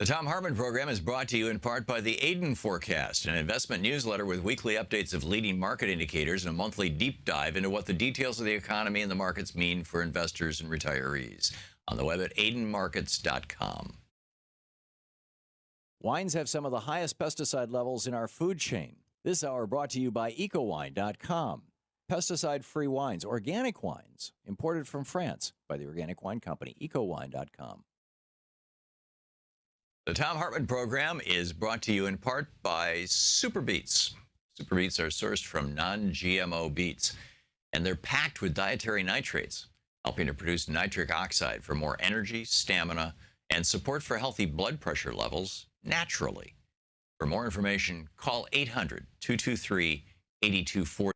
The Thom Hartmann Program is brought to you in part by the Aiden Forecast, an investment newsletter with weekly updates of leading market indicators and a monthly deep dive into what the details of the economy and the markets mean for investors and retirees. On the web at aidenmarkets.com. Wines have some of the highest pesticide levels in our food chain. This hour brought to you by ecowine.com. Pesticide-free wines, organic wines, imported from France by the Organic Wine Company, ecowine.com. The Thom Hartmann Program is brought to you in part by Super Beets. Super Beets are sourced from non-GMO beets, and they're packed with dietary nitrates, helping to produce nitric oxide for more energy, stamina, and support for healthy blood pressure levels naturally. For more information, call 800-223-8240.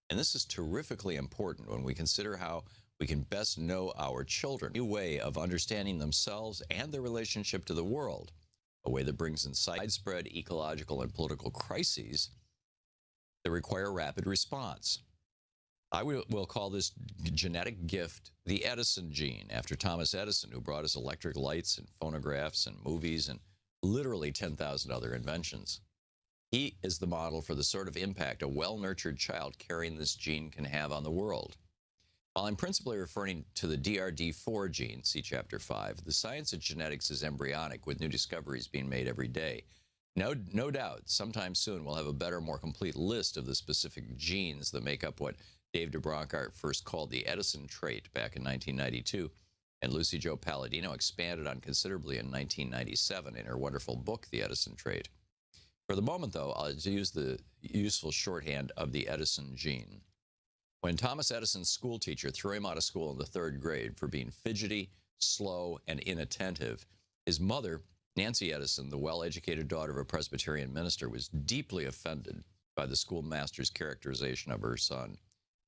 And this is terrifically important when we consider how we can best know our children, a new way of understanding themselves and their relationship to the world, a way that brings in widespread ecological and political crises that require rapid response. I will call this genetic gift the Edison gene, after Thomas Edison, who brought us electric lights and phonographs and movies and literally 10,000 other inventions. He is the model for the sort of impact a well-nurtured child carrying this gene can have on the world. While I'm principally referring to the DRD4 gene, see Chapter 5, the science of genetics is embryonic, with new discoveries being made every day. No doubt, sometime soon we'll have a better, more complete list of the specific genes that make up what Dave DeBronkart first called the Edison trait back in 1992, and Lucy Jo Palladino expanded on considerably in 1997 in her wonderful book, The Edison Trait. For the moment, though, I'll use the useful shorthand of the Edison gene. When Thomas Edison's schoolteacher threw him out of school in the 3rd grade for being fidgety, slow, and inattentive, his mother, Nancy Edison, the well-educated daughter of a Presbyterian minister, was deeply offended by the schoolmaster's characterization of her son.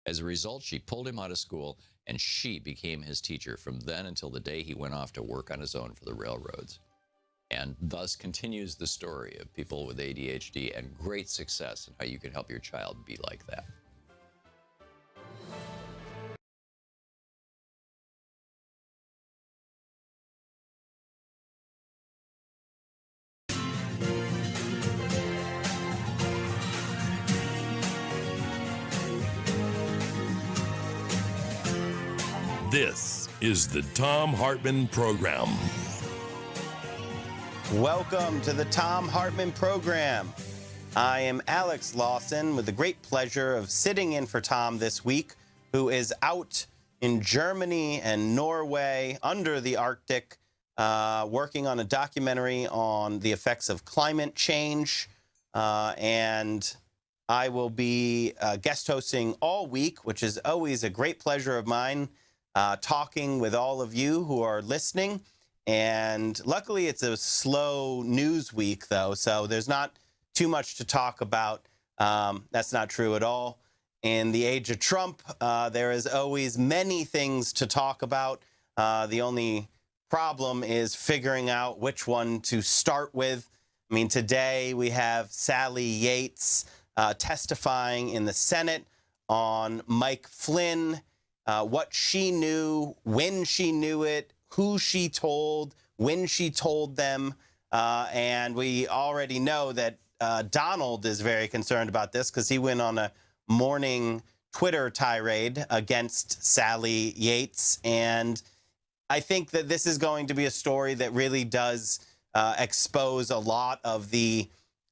As a result, she pulled him out of school, and she became his teacher from then until the day he went off to work on his own for the railroads. And thus continues the story of people with ADHD and great success and how you can help your child be like that. This is the Thom Hartmann Program. Welcome to the Thom Hartmann Program. I am Alex Lawson with the great pleasure of sitting in for Tom this week, who is out in Germany and Norway under the Arctic, working on a documentary on the effects of climate change. And I will be guest hosting all week, which is always a great pleasure of mine, talking with all of you who are listening. And luckily, it's a slow news week, though, so there's not too much to talk about. That's not true at all. In the age of Trump, there is always many things to talk about. The only problem is figuring out which one to start with. I mean, today we have Sally Yates testifying in the Senate on Mike Flynn, what she knew, when she knew it, who she told, when she told them. And we already know that Donald is very concerned about this because he went on a morning Twitter tirade against Sally Yates. And I think that this is going to be a story that really does expose a lot of the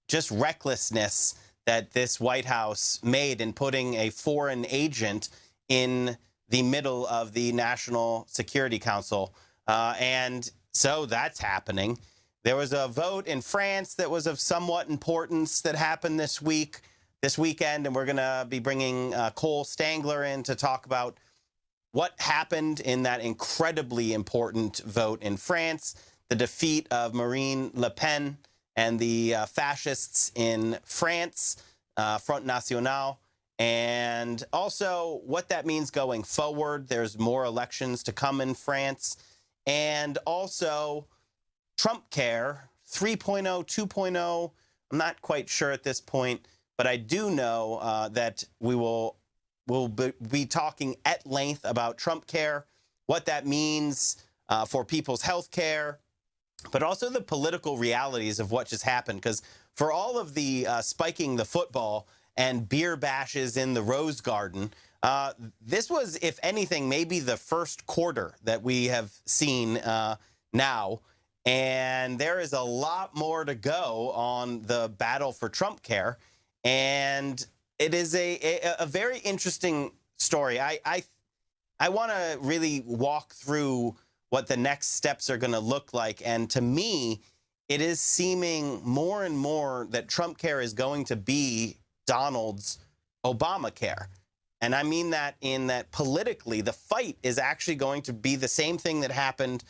just recklessness that this White House made in putting a foreign agent in the middle of the National Security Council. And so that's happening. There was a vote in France that was of somewhat importance that happened this weekend, and we're going to be bringing Cole Stangler in to talk about what happened in that incredibly important vote in France, the defeat of Marine Le Pen and the fascists in France, Front National, and also what that means going forward. There's more elections to come in France. And also Trump Care 3.0, 2.0. I'm not quite sure at this point, but I do know that we'll be talking at length about Trump Care, what that means for people's health care, but also the political realities of what just happened. Because for all of the spiking the football and beer bashes in the Rose Garden, this was, if anything, maybe the first quarter that we have seen now. And there is a lot more to go on the battle for Trump Care. And it is a very interesting story. I want to really walk through what the next steps are going to look like. And to me, it is seeming more and more that Trump Care is going to be Donald's Obamacare. And I mean that in that politically, the fight is actually going to be the same thing that happened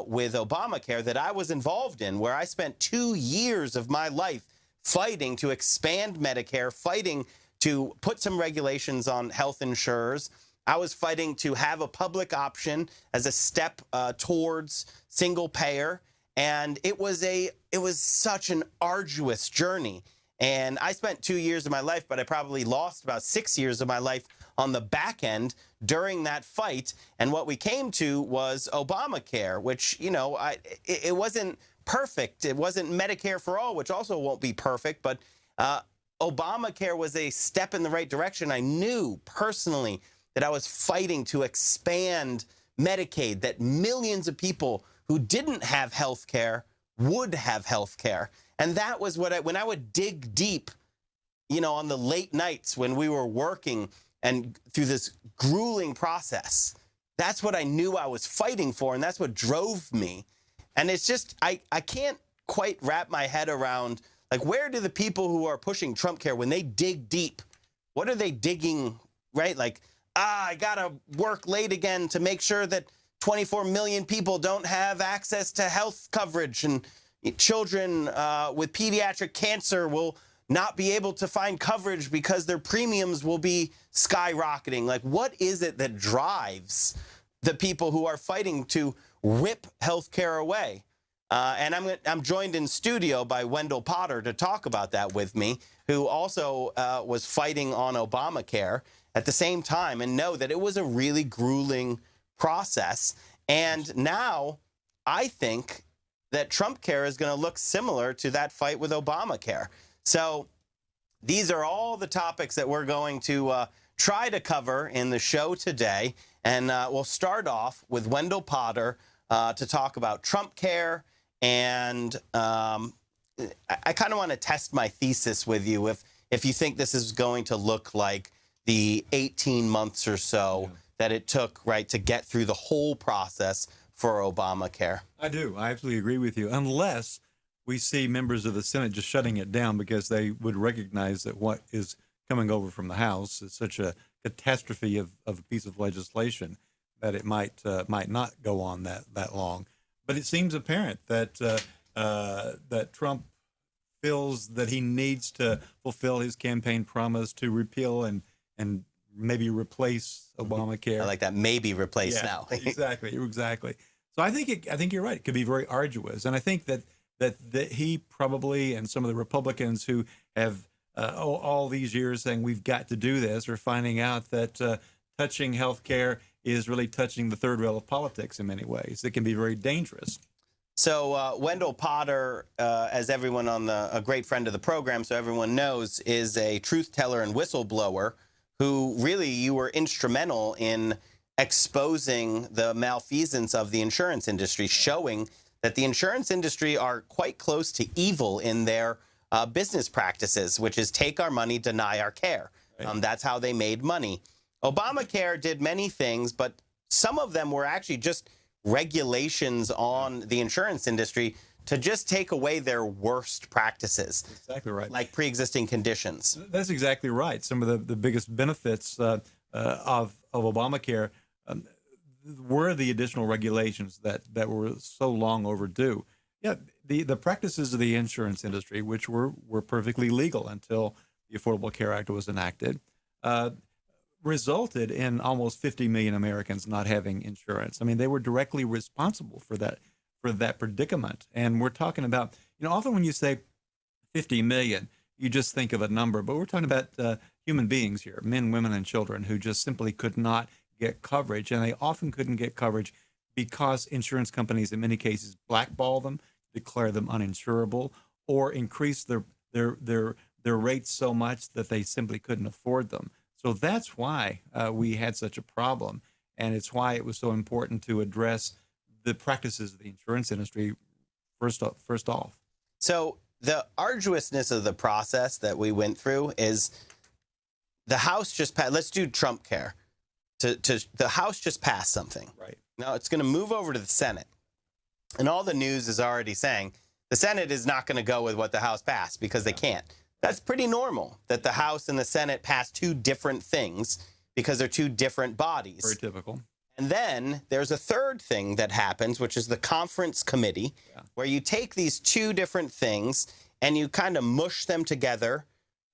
with Obamacare that I was involved in, where I spent 2 years of my life fighting to expand Medicare, fighting to put some regulations on health insurers. I was fighting to have a public option as a step towards single payer. And it was such an arduous journey. And I spent 2 years of my life, but I probably lost about 6 years of my life on the back end during that fight. And what we came to was Obamacare, which, you know, it wasn't perfect. It wasn't Medicare for all, which also won't be perfect. But Obamacare was a step in the right direction. I knew personally that I was fighting to expand Medicaid, that millions of people who didn't have health care would have health care. And that was what when I would dig deep, you know, on the late nights when we were working and through this grueling process, that's what I knew I was fighting for. And that's what drove me. And it's just, I can't quite wrap my head around, like, where do the people who are pushing Trump care, when they dig deep, what are they digging, right? Like, I got to work late again to make sure that 24 million people don't have access to health coverage, and children with pediatric cancer will not be able to find coverage because their premiums will be skyrocketing. Like, what is it that drives the people who are fighting to rip health care away? And I'm joined in studio by Wendell Potter to talk about that with me, who also was fighting on Obamacare at the same time, and know that it was a really grueling process. And now I think that Trump care is going to look similar to that fight with Obamacare. So these are all the topics that we're going to try to cover in the show today. And we'll start off with Wendell Potter to talk about Trump care. And I kind of want to test my thesis with you if you think this is going to look like the 18 months or so that it took, right, to get through the whole process for Obamacare. I do. I absolutely agree with you, unless we see members of the Senate just shutting it down because they would recognize that what is coming over from the House is such a catastrophe of a piece of legislation that it might not go on that long. But it seems apparent that that Trump feels that he needs to fulfill his campaign promise to repeal and maybe replace Obamacare. I like that. Maybe replace now. Exactly. So I think you're right. It could be very arduous, and I think that he probably, and some of the Republicans who have all these years saying we've got to do this, are finding out that touching health care is really touching the third rail of politics in many ways. It can be very dangerous. So Wendell Potter, as everyone on a great friend of the program, so everyone knows, is a truth teller and whistleblower who really you were instrumental in exposing the malfeasance of the insurance industry, showing that the insurance industry are quite close to evil in their business practices, which is take our money, deny our care. Right. That's how they made money. Obamacare did many things, but some of them were actually just regulations on the insurance industry to just take away their worst practices. Exactly right. Like pre-existing conditions. That's exactly right. Some of the biggest benefits of Obamacare were the additional regulations that were so long overdue. Yeah, the practices of the insurance industry, which were perfectly legal until the Affordable Care Act was enacted, resulted in almost 50 million Americans not having insurance. I mean, they were directly responsible for that predicament. And we're talking about, often when you say 50 million, you just think of a number, but we're talking about human beings here, men, women, and children who just simply could not get coverage. And they often couldn't get coverage because insurance companies, in many cases, blackball them, declare them uninsurable, or increase their rates so much that they simply couldn't afford them. So that's why we had such a problem. And it's why it was so important to address the practices of the insurance industry first off. So the arduousness of the process that we went through is the House just passed. Let's do Trump care. The House just passed something. Right. Now it's going to move over to the Senate. And all the news is already saying the Senate is not going to go with what the House passed because they can't. That's pretty normal that the House and the Senate pass two different things because they're two different bodies. Very typical. And then there's a third thing that happens, which is the conference committee, where you take these two different things and you kind of mush them together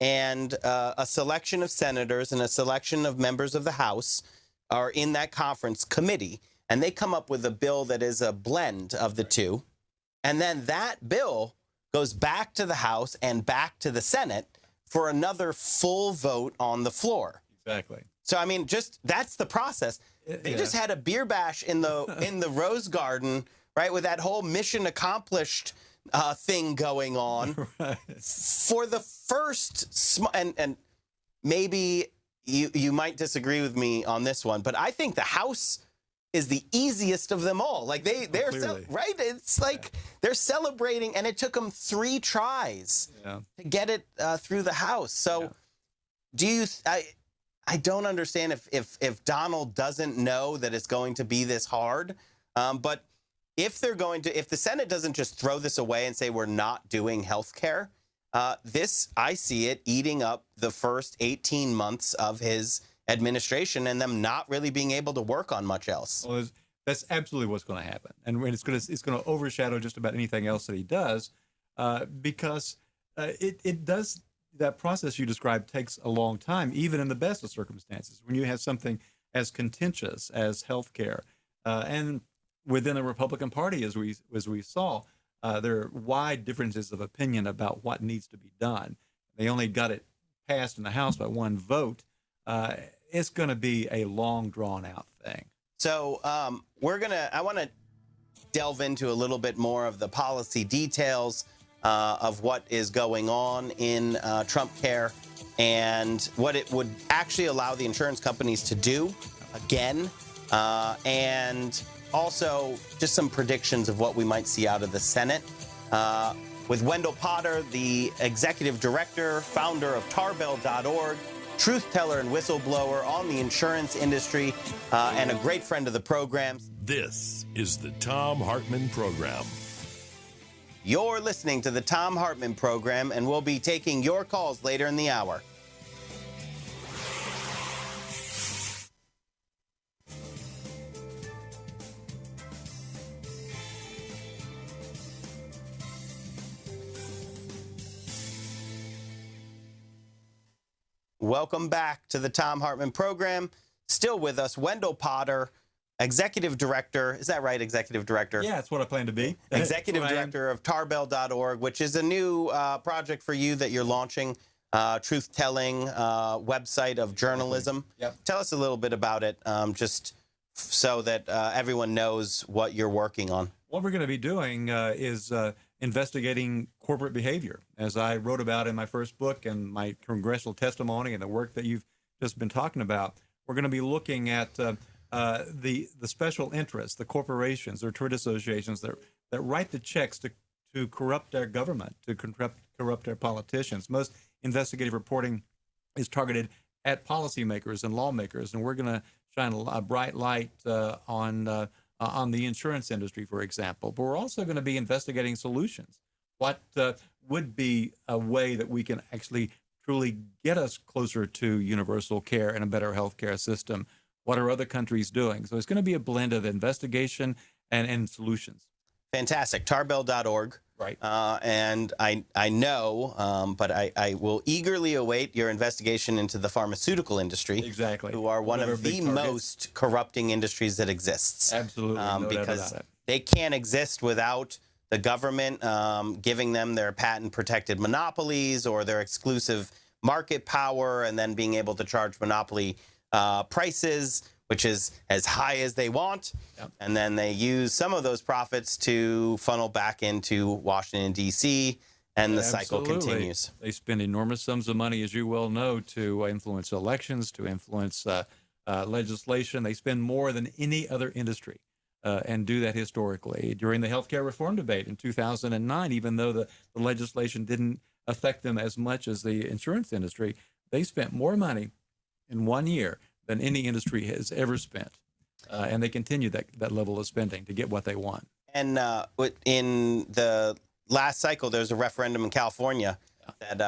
and a selection of senators and a selection of members of the House are in that conference committee, and they come up with a bill that is a blend of the two. And then that bill goes back to the House and back to the Senate for another full vote on the floor. Exactly. So, I mean, just that's the process. They just had a beer bash in the Rose Garden, right, with that whole mission accomplished thing going on. Right. For the first, and maybe you might disagree with me on this one, but I think the House is the easiest of them all. Like they're right. It's like they're celebrating, and it took them 3 tries to get it through the House. So, do you? I don't understand if Donald doesn't know that it's going to be this hard, but if the Senate doesn't just throw this away and say we're not doing health care, I see it eating up the first 18 months of his administration and them not really being able to work on much else. Well, that's absolutely what's going to happen, and it's going to overshadow just about anything else that he does, because it does. That process you described takes a long time, even in the best of circumstances. When you have something as contentious as health care, and within the Republican Party, as we saw, there are wide differences of opinion about what needs to be done. They only got it passed in the House by 1 vote. It's going to be a long, drawn-out thing. So I want to delve into a little bit more of the policy details of what is going on in Trump Care and what it would actually allow the insurance companies to do again, and also just some predictions of what we might see out of the Senate. With Wendell Potter, the executive director, founder of Tarbell.org, truth teller and whistleblower on the insurance industry, and a great friend of the program. This is the Thom Hartmann Program. You're listening to the Thom Hartmann Program, and we'll be taking your calls later in the hour. Welcome back to the Thom Hartmann Program. Still with us, Wendell Potter, Executive Director. Is that right, Executive Director? Yeah, that's what I plan to be. Executive Director of Tarbell.org, which is a new project for you that you're launching, truth-telling website of journalism. Yep. Tell us a little bit about it, just so that everyone knows what you're working on. What we're going to be doing is investigating corporate behavior, as I wrote about in my first book and my congressional testimony and the work that you've just been talking about. We're going to be looking at the special interests, the corporations or trade associations that write the checks to corrupt our government, to corrupt our politicians. Most investigative reporting is targeted at policymakers and lawmakers, and we're going to shine a bright light on the insurance industry, for example. But we're also going to be investigating solutions. What would be a way that we can actually truly get us closer to universal care and a better healthcare system? What are other countries doing? So it's going to be a blend of investigation and solutions. Fantastic. Tarbell.org. Right. And I know, but I will eagerly await your investigation into the pharmaceutical industry. Exactly. Who are one of the most corrupting industries that exists. Absolutely. No doubt because about it. they can't exist without the government giving them their patent-protected monopolies or their exclusive market power, and then being able to charge monopoly prices, which is as high as they want. Yep. And then they use some of those profits to funnel back into Washington, D.C., and the cycle continues. They spend enormous sums of money, as you well know, to influence elections, to influence legislation. They spend more than any other industry and do that historically. During the healthcare reform debate in 2009, even though the legislation didn't affect them as much as the insurance industry, they spent more money in 1 year than any industry has ever spent. And they continue that level of spending to get what they want. And in the last cycle, there was a referendum in California that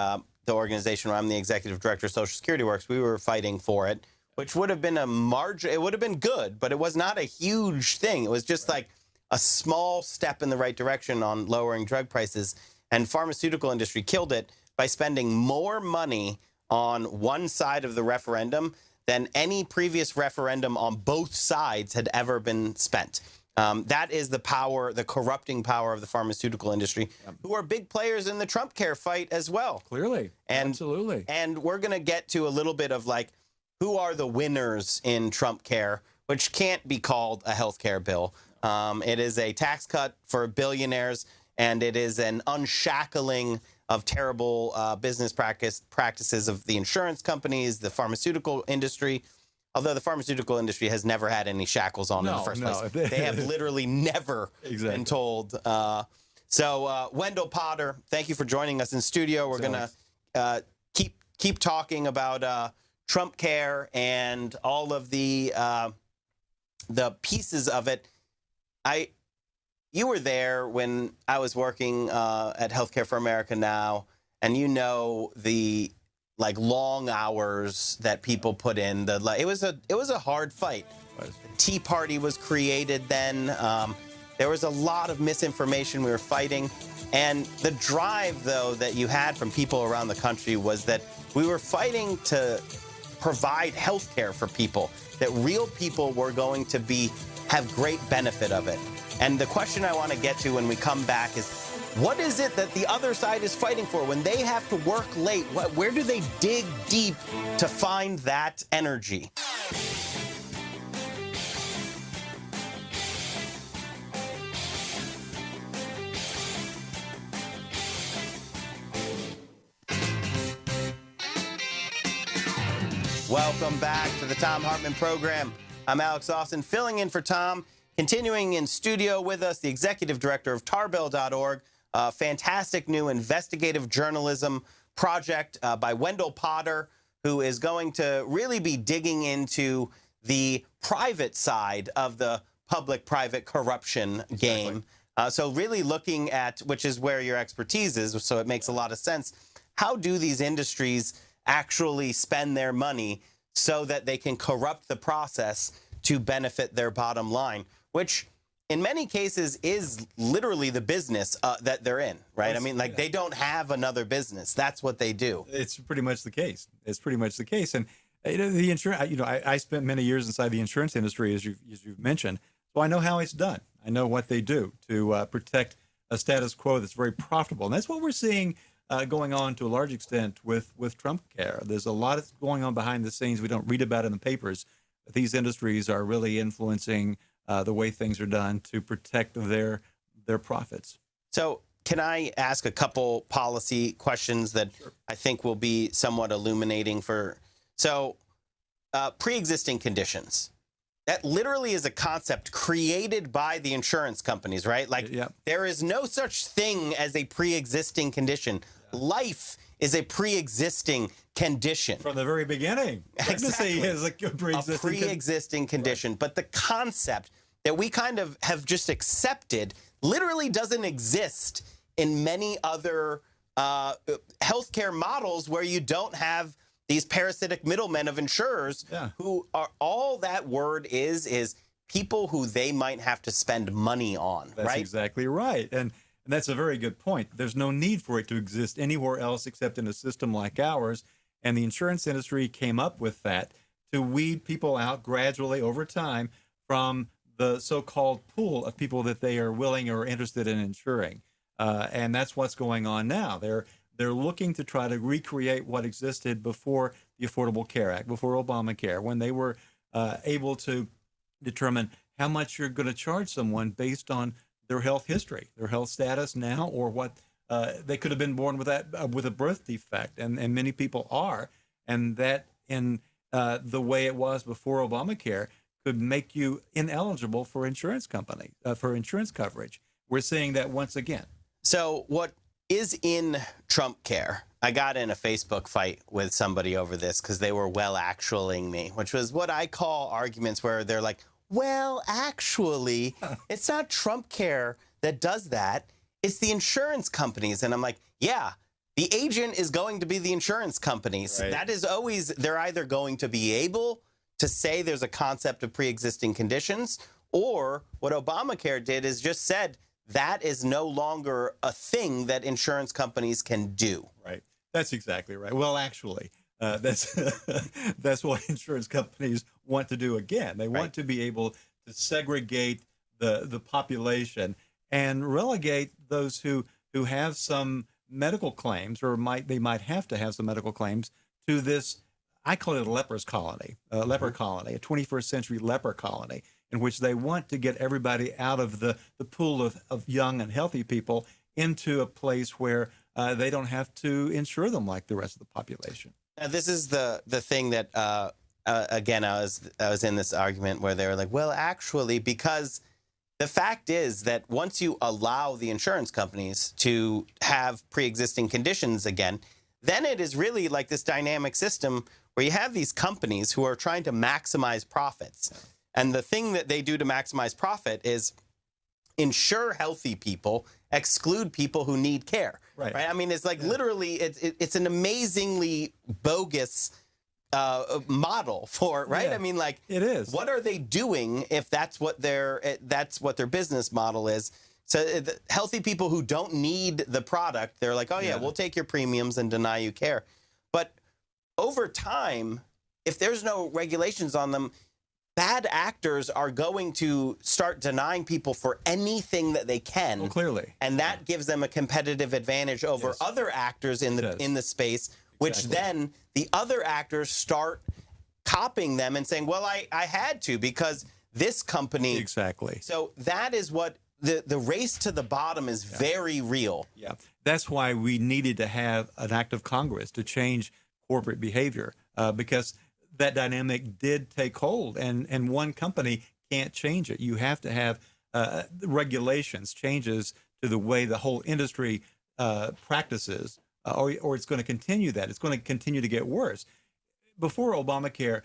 the organization where I'm the executive director of Social Security Works, we were fighting for it, which would have been a margin. It would have been good, but it was not a huge thing. It was just like a small step in the right direction on lowering drug prices. And pharmaceutical industry killed it. by spending more money on one side of the referendum than any previous referendum on both sides had ever been spent. That is the power, the corrupting power of the pharmaceutical industry, who are big players in the Trump care fight as well. Clearly. Absolutely. And we're going to get to a little bit of like, who are the winners in Trump care, which can't be called a health care bill. It is a tax cut for billionaires, and it is an unshackling of terrible business practices of the insurance companies, the pharmaceutical industry. Although the pharmaceutical industry has never had any shackles on in the first place. They have literally never been told. So Wendell Potter, thank you for joining us in studio. We're going to keep talking about Trump care and all of the pieces of it. You were there when I was working at Healthcare for America Now, and you know the long hours that people put in. It was a hard fight. The Tea Party was created then. There was a lot of misinformation we were fighting, and the drive though that you had from people around the country was that we were fighting to provide health care for people, that real people were going to have great benefit of it. And the question I want to get to when we come back is, what is it that the other side is fighting for? When they have to work late, where do they dig deep to find that energy? Welcome back to the Thom Hartmann Program. I'm Alex Lawson, filling in for Tom. Continuing in studio with us, the executive director of tarbell.org, a fantastic new investigative journalism project by Wendell Potter, who is going to really be digging into the private side of the public-private corruption game. So really looking at, which is where your expertise is, so it makes a lot of sense, how do these industries actually spend their money so that they can corrupt the process to benefit their bottom line, which in many cases is literally the business that they're in, right? I mean, they don't have another business. That's what they do. It's pretty much the case. It's pretty much the case. And the insurance, I spent many years inside the insurance industry, as you've mentioned, so I know how it's done. I know what they do to protect a status quo that's very profitable. And that's what we're seeing going on to a large extent with Trump care. There's a lot that's going on behind the scenes we don't read about in the papers. These industries are really influencing the way things are done to protect their profits. So can I ask a couple policy questions that I think will be somewhat illuminating so pre-existing conditions. That literally is a concept created by the insurance companies, right? There is no such thing as a pre-existing condition. Life is a pre-existing condition. From the very beginning. Exactly. Pregnancy is a pre-existing condition. Right. But the concept that we kind of have just accepted literally doesn't exist in many other healthcare models where you don't have these parasitic middlemen of insurers who are, all that word is people who they might have to spend money on, right? That's exactly right. And that's a very good point. There's no need for it to exist anywhere else except in a system like ours. And the insurance industry came up with that to weed people out gradually over time from the so-called pool of people that they are willing or interested in insuring. And that's what's going on now. They're looking to try to recreate what existed before the Affordable Care Act, before Obamacare, when they were able to determine how much you're going to charge someone based on their health history, their health status now, or what they could have been born with with a birth defect, and many people are, and that in the way it was before Obamacare could make you ineligible for insurance coverage. We're seeing that once again. So what is in Trump care? I got in a Facebook fight with somebody over this because they were actuallying me, which was what I call arguments where they're like, well, actually, it's not Trump care that does that. It's the insurance companies. And I'm like, yeah, the agent is going to be the insurance companies. Right. That is always, they're either going to be able to say there's a concept of pre-existing conditions, or what Obamacare did is just said that is no longer a thing that insurance companies can do. Right. That's exactly right. Well, actually, that's that's what insurance companies want to do. Again, they want to be able to segregate the population and relegate those who have some medical claims, or they might have to have some medical claims, to this. I call it a leper's colony, leper colony, a 21st century leper colony, in which they want to get everybody out of the pool of young and healthy people into a place where they don't have to insure them like the rest of the population. Now, this is the thing that, again, I was in this argument where they were like, well, actually, because the fact is that once you allow the insurance companies to have pre-existing conditions again, then it is really like this dynamic system where you have these companies who are trying to maximize profits. And the thing that they do to maximize profit is insure healthy people, exclude people who need care. Right? I mean, it's like literally, it's an amazingly bogus model for, right? Yeah, I mean, like, it is. What are they doing if that's what their business model is? So the healthy people who don't need the product, they're like, oh yeah, we'll take your premiums and deny you care. But over time, if there's no regulations on them, bad actors are going to start denying people for anything that they can. Well, clearly. And that gives them a competitive advantage over other actors in the space, which then the other actors start copying them and saying, well, I had to because this company. Exactly. So that is what the race to the bottom is very real. Yeah. That's why we needed to have an act of Congress to change corporate behavior, because that dynamic did take hold, and one company can't change it. You have to have regulations, changes to the way the whole industry practices, or it's going to continue that. It's going to continue to get worse. Before Obamacare,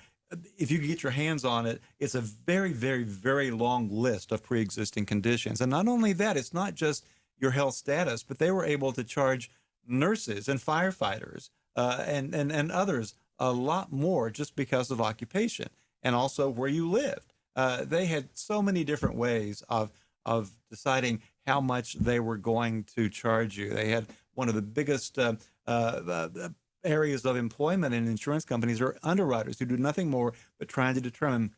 if you get your hands on it, it's a very, very, very long list of pre-existing conditions. And not only that, it's not just your health status, but they were able to charge nurses and firefighters and others a lot more just because of occupation and also where you lived. They had so many different ways of deciding how much they were going to charge you. They had one of the biggest areas of employment in insurance companies are underwriters who do nothing more but trying to determine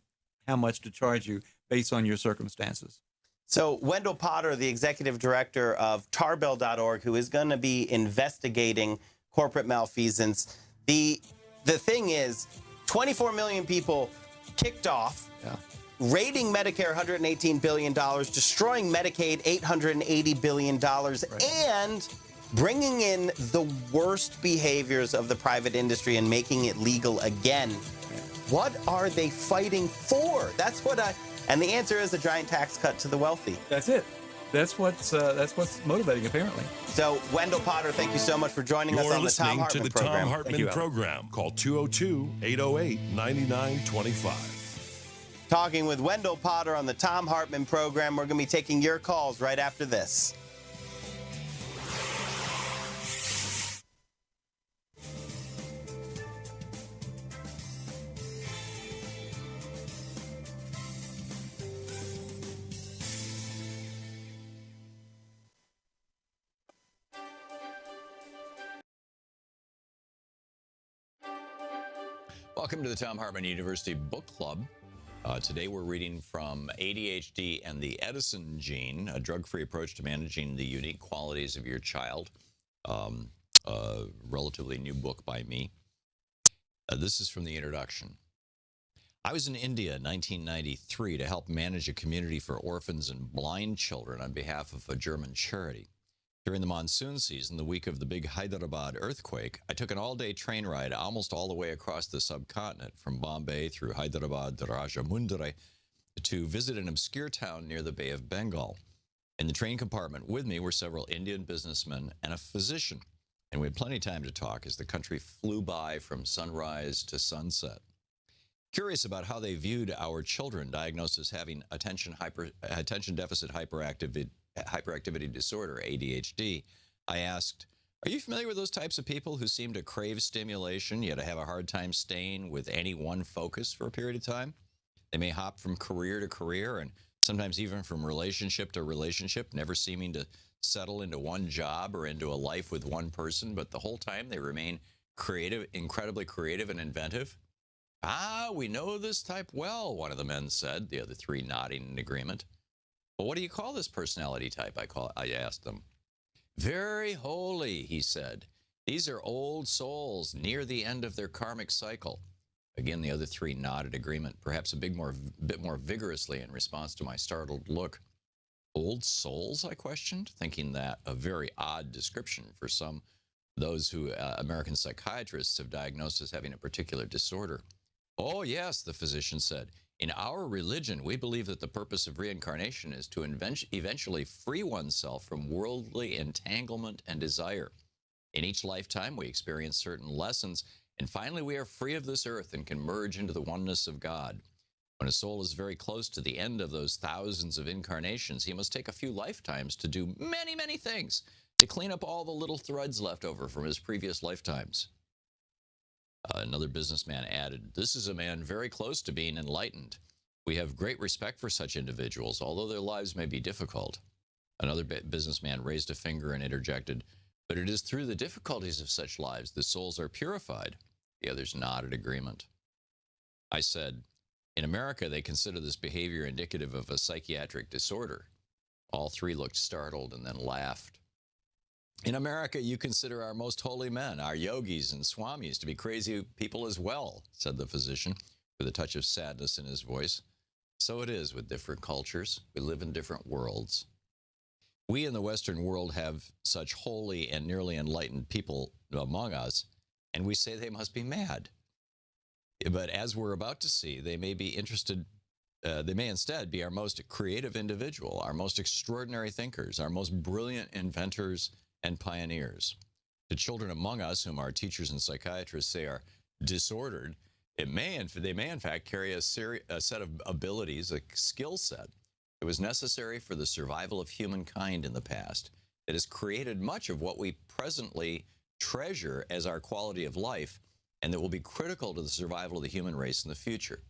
how much to charge you based on your circumstances. So Wendell Potter, the executive director of Tarbell.org, who is going to be investigating corporate malfeasance. The thing is, 24 million people kicked off, raiding Medicare $118 billion, destroying Medicaid $880 billion, and bringing in the worst behaviors of the private industry and making it legal again. What are they fighting for? And the answer is a giant tax cut to the wealthy. That's it. That's what's motivating, apparently. So, Wendell Potter, thank you so much for joining us on the Thom Hartmann Program. Thom Hartmann Program. Call 202-808-9925. Talking with Wendell Potter on the Thom Hartmann Program. We're going to be taking your calls right after this. Welcome to the Thom Hartmann University Book Club. Today we're reading from ADHD and the Edison Gene, a drug-free approach to managing the unique qualities of your child. A relatively new book by me. This is from the introduction. I was in India in 1993 to help manage a community for orphans and blind children on behalf of a German charity. During the monsoon season, the week of the big Hyderabad earthquake, I took an all-day train ride almost all the way across the subcontinent, from Bombay through Hyderabad to Rajahmundry, to visit an obscure town near the Bay of Bengal. In the train compartment with me were several Indian businessmen and a physician, and we had plenty of time to talk as the country flew by from sunrise to sunset. Curious about how they viewed our children diagnosed as having attention deficit hyperactivity disorder, ADHD, I asked, are you familiar with those types of people who seem to crave stimulation, yet have a hard time staying with any one focus for a period of time? They may hop from career to career and sometimes even from relationship to relationship, never seeming to settle into one job or into a life with one person, but the whole time they remain creative, incredibly creative and inventive? Ah, we know this type well, one of the men said, the other three nodding in agreement. Well, what do you call this personality type? I asked them. Very holy, he said. These are old souls near the end of their karmic cycle. Again, the other three nodded agreement, perhaps a bit more vigorously in response to my startled look. Old souls, I questioned, thinking that a very odd description for those who American psychiatrists have diagnosed as having a particular disorder. Oh, yes, the physician said. In our religion, we believe that the purpose of reincarnation is to eventually free oneself from worldly entanglement and desire. In each lifetime, we experience certain lessons, and finally we are free of this earth and can merge into the oneness of God. When a soul is very close to the end of those thousands of incarnations, he must take a few lifetimes to do many, many things, to clean up all the little threads left over from his previous lifetimes. Another businessman added, this is a man very close to being enlightened. We have great respect for such individuals, although their lives may be difficult. Another businessman raised a finger and interjected, but it is through the difficulties of such lives that souls are purified. The others nodded agreement. I said, in America, they consider this behavior indicative of a psychiatric disorder. All three looked startled and then laughed. In America, you consider our most holy men, our yogis and swamis, to be crazy people as well, said the physician, with a touch of sadness in his voice. So it is with different cultures. We live in different worlds. We in the Western world have such holy and nearly enlightened people among us, and we say they must be mad. But as we're about to see, they may be interested, they may instead be our most creative individual, our most extraordinary thinkers, our most brilliant inventors and pioneers. To children among us, whom our teachers and psychiatrists say are disordered, they may in fact carry a set of abilities, a skill set that was necessary for the survival of humankind in the past, that has created much of what we presently treasure as our quality of life, and that will be critical to the survival of the human race in the future.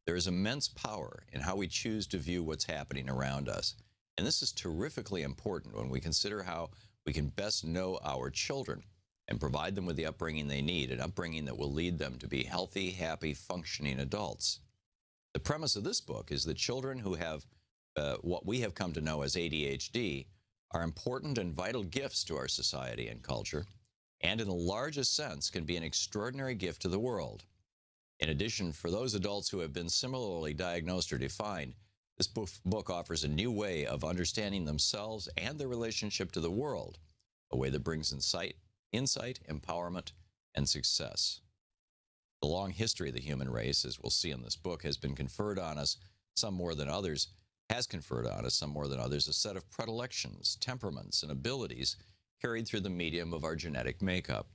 There is immense power in how we choose to view what's happening around us. And this is terrifically important when we consider how we can best know our children and provide them with the upbringing they need, an upbringing that will lead them to be healthy, happy, functioning adults. The premise of this book is that children who have what we have come to know as ADHD are important and vital gifts to our society and culture, and in the largest sense can be an extraordinary gift to the world. In addition, for those adults who have been similarly diagnosed or defined, this book offers a new way of understanding themselves and their relationship to the world, a way that brings insight, empowerment, and success. The long history of the human race, as we'll see in this book, has conferred on us, some more than others, a set of predilections, temperaments, and abilities carried through the medium of our genetic makeup.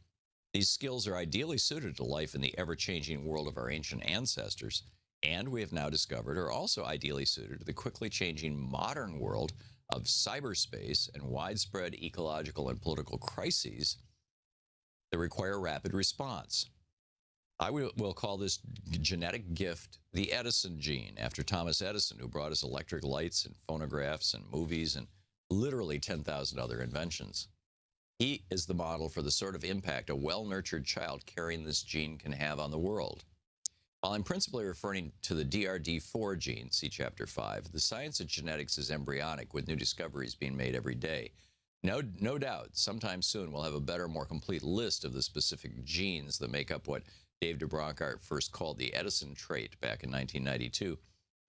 These skills are ideally suited to life in the ever-changing world of our ancient ancestors, and we have now discovered are also ideally suited to the quickly changing modern world of cyberspace and widespread ecological and political crises that require rapid response. I will call this genetic gift the Edison gene, after Thomas Edison, who brought us electric lights and phonographs and movies and literally 10,000 other inventions. He is the model for the sort of impact a well-nurtured child carrying this gene can have on the world. While I'm principally referring to the DRD4 gene, see Chapter 5, the science of genetics is embryonic, with new discoveries being made every day. No doubt, sometime soon we'll have a better, more complete list of the specific genes that make up what Dave DeBronkart first called the Edison trait back in 1992,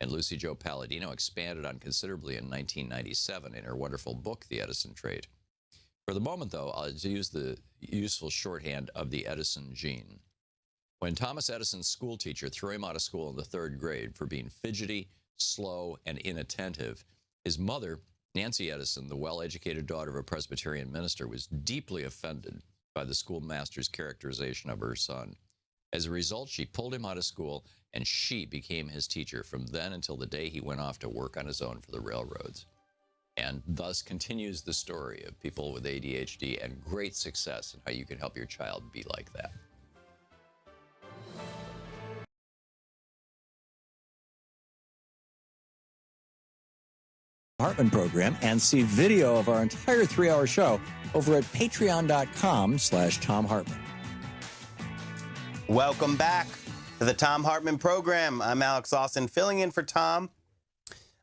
and Lucy Jo Palladino expanded on considerably in 1997 in her wonderful book, The Edison Trait. For the moment, though, I'll use the useful shorthand of the Edison gene. When Thomas Edison's school teacher threw him out of school in the 3rd grade for being fidgety, slow, and inattentive, his mother, Nancy Edison, the well-educated daughter of a Presbyterian minister, was deeply offended by the schoolmaster's characterization of her son. As a result, she pulled him out of school, and she became his teacher from then until the day he went off to work on his own for the railroads. And thus continues the story of people with ADHD and great success, and how you can help your child be like that. Hartmann Program and see video of our entire 3-hour show over at patreon.com/Thom Hartmann. Welcome back to the Thom Hartmann Program. I'm Alex Lawson, filling in for Tom.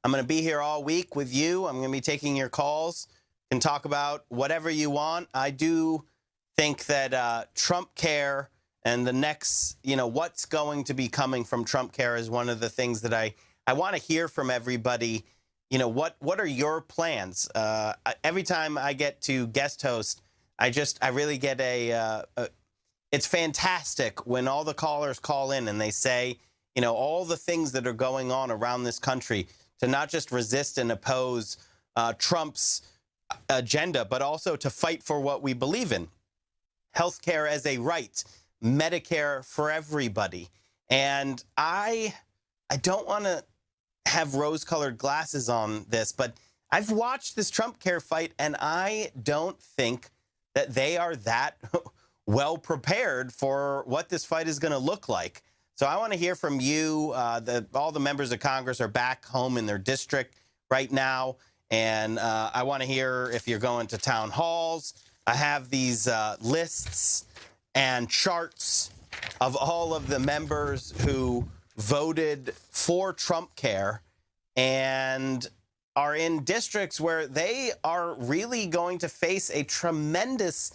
I'm going to be here all week with you. I'm going to be taking your calls and talk about whatever you want. I do think that Trump Care and the next, what's going to be coming from Trump Care is one of the things that I want to hear from everybody. What are your plans? Every time I get to guest host, I really get it's fantastic when all the callers call in and they say, all the things that are going on around this country to not just resist and oppose Trump's agenda, but also to fight for what we believe in. Healthcare as a right, Medicare for everybody. And I don't want to have rose-colored glasses on this, but I've watched this Trump Care fight, and I don't think that they are that well prepared for what this fight is going to look like. So I want to hear from you. All the members of Congress are back home in their district right now, and I want to hear if you're going to town halls. I have these lists and charts of all of the members who voted for Trump Care and are in districts where they are really going to face a tremendous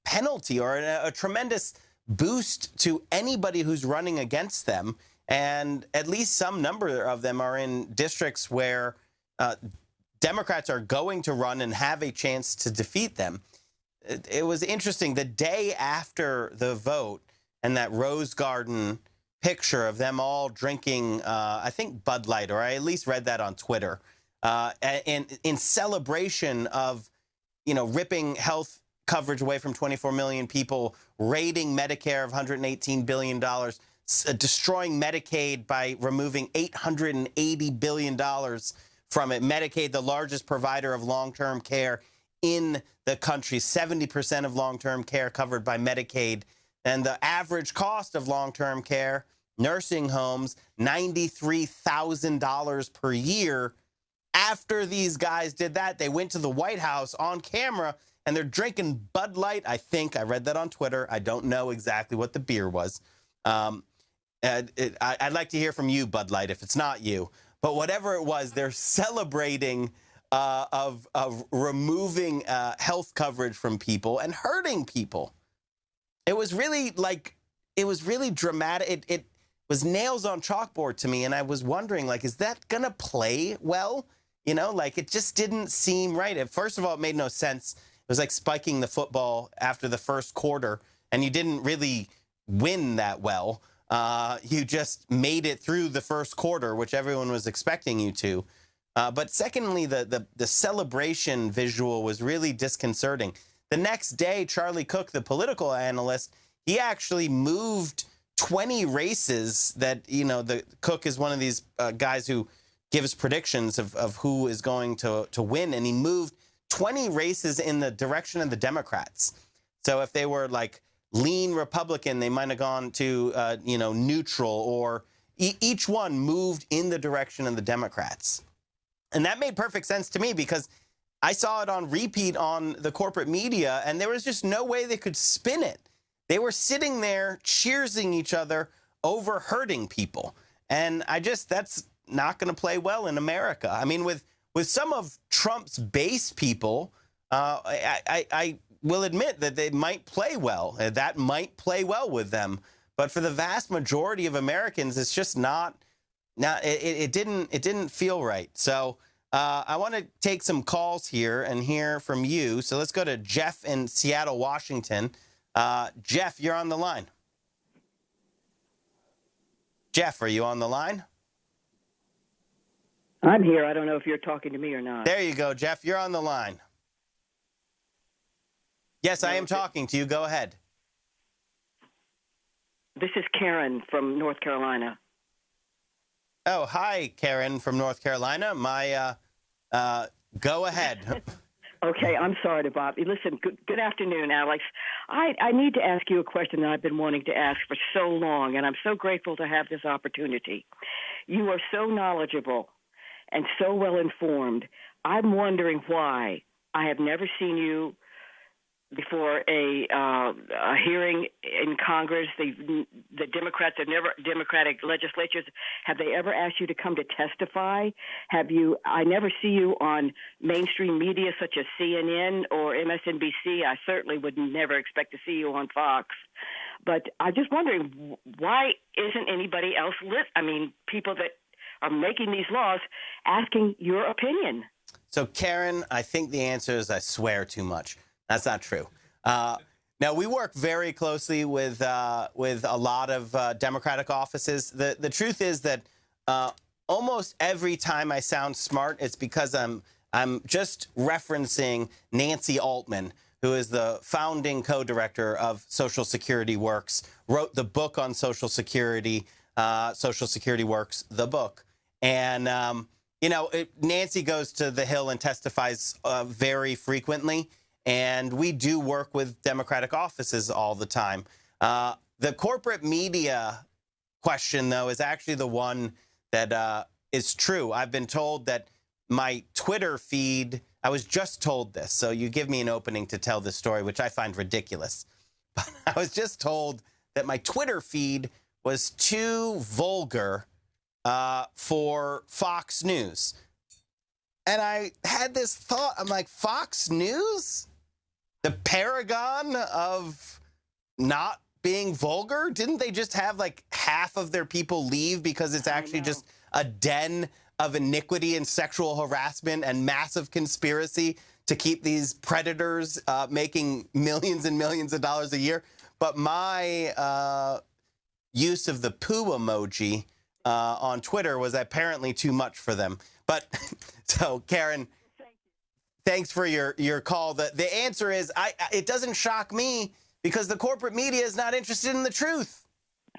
penalty or a tremendous boost to anybody who's running against them. And at least some number of them are in districts where Democrats are going to run and have a chance to defeat them. It was interesting. The day after the vote and that Rose Garden picture of them all drinking, I think, Bud Light, or I at least read that on Twitter, in celebration of, ripping health coverage away from 24 million people, raiding Medicare of $118 billion, destroying Medicaid by removing $880 billion from it. Medicaid, the largest provider of long-term care in the country, 70% of long-term care covered by Medicaid. And the average cost of long-term care, nursing homes, $93,000 per year. After these guys did that, they went to the White House on camera, and they're drinking Bud Light. I think I read that on Twitter. I don't know exactly what the beer was. I'd like to hear from you, Bud Light, if it's not you. But whatever it was, they're celebrating of removing health coverage from people and hurting people. It was really dramatic. It was nails on chalkboard to me, and I was wondering, is that gonna play well? It just didn't seem right. First of all, it made no sense. It was like spiking the football after the first quarter, and you didn't really win that well. You just made it through the first quarter, which everyone was expecting you to. But secondly, the celebration visual was really disconcerting. The next day, Charlie Cook, the political analyst, he actually moved 20 races that, the Cook is one of these guys who gives predictions of who is going to win. And he moved 20 races in the direction of the Democrats. So if they were lean Republican, they might have gone to, neutral, or each one moved in the direction of the Democrats. And that made perfect sense to me because I saw it on repeat on the corporate media, and there was just no way they could spin it. They were sitting there cheersing each other over hurting people. And that's not going to play well in America. I mean, with some of Trump's base people, I will admit that they might play well. That might play well with them. But for the vast majority of Americans, it's just not. It didn't feel right. So I want to take some calls here and hear from you. So let's go to Jeff in Seattle, Washington. Jeff, you're on the line. Jeff, are you on the line? I'm here. I don't know if you're talking to me or not. There you go, Jeff. You're on the line. Yes, I am talking to you. Go ahead. This is Karen from North Carolina. Oh, hi, Karen from North Carolina. Go ahead. Okay, I'm sorry to bother you. Listen, good afternoon, Alex. I need to ask you a question that I've been wanting to ask for so long, and I'm so grateful to have this opportunity. You are so knowledgeable, and so well informed. I'm wondering why I have never seen you before a hearing in Congress. The Democrats have never, Democratic legislatures, have they ever asked you to come to testify? Have you? I never see you on mainstream media such as CNN or MSNBC. I certainly would never expect to see you on Fox. But I'm just wondering, why isn't anybody else people that are making these laws asking your opinion? So, Karen, I think the answer is I swear too much. That's not true. Now, we work very closely with a lot of Democratic offices. The truth is that almost every time I sound smart, it's because I'm just referencing Nancy Altman, who is the founding co-director of Social Security Works, wrote the book on Social Security, Social Security Works, the book. And, Nancy goes to the Hill and testifies very frequently. And we do work with Democratic offices all the time. The corporate media question, though, is actually the one that is true. I've been told that my Twitter feed, I was just told this, so you give me an opening to tell this story, which I find ridiculous. But I was just told that my Twitter feed was too vulgar for Fox News. And I had this thought, I'm like, Fox News? The paragon of not being vulgar? Didn't they just have like half of their people leave because it's actually just a den of iniquity and sexual harassment and massive conspiracy to keep these predators making millions and millions of dollars a year? But my use of the poo emoji on Twitter was apparently too much for them. But so, Karen, thanks for your call. The answer is, it doesn't shock me because the corporate media is not interested in the truth.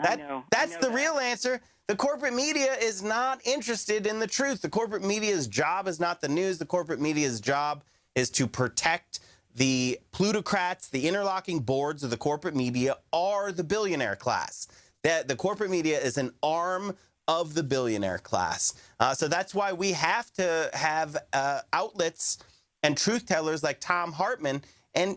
That's the real answer. The corporate media is not interested in the truth. The corporate media's job is not the news. The corporate media's job is to protect the plutocrats. The interlocking boards of the corporate media are the billionaire class. The corporate media is an arm of the billionaire class. So that's why we have to have outlets and truth tellers like Thom Hartmann. And,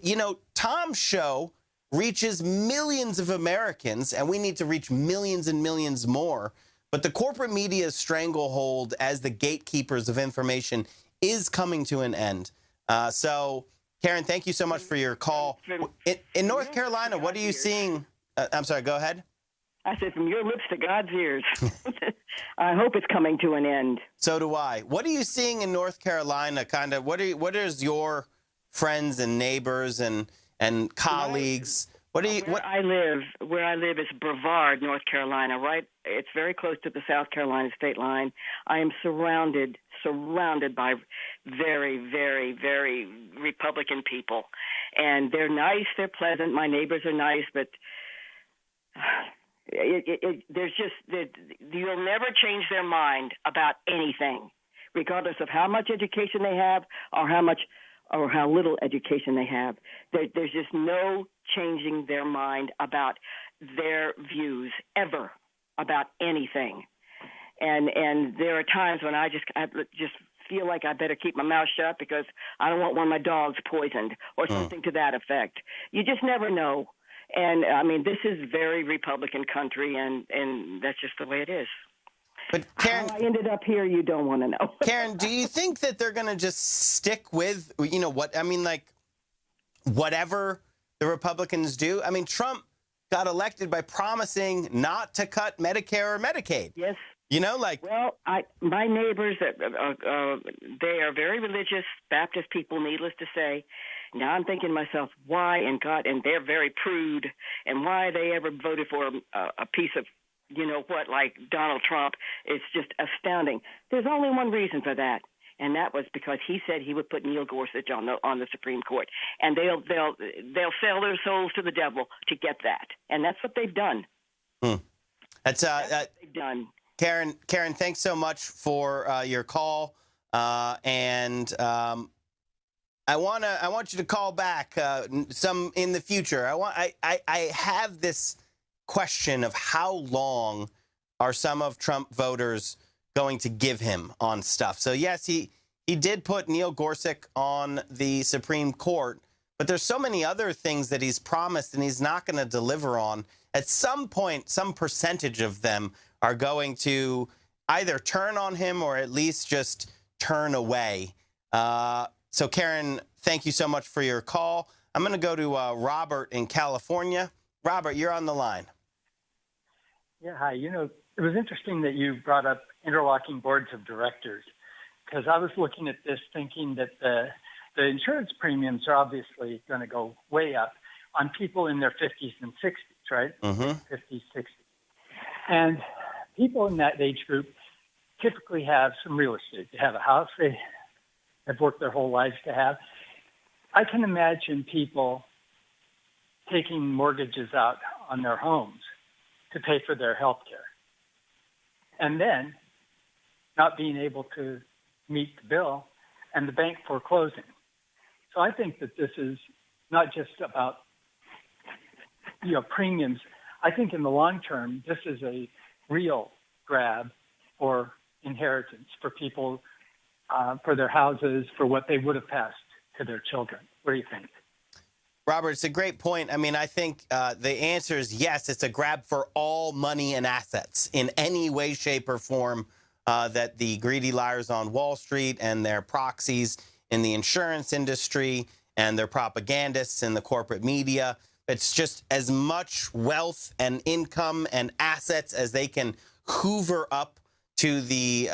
Tom's show reaches millions of Americans, and we need to reach millions and millions more. But the corporate media's stranglehold as the gatekeepers of information is coming to an end. So, Karen, thank you so much for your call. In North Carolina, what are you seeing? I'm sorry, go ahead. I said, from your lips to God's ears. I hope it's coming to an end. So do I. What are you seeing in North Carolina? Kind of, what is your friends and neighbors and colleagues? Where I live is Brevard, North Carolina. Right, it's very close to the South Carolina state line. I am surrounded by very, very, very Republican people, and they're nice. They're pleasant. My neighbors are nice, but you'll never change their mind about anything, regardless of how much education they have or how little education they have. There's just no changing their mind about their views ever about anything. And there are times when I just feel like I better keep my mouth shut because I don't want one of my dogs poisoned or something to that effect. You just never know. And, this is very Republican country, and that's just the way it is. But Karen, how I ended up here, you don't want to know. Karen, do you think that they're going to just stick with, whatever the Republicans do? Trump got elected by promising not to cut Medicare or Medicaid. Yes. Well, my neighbors, they are very religious Baptist people, needless to say. Now I'm thinking to myself, why in God, and they're very prude, and why they ever voted for a piece of, like Donald Trump is just astounding. There's only one reason for that, and that was because he said he would put Neil Gorsuch on the Supreme Court, and they'll sell their souls to the devil to get that, and that's what they've done. That's what they've done. Karen, thanks so much for your call, and I want you to call back some in the future. I have this question of how long are some of Trump voters going to give him on stuff. So yes, he did put Neil Gorsuch on the Supreme Court, but there's so many other things that he's promised and he's not going to deliver on. At some point, some percentage of them are going to either turn on him or at least just turn away. So Karen, thank you so much for your call. I'm going to go to Robert in California. Robert, you're on the line. Yeah, hi. You know, it was interesting that you brought up interlocking boards of directors, because I was looking at this thinking that the insurance premiums are obviously going to go way up on people in their 50s and 60s, right? Mm-hmm. 50s, 60s. And people in that age group typically have some real estate. They have a house they have worked their whole lives to have. I can imagine people taking mortgages out on their homes to pay for their health care, and then not being able to meet the bill and the bank foreclosing. So I think that this is not just about, premiums. I think in the long term, this is a real grab for inheritance for people, for their houses, for what they would have passed to their children. What do you think? Robert, it's a great point. I mean, I think the answer is yes, it's a grab for all money and assets in any way, shape, or form that the greedy liars on Wall Street and their proxies in the insurance industry and their propagandists in the corporate media. It's just as much wealth and income and assets as they can hoover up to the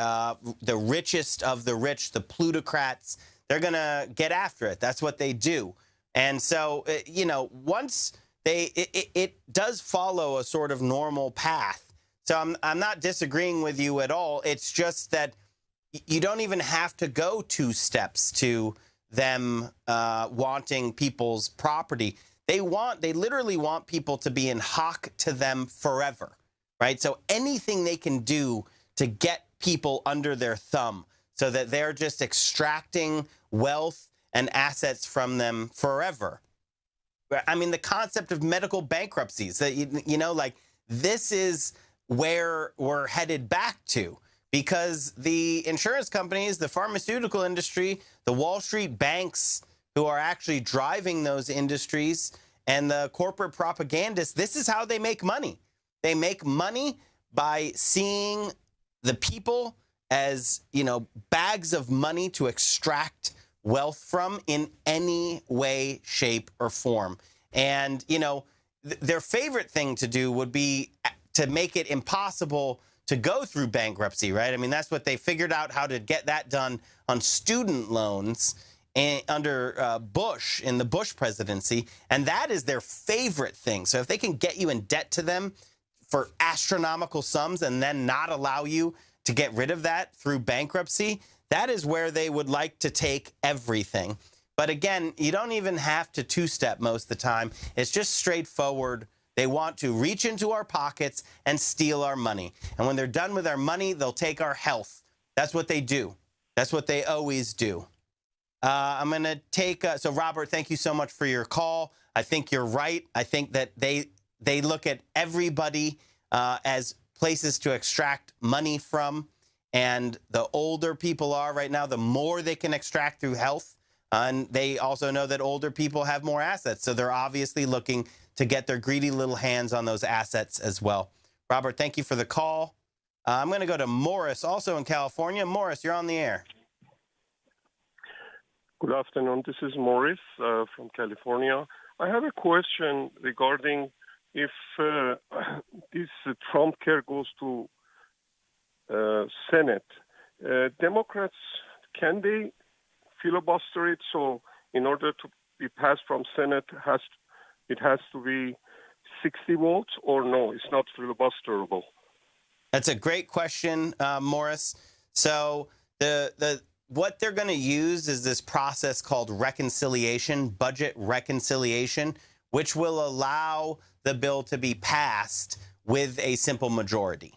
richest of the rich, the plutocrats. They're going to get after it. That's what they do. And so, once it does follow a sort of normal path. So I'm not disagreeing with you at all. It's just that you don't even have to go 2 steps to them wanting people's property. They literally want people to be in hock to them forever, right? So anything they can do to get people under their thumb so that they're just extracting wealth and assets from them forever. I mean, the concept of medical bankruptcies, that, this is where we're headed back to, because the insurance companies, the pharmaceutical industry, the Wall Street banks who are actually driving those industries, and the corporate propagandists, this is how they make money. They make money by seeing the people as, bags of money to extract wealth from in any way, shape, or form. And, their favorite thing to do would be to make it impossible to go through bankruptcy, right? I mean, that's what they figured out how to get that done on student loans under Bush, in the Bush presidency. And that is their favorite thing. So if they can get you in debt to them for astronomical sums and then not allow you to get rid of that through bankruptcy, that is where they would like to take everything. But again, you don't even have to 2-step most of the time. It's just straightforward. They want to reach into our pockets and steal our money. And when they're done with our money, they'll take our health. That's what they do. That's what they always do. I'm going to take, so Robert, thank you so much for your call. I think you're right. I think that they look at everybody as places to extract money from. And the older people are right now, the more they can extract through health. And they also know that older people have more assets. So they're obviously looking to get their greedy little hands on those assets as well. Robert, thank you for the call. I'm going to go to Morris, also in California. Morris, you're on the air. Good afternoon. This is Morris from California. I have a question regarding if this Trump care goes to Senate. Democrats, can they filibuster it? So in order to be passed from Senate, it has to be 60 votes, or no, it's not filibusterable? That's a great question, Morris. So what they're going to use is this process called reconciliation, budget reconciliation, which will allow the bill to be passed with a simple majority.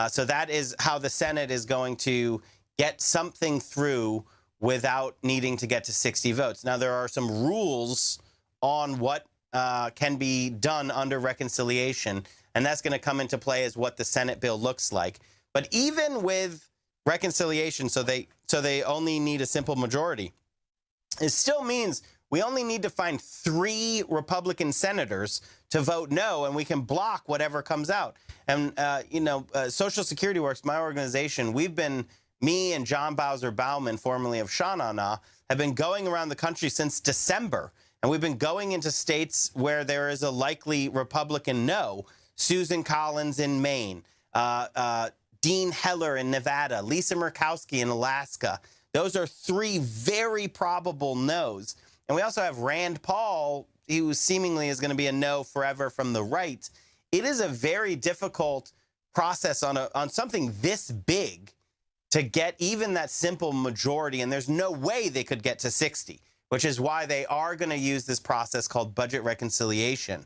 So that is how the Senate is going to get something through without needing to get to 60 votes. Now, there are some rules on what can be done under reconciliation, and that's going to come into play as what the Senate bill looks like. But even with reconciliation so they only need a simple majority. It still means we only need to find 3 Republican senators to vote no, and we can block whatever comes out. And, Social Security Works, my organization, me and John Bowser Bauman, formerly of Sha-Na-Na, have been going around the country since December. And we've been going into states where there is a likely Republican no. Susan Collins in Maine, Dean Heller in Nevada, Lisa Murkowski in Alaska. Those are 3 very probable no's. And we also have Rand Paul, who seemingly is going to be a no forever from the right. It is a very difficult process on something this big to get even that simple majority, and there's no way they could get to 60, which is why they are going to use this process called budget reconciliation.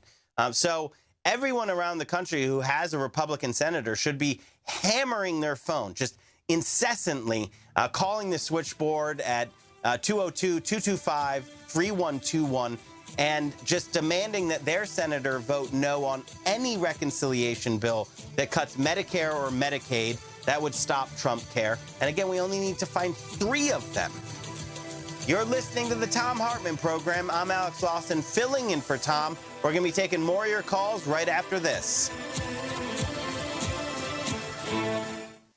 So everyone around the country who has a Republican senator should be hammering their phone, just incessantly calling the switchboard at 202-225-3121 and just demanding that their senator vote no on any reconciliation bill that cuts Medicare or Medicaid. That would stop Trump care. And again, we only need to find 3 of them. You're listening to the Thom Hartmann Program. I'm Alex Lawson, filling in for Tom. We're going to be taking more of your calls right after this.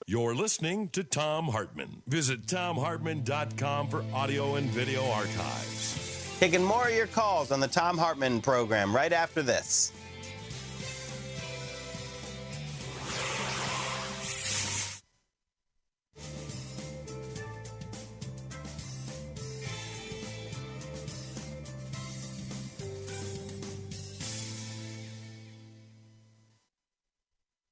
You're listening to Thom Hartmann. Visit ThomHartmann.com for audio and video archives. Taking more of your calls on the Thom Hartmann Program right after this.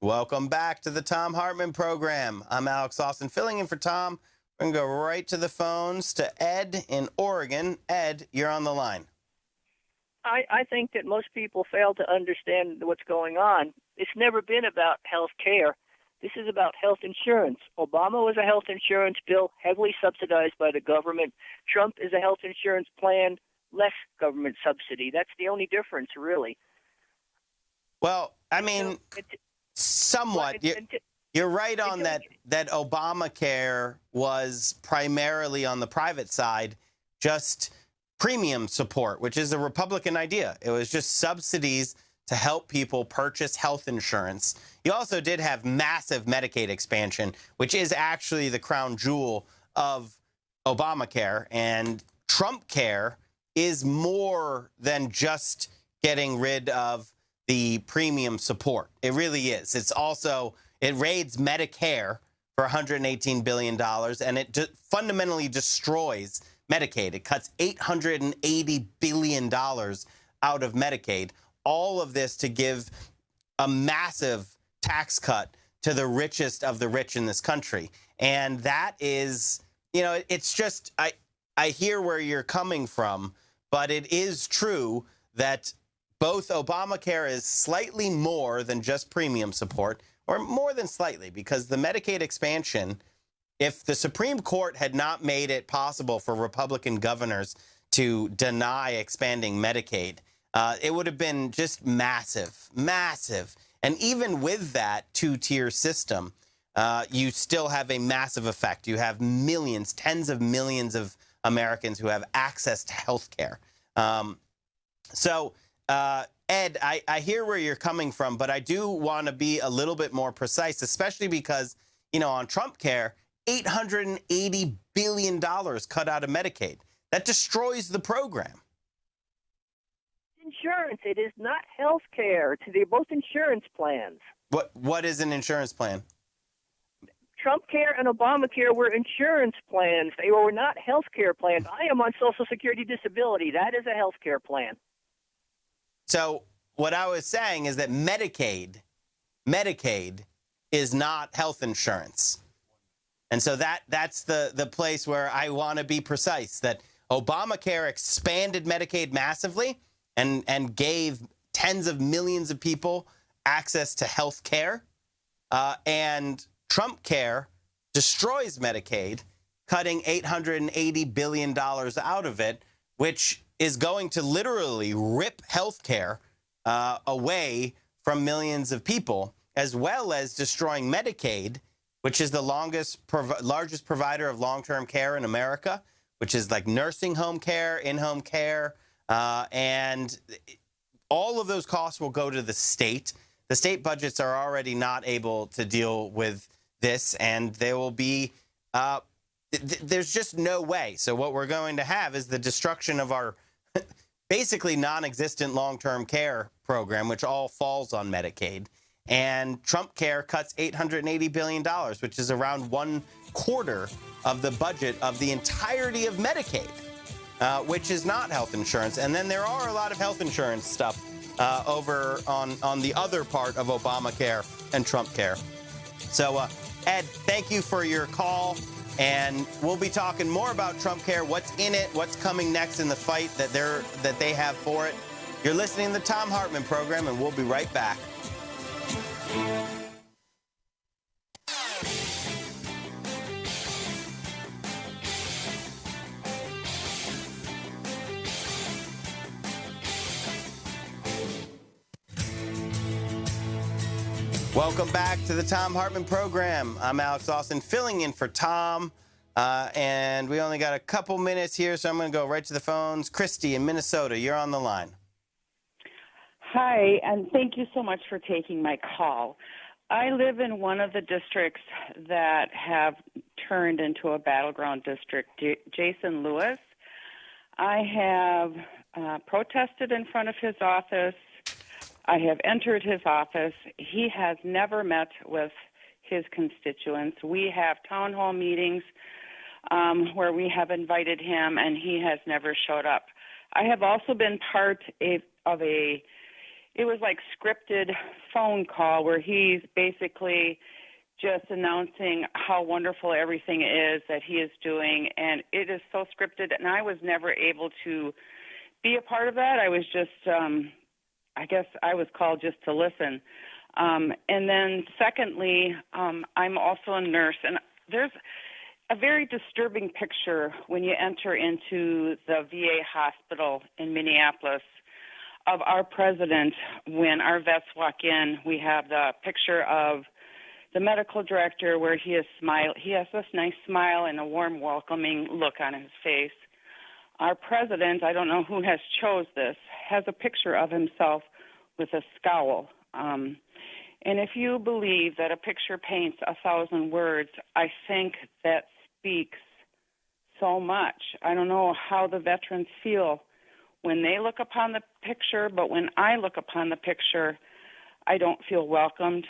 Welcome back to the Thom Hartmann Program. I'm Alex Lawson, filling in for Tom. We're going to go right to the phones to Ed in Oregon. Ed, you're on the line. I think that most people fail to understand what's going on. It's never been about health care. This is about health insurance. Obama was a health insurance bill heavily subsidized by the government. Trump is a health insurance plan, less government subsidy. That's the only difference, really. Well, I mean, somewhat. You're right on that Obamacare was primarily on the private side, just premium support, which is a Republican idea. It was just subsidies to help people purchase health insurance. You also did have massive Medicaid expansion, which is actually the crown jewel of Obamacare. And Trump care is more than just getting rid of the premium support. It really is. It's also, it raids Medicare for $118 billion, and it fundamentally destroys Medicaid. It cuts $880 billion out of Medicaid. All of this to give a massive tax cut to the richest of the rich in this country. And that is, it's just, I hear where you're coming from, but it is true that both Obamacare is slightly more than just premium support, or more than slightly, because the Medicaid expansion, if the Supreme Court had not made it possible for Republican governors to deny expanding Medicaid, it would have been just massive, massive. And even with that 2-tier system, you still have a massive effect. You have millions, tens of millions of Americans who have access to health care. Ed, I hear where you're coming from, but I do want to be a little bit more precise, especially because, on Trump care, $880 billion cut out of Medicaid. That destroys the program. Insurance. It is not health care. They're both insurance plans. What is an insurance plan? Trump care and Obamacare were insurance plans. They were not health care plans. I am on Social Security disability. That is a health care plan. So what I was saying is that Medicaid is not health insurance. And so that's the place where I want to be precise, that Obamacare expanded Medicaid massively and gave tens of millions of people access to health care. And Trump care destroys Medicaid, cutting $880 billion out of it, which is going to literally rip health care away from millions of people, as well as destroying Medicaid which is the largest provider of long-term care in America, which is like nursing home care, in-home care, and all of those costs will go to the state. The state budgets are already not able to deal with this, and there will be there's just no way. So what we're going to have is the destruction of our basically non-existent long-term care program, which all falls on Medicaid. And Trump Care cuts $880 billion, which is around 1/4 of the budget of the entirety of Medicaid, which is not health insurance. And then there are a lot of health insurance stuff over on the other part of Obamacare and Trump Care. So, Ed, thank you for your call. And we'll be talking more about Trump Care, what's in it, what's coming next in the fight that they have for it. You're listening to the Thom Hartmann Program, and we'll be right back. Welcome back to the Thom Hartmann Program. I'm Alex Lawson, filling in for Tom, and we only got a couple minutes here, so I'm going to go right to the phones. Christy in Minnesota, you're on the line. Hi, and thank you so much for taking my call. I live in one of the districts that have turned into a battleground district, Jason Lewis. I have protested in front of his office. I have entered his office. He has never met with his constituents. We have town hall meetings where we have invited him, and he has never showed up. I have also been part of it was like scripted phone call where he's basically just announcing how wonderful everything is that he is doing, and it is so scripted, and I was never able to be a part of that. I was just I guess I was called just to listen. And then secondly, I'm also a nurse, and there's a very disturbing picture when you enter into the VA hospital in Minneapolis of our president. When our vets walk in, we have the picture of the medical director where he has this nice smile and a warm, welcoming look on his face. Our president, I don't know who has chose this, has a picture of himself with a scowl. And if you believe that a picture paints 1,000 words, I think that speaks so much. I don't know how the veterans feel when they look upon the picture, but when I look upon the picture, I don't feel welcomed.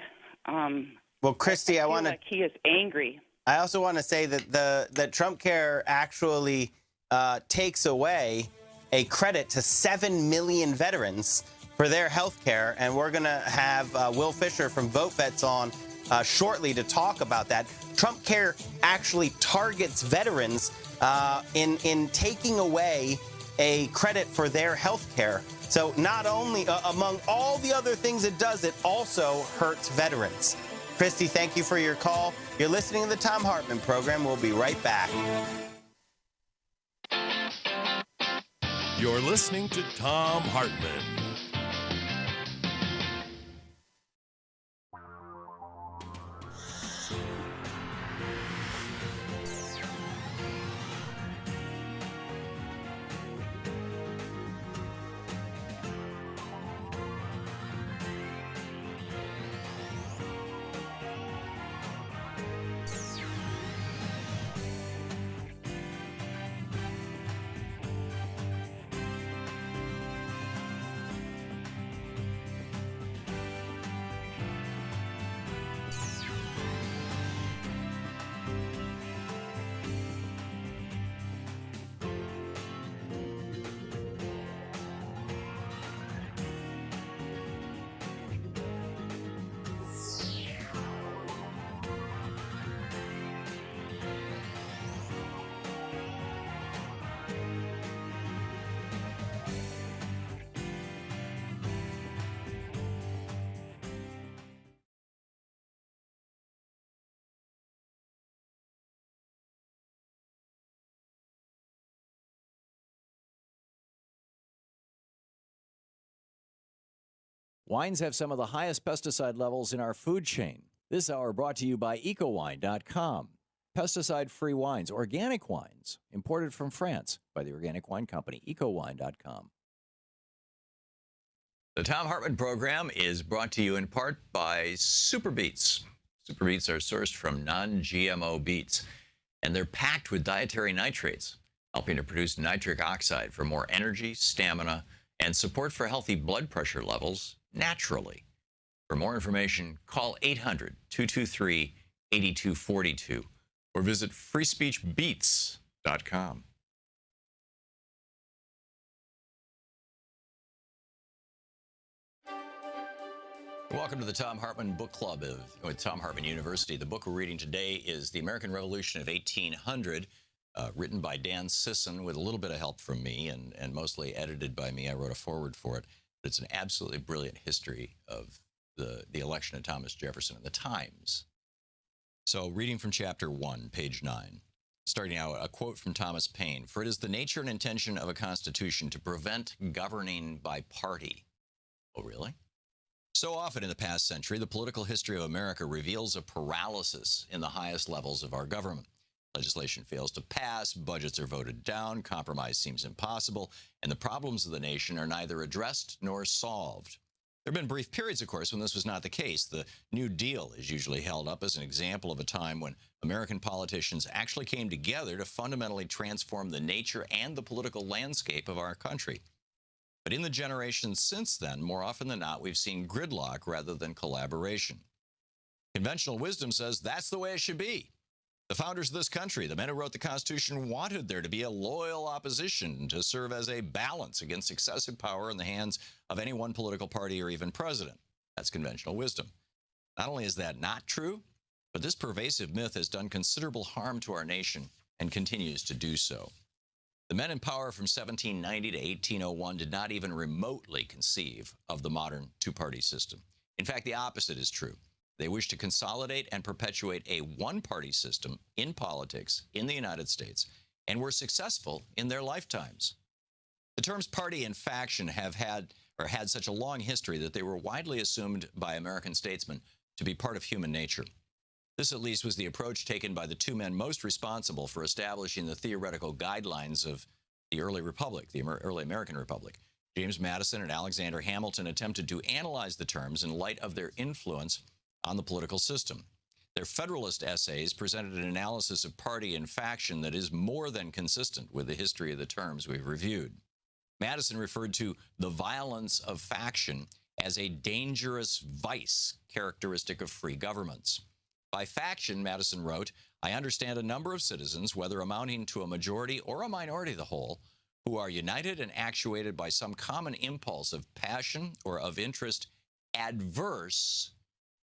Well, Christy, I want to. Like he is angry. I also want to say that that Trump Care actually takes away a credit to 7 million veterans for their health care, and we're going to have Will Fisher from Vote Vets on shortly to talk about that. Trump Care actually targets veterans in taking away a credit for their health care. So not only, among all the other things it does, it also hurts veterans. Christy, thank you for your call. You're listening to the Thom Hartmann Program. We'll be right back. You're listening to Thom Hartmann. Wines have some of the highest pesticide levels in our food chain. This hour brought to you by EcoWine.com. Pesticide-free wines, organic wines, imported from France by the Organic Wine Company, EcoWine.com. The Thom Hartmann Program is brought to you in part by Super Beets. Super Beets are sourced from non-GMO beets, and they're packed with dietary nitrates, helping to produce nitric oxide for more energy, stamina, and support for healthy blood pressure levels naturally. For more information, call 800-223-8242 or visit freespeechbeats.com. Welcome to the Thom Hartmann Book Club with Thom Hartmann University. The book we're reading today is The American Revolution of 1800, written by Dan Sisson with a little bit of help from me and mostly edited by me. I wrote a foreword for it. But it's an absolutely brilliant history of the election of Thomas Jefferson and the times. So reading from chapter 1, page 9. Starting out, a quote from Thomas Paine. "For it is the nature and intention of a constitution to prevent governing by party." Oh, really? So often in the past century, the political history of America reveals a paralysis in the highest levels of our government. Legislation fails to pass, budgets are voted down, compromise seems impossible, and the problems of the nation are neither addressed nor solved. There have been brief periods, of course, when this was not the case. The New Deal is usually held up as an example of a time when American politicians actually came together to fundamentally transform the nature and the political landscape of our country. But in the generations since then, more often than not, we've seen gridlock rather than collaboration. Conventional wisdom says that's the way it should be. The founders of this country, the men who wrote the Constitution, wanted there to be a loyal opposition to serve as a balance against excessive power in the hands of any one political party or even president. That's conventional wisdom. Not only is that not true, but this pervasive myth has done considerable harm to our nation and continues to do so. The men in power from 1790 to 1801 did not even remotely conceive of the modern two-party system. In fact, the opposite is true. They wish to consolidate and perpetuate a one-party system in politics in the United States, and were successful in their lifetimes. The terms party and faction have had such a long history that they were widely assumed by American statesmen to be part of human nature. This, at least, was the approach taken by the two men most responsible for establishing the theoretical guidelines of the early republic, the early American Republic. James Madison and Alexander Hamilton attempted to analyze the terms in light of their influence on the political system. Their Federalist essays presented an analysis of party and faction that is more than consistent with the history of the terms we've reviewed. Madison referred to the violence of faction as a dangerous vice characteristic of free governments. By faction, Madison wrote, "I understand a number of citizens, whether amounting to a majority or a minority of the whole, who are united and actuated by some common impulse of passion or of interest adverse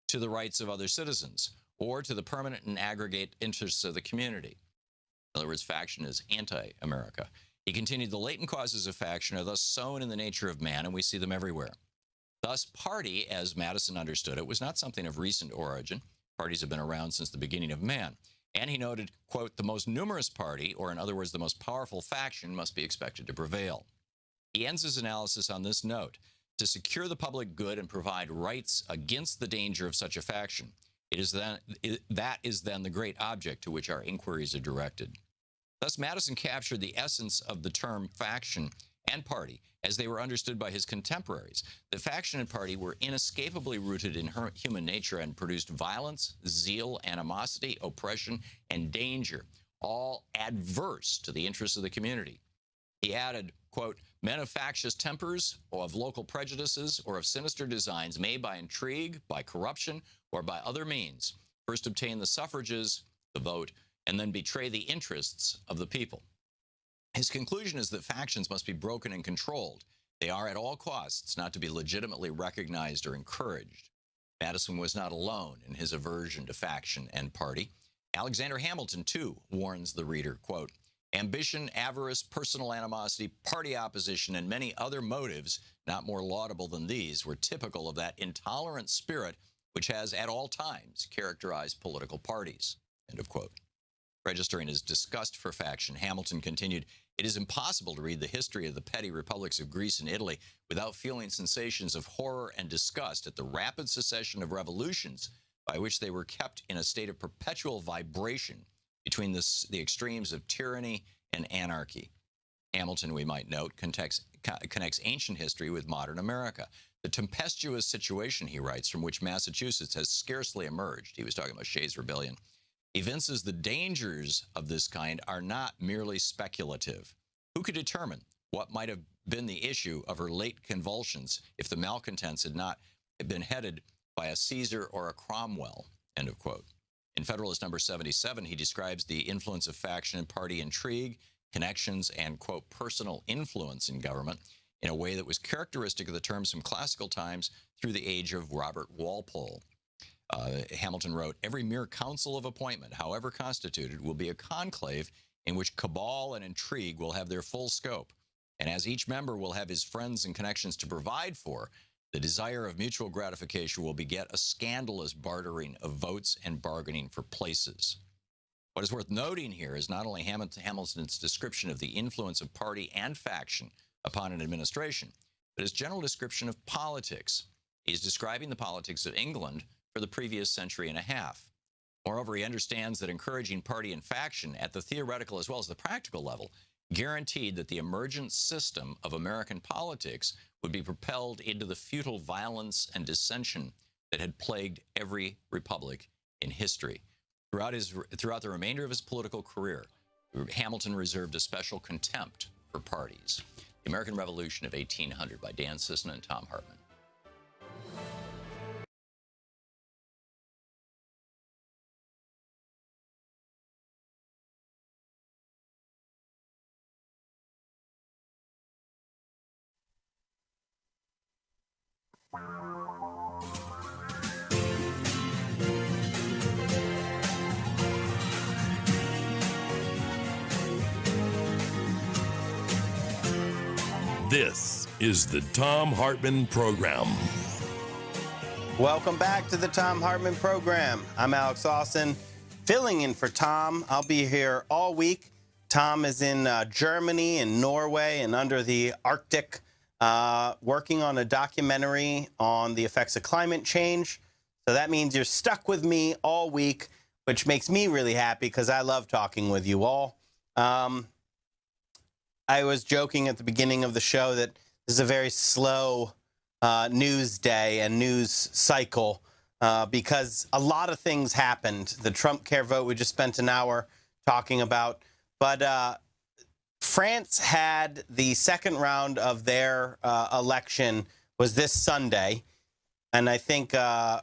to the rights of other citizens or to the permanent and aggregate interests of the community." In other words, faction is anti-America. He continued, "The latent causes of faction are thus sown in the nature of man, and we see them everywhere." Thus, party, as Madison understood it, was not something of recent origin. Parties have been around since the beginning of man. And he noted, quote, "The most numerous party, or in other words, the most powerful faction, must be expected to prevail." He ends his analysis on this note: "To secure the public good and provide rights against the danger of such a faction, that is then the great object to which our inquiries are directed." Thus, Madison captured the essence of the term faction and party as they were understood by his contemporaries. The faction and party were inescapably rooted in human nature and produced violence, zeal, animosity, oppression, and danger, all adverse to the interests of the community. He added, quote, "Men of factious tempers or of local prejudices or of sinister designs may by intrigue, by corruption, or by other means first obtain the suffrages, the vote, and then betray the interests of the people." His conclusion is that factions must be broken and controlled. They are at all costs not to be legitimately recognized or encouraged. Madison was not alone in his aversion to faction and party. Alexander Hamilton, too, warns the reader, quote, "Ambition, avarice, personal animosity, party opposition, and many other motives, not more laudable than these, were typical of that intolerant spirit which has at all times characterized political parties," end of quote. Registering his disgust for faction, Hamilton continued, "It is impossible to read the history of the petty republics of Greece and Italy without feeling sensations of horror and disgust at the rapid succession of revolutions by which they were kept in a state of perpetual vibration between the extremes of tyranny and anarchy. Hamilton, we might note, connects ancient history with modern America. The tempestuous situation, he writes, from which Massachusetts has scarcely emerged, he was talking about Shays' Rebellion, evinces the dangers of this kind are not merely speculative. Who could determine what might have been the issue of her late convulsions if the malcontents had not been headed by a Caesar or a Cromwell, end of quote. In Federalist number 77, he describes the influence of faction and party intrigue, connections, and, quote, personal influence in government in a way that was characteristic of the terms from classical times through the age of Robert Walpole. Hamilton wrote, every mere council of appointment, however constituted, will be a conclave in which cabal and intrigue will have their full scope. And as each member will have his friends and connections to provide for, the desire of mutual gratification will beget a scandalous bartering of votes and bargaining for places. What is worth noting here is not only Hamilton's description of the influence of party and faction upon an administration, but his general description of politics. He's describing the politics of England for the previous century and a half. Moreover, he understands that encouraging party and faction at the theoretical as well as the practical level guaranteed that the emergent system of American politics would be propelled into the futile violence and dissension that had plagued every republic in history. Throughout the remainder of his political career, Hamilton reserved a special contempt for parties. The American Revolution of 1800 by Dan Sisson and Thom Hartmann. This is the Thom Hartmann Program. Welcome back to the Thom Hartmann Program. I'm Alex Lawson, filling in for Tom. I'll be here all week. Tom is in Germany and Norway and under the Arctic, working on a documentary on the effects of climate change. So that means you're stuck with me all week, which makes me really happy because I love talking with you all. I was joking at the beginning of the show that this is a very slow news day and news cycle because a lot of things happened. The Trump care vote we just spent an hour talking about. But France had the second round of their election was this Sunday. And I think I'll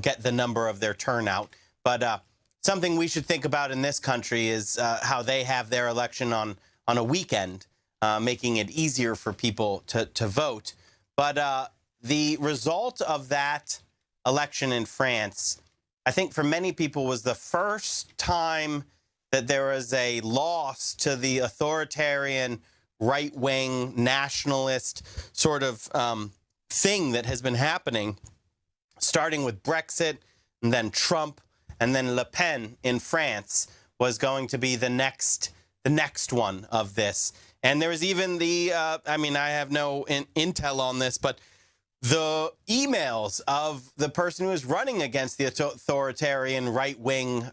get the number of their turnout. But something we should think about in this country is how they have their election on a weekend, making it easier for people to vote. But the result of that election in France, I think for many people was the first time that there was a loss to the authoritarian, right-wing, nationalist sort of thing that has been happening, starting with Brexit and then Trump, and then Le Pen in France was going to be the next one of this. And there was even I have no intel on this, but the emails of the person who was running against the authoritarian right-wing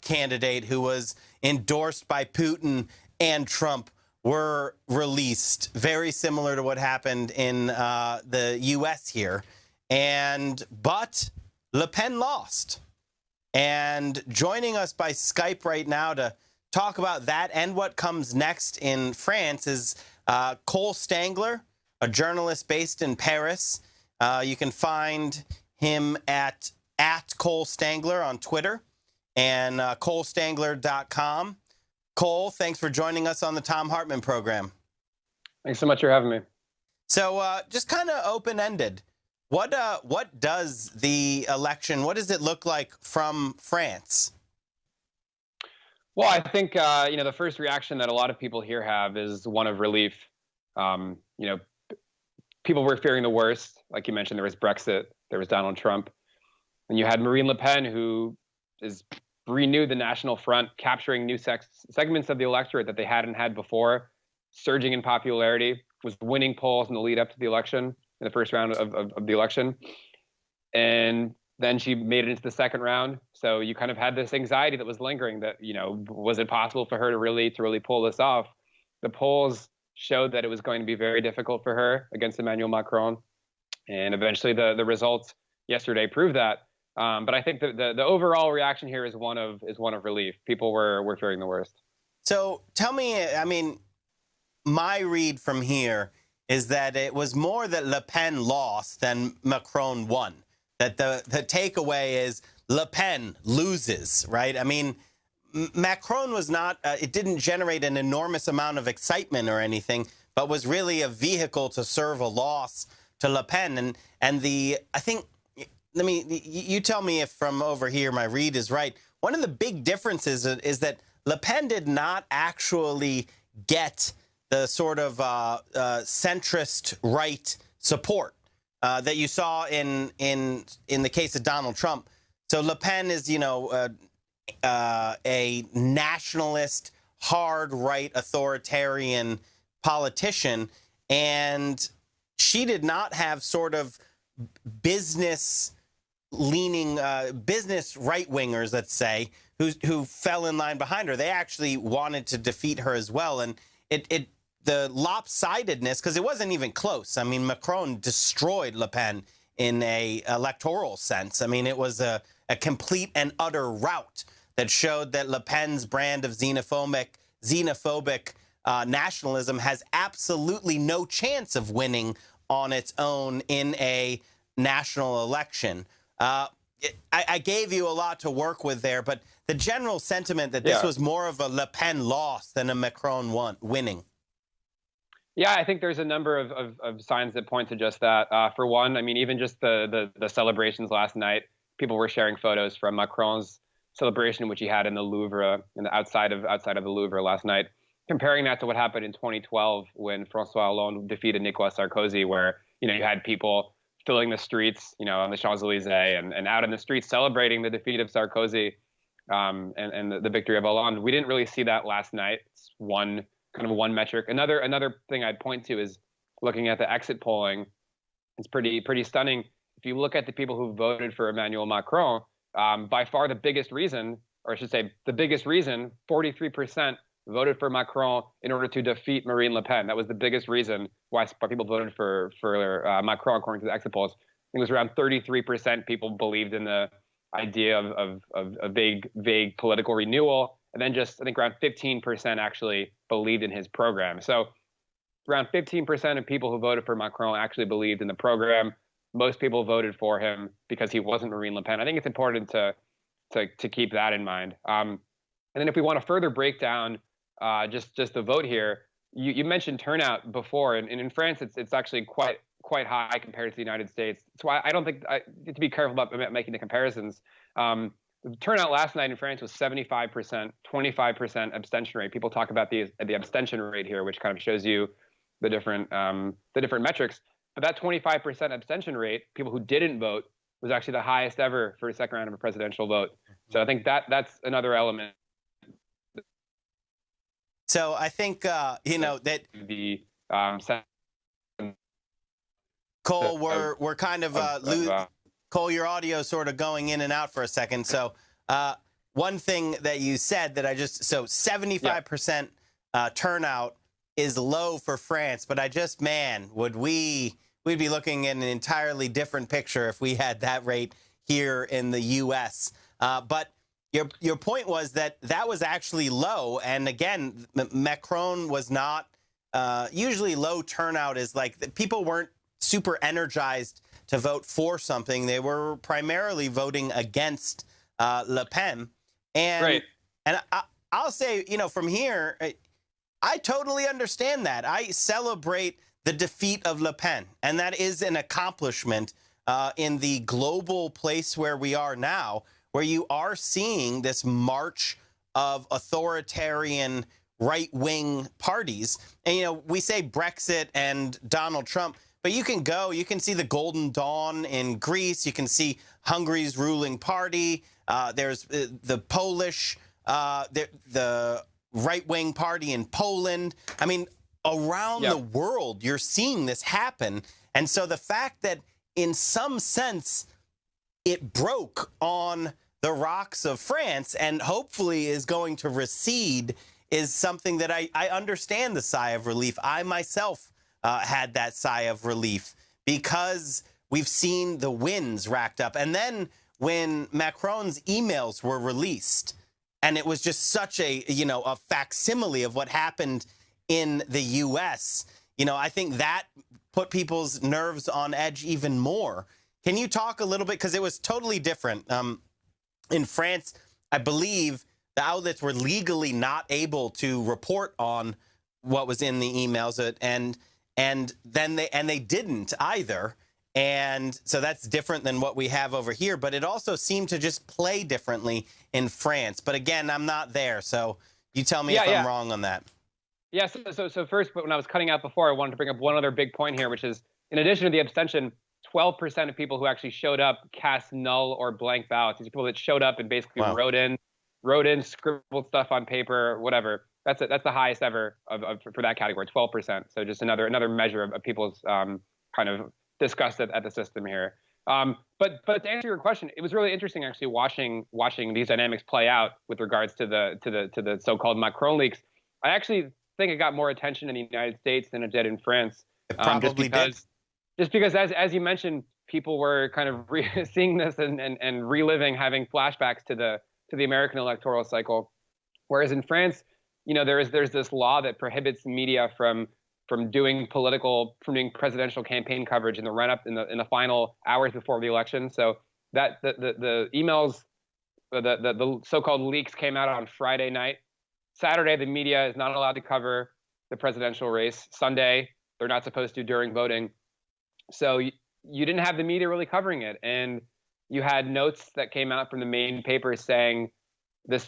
candidate who was endorsed by Putin and Trump were released, very similar to what happened in the U.S. here. But Le Pen lost. And joining us by Skype right now to talk about that and what comes next in France is Cole Stangler, a journalist based in Paris. You can find him at Cole Stangler on Twitter and colestangler.com. Cole, thanks for joining us on the Thom Hartmann Program. Thanks so much for having me. So just kind of open-ended. What does the election, what does it look like from France? Well, I think, the first reaction that a lot of people here have is one of relief. People were fearing the worst. Like you mentioned, there was Brexit, there was Donald Trump. And you had Marine Le Pen, who is renewed the National Front, capturing new segments of the electorate that they hadn't had before, surging in popularity, was winning polls in the lead up to the election, in the first round of the election. And Then she made it into the second round. So you kind of had this anxiety that was lingering that, was it possible for her to really pull this off? The polls showed that it was going to be very difficult for her against Emmanuel Macron. And eventually the results yesterday proved that. But I think the overall reaction here is one of relief. People were fearing the worst. So tell me, I mean, my read from here is that it was more that Le Pen lost than Macron won. That the takeaway is Le Pen loses, right? I mean, Macron was not, it didn't generate an enormous amount of excitement or anything, but was really a vehicle to serve a loss to Le Pen. And I think, you tell me if from over here my read is right. One of the big differences is that Le Pen did not actually get the sort of centrist right support that you saw in the case of Donald Trump. So Le Pen is, a nationalist, hard right authoritarian politician, and she did not have sort of business leaning, business right wingers, let's say, who fell in line behind her. They actually wanted to defeat her as well, and the lopsidedness, because it wasn't even close. I mean, Macron destroyed Le Pen in a electoral sense. I mean, it was a complete and utter rout that showed that Le Pen's brand of xenophobic nationalism has absolutely no chance of winning on its own in a national election. I gave you a lot to work with there, but the general sentiment that this was more of a Le Pen loss than a Macron winning. Yeah, I think there's a number of signs that point to just that. For one, I mean, even just the celebrations last night, people were sharing photos from Macron's celebration, which he had in the Louvre, outside of the Louvre last night, comparing that to what happened in 2012 when François Hollande defeated Nicolas Sarkozy, where you had people filling the streets, on the Champs-Elysees and out in the streets celebrating the defeat of Sarkozy and the victory of Hollande. We didn't really see that last night. It's one metric. Another thing I'd point to is looking at the exit polling. It's pretty stunning. If you look at the people who voted for Emmanuel Macron, by far the biggest reason, 43% voted for Macron in order to defeat Marine Le Pen. That was the biggest reason why people voted for Macron, according to the exit polls. I think it was around 33% people believed in the idea of a vague political renewal, and then just I think around 15% actually believed in his program. So around 15% of people who voted for Macron actually believed in the program. Most people voted for him because he wasn't Marine Le Pen. I think it's important to keep that in mind. And then if we want to further break down just the vote here, you mentioned turnout before, and in France it's actually quite high compared to the United States. That's why I don't think I need to be careful about making the comparisons. The turnout last night in France was 75%, 25% abstention rate. People talk about the abstention rate here, which kind of shows you the different metrics. But that 25% abstention rate, people who didn't vote, was actually the highest ever for a second round of a presidential vote. So I think that's another element. So I think that the Cole, we're kind of Cole, your audio is sort of going in and out for a second. So one thing that you said that 75% turnout is low for France, but we'd be looking at an entirely different picture if we had that rate here in the U.S. But your point was that was actually low, and again, Macron was not. Usually, low turnout is like people weren't super energized to vote for something. They were primarily voting against Le Pen, and I'll say, from here, I totally understand that. I celebrate the defeat of Le Pen, and that is an accomplishment in the global place where we are now, where you are seeing this march of authoritarian right-wing parties. And, we say Brexit and Donald Trump, but you can see the Golden Dawn in Greece. You can see Hungary's ruling party. There's the Polish, the right-wing party in Poland. I mean, around the world, you're seeing this happen. And so the fact that in some sense, it broke on the rocks of France and hopefully is going to recede is something that I understand the sigh of relief. I myself had that sigh of relief because we've seen the wins racked up. And then when Macron's emails were released, and it was just such a facsimile of what happened in the U.S., I think that put people's nerves on edge even more. Can you talk a little bit? Because it was totally different. In France, I believe the outlets were legally not able to report on what was in the emails, and then they didn't either. And so that's different than what we have over here. But it also seemed to just play differently in France. But again, I'm not there, so you tell me if I'm wrong on that. Yeah. So first, when I was cutting out before, I wanted to bring up one other big point here, which is in addition to the abstention, 12% of people who actually showed up cast null or blank ballots. These are people that showed up and basically wrote in, scribbled stuff on paper, whatever. That's the highest ever for that category, 12%. So just another measure of people's kind of disgust at the system here. But to answer your question, it was really interesting actually watching these dynamics play out with regards to the so-called Macron leaks. I actually think it got more attention in the United States than it did in France. It probably did. Just because, as you mentioned, people were kind of seeing this and reliving, having flashbacks to the American electoral cycle. Whereas in France, there's this law that prohibits media from doing presidential campaign coverage in the run-up in the final hours before the election. So that the emails, the so-called leaks came out on Friday night. Saturday, the media is not allowed to cover the presidential race. Sunday, they're not supposed to during voting. So you didn't have the media really covering it. And you had notes that came out from the main papers saying this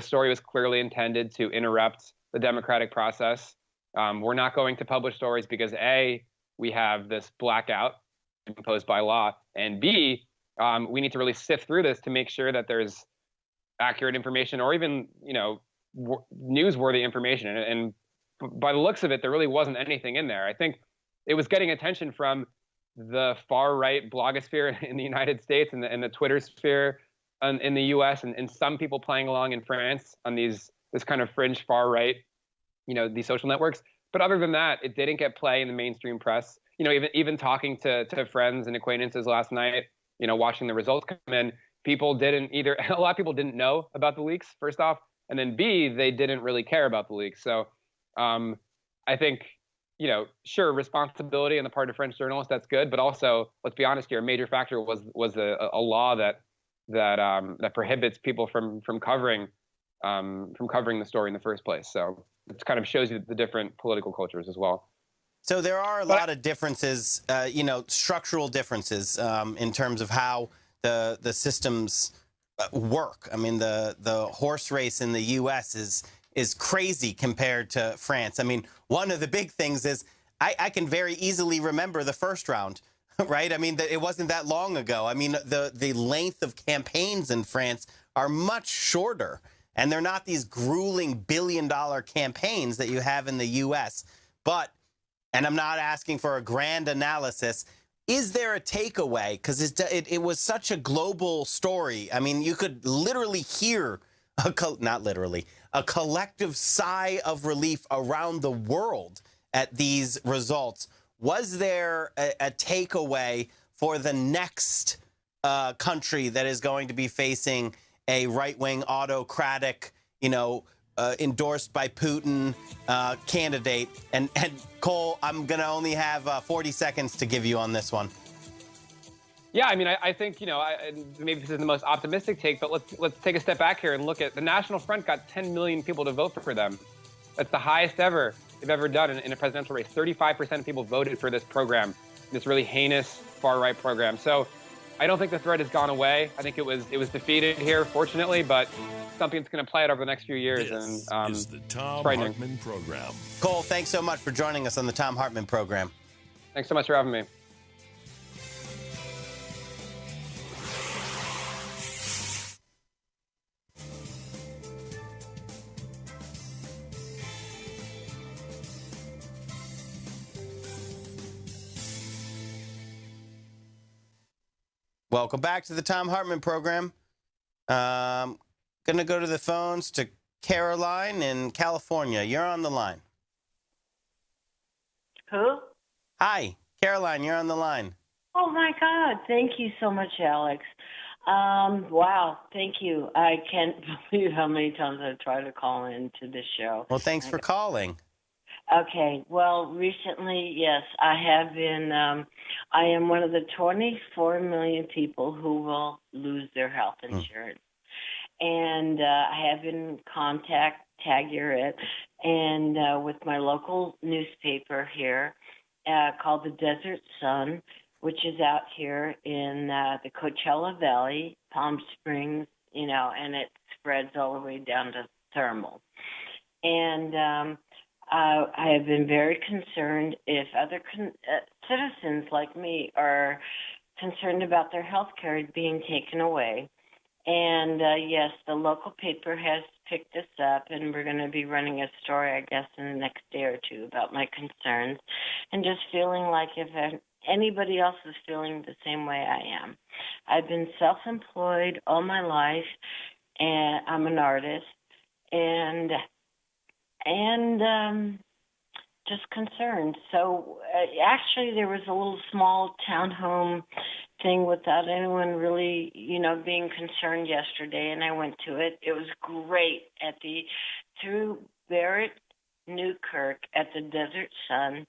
story was clearly intended to interrupt the democratic process. We're not going to publish stories because A, we have this blackout imposed by law, and B, we need to really sift through this to make sure that there's accurate information or even, newsworthy information. And by the looks of it, there really wasn't anything in there. I think it was getting attention from the far-right blogosphere in the United States and the Twitter sphere in the U.S. and some people playing along in France on this kind of fringe far-right, these social networks. But other than that, it didn't get play in the mainstream press. Even talking to friends and acquaintances last night, watching the results come in, people didn't either. A lot of people didn't know about the leaks, first off, and then B, they didn't really care about the leaks. So I think, sure, responsibility on the part of French journalists, that's good. But also, let's be honest here, a major factor was a law that prohibits people from covering the story in the first place. So it kind of shows you the different political cultures as well. So there are a lot of differences, structural differences in terms of how the systems work. I mean, the horse race in the U.S. is crazy compared to France. I mean, one of the big things is I can very easily remember the first round, right? I mean, it wasn't that long ago. I mean, the length of campaigns in France are much shorter, and they're not these grueling billion-dollar campaigns that you have in the U.S. But, and I'm not asking for a grand analysis, is there a takeaway? Because it was such a global story. I mean, you could literally hear, not literally, a collective sigh of relief around the world at these results. Was there a takeaway for the next country that is going to be facing a right-wing autocratic, endorsed by Putin candidate? And Cole, I'm going to only have 40 seconds to give you on this one. Yeah, I mean, I think, maybe this is the most optimistic take, but let's take a step back here and look at the National Front got 10 million people to vote for them. That's the highest ever they've ever done in a presidential race. 35% of people voted for this program, this really heinous far-right program. So I don't think the threat has gone away. I think it was defeated here, fortunately, but something that's going to play out over the next few years. This is the Thom Hartmann Program. Cole, thanks so much for joining us on the Thom Hartmann Program. Thanks so much for having me. Welcome back to the Thom Hartmann Program. Going to go to the phones to Caroline in California. You're on the line. Who? Hi, Caroline, you're on the line. Oh, my God. Thank you so much, Alex. Wow. Thank you. I can't believe how many times I've tried to call into this show. Well, thanks for calling. Okay. Well, recently, yes, I have been, I am one of the 24 million people who will lose their health insurance. And I have been in contact, Taggart, and with my local newspaper here called the Desert Sun, which is out here in the Coachella Valley, Palm Springs, and it spreads all the way down to Thermal. And I have been very concerned if other citizens like me are concerned about their health care being taken away. And yes, the local paper has picked this up, and we're going to be running a story, I guess, in the next day or two about my concerns, and just feeling like if anybody else is feeling the same way I am. I've been self-employed all my life, and I'm an artist, and just concerned. So actually, there was a little small townhome thing without anyone really, being concerned yesterday, and I went to it. It was great through Barrett Newkirk at the Desert Sun.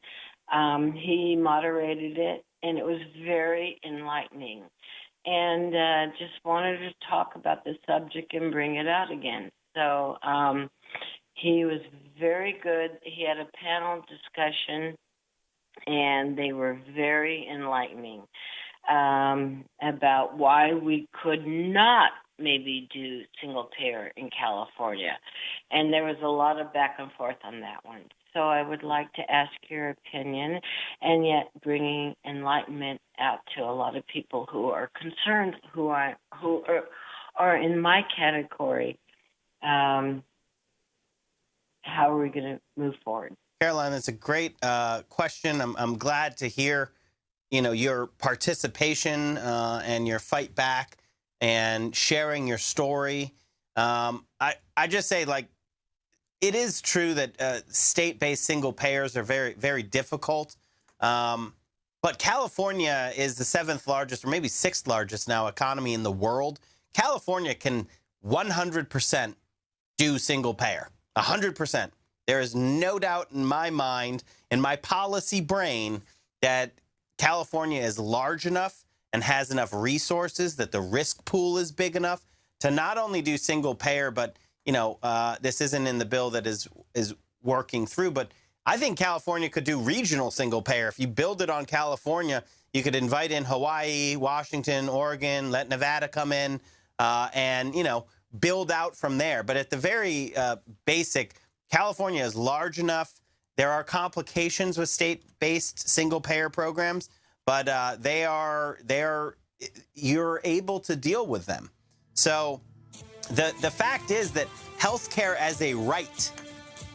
He moderated it, and it was very enlightening. And just wanted to talk about the subject and bring it out again. So he was very good. He had a panel discussion, and they were very enlightening about why we could not maybe do single payer in California. And there was a lot of back and forth on that one. So I would like to ask your opinion, and yet bringing enlightenment out to a lot of people who are concerned, who are in my category. How are we going to move forward? Caroline, that's a great question. I'm glad to hear, your participation and your fight back and sharing your story. I just say, it is true that state-based single payers are very, very difficult. But California is the 7th largest, or maybe 6th largest now, economy in the world. California can 100% do single payer, 100%. There is no doubt in my mind, in my policy brain, that California is large enough and has enough resources, that the risk pool is big enough to not only do single payer, but this isn't in the bill that is working through, but I think California could do regional single payer. If you build it on California, you could invite in Hawaii, Washington, Oregon, let Nevada come in, and build out from there. But at the very basic, California is large enough. There are complications with state-based single-payer programs, but you're able to deal with them. So the fact is that healthcare as a right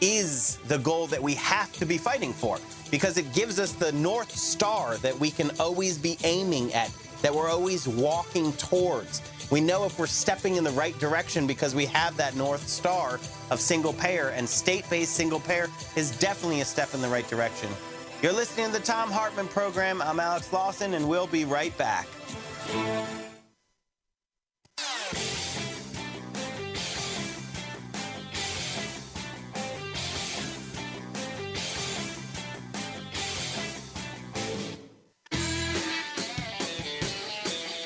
is the goal that we have to be fighting for, because it gives us the North Star that we can always be aiming at, that we're always walking towards. We know if we're stepping in the right direction because we have that North Star of single payer, and state-based single payer is definitely a step in the right direction. You're listening to the Thom Hartmann Program. I'm Alex Lawson, and we'll be right back.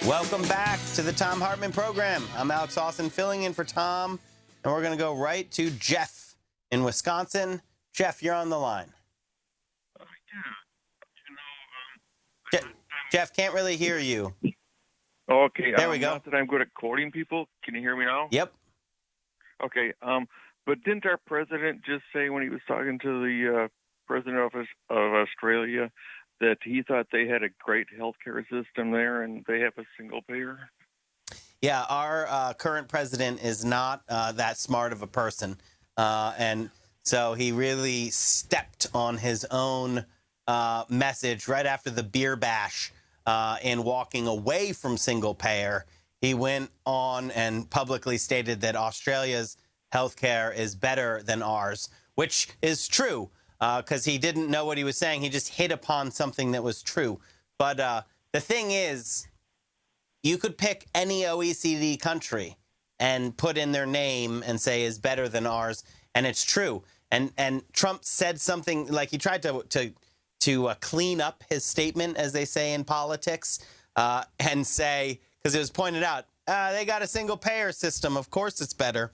Welcome back to the Thom Hartmann Program. I'm Alex Lawson, filling in for Tom, and we're going to go right to Jeff in Wisconsin. Jeff, you're on the line. Jeff, can't really hear you. Okay. There we go. Not that I'm good at quoting people. Can you hear me now? Yep. Okay. But didn't our president just say when he was talking to the president of Australia that he thought they had a great healthcare system there and they have a single payer? Yeah, our current president is not that smart of a person. And so he really stepped on his own message right after the beer bash in walking away from single payer. He went on and publicly stated that Australia's healthcare is better than ours, which is true, because he didn't know what he was saying. He just hit upon something that was true. But the thing is, you could pick any OECD country and put in their name and say is better than ours, and it's true. And Trump said something like he tried to clean up his statement, as they say in politics, and say, because it was pointed out, they got a single payer system. Of course it's better.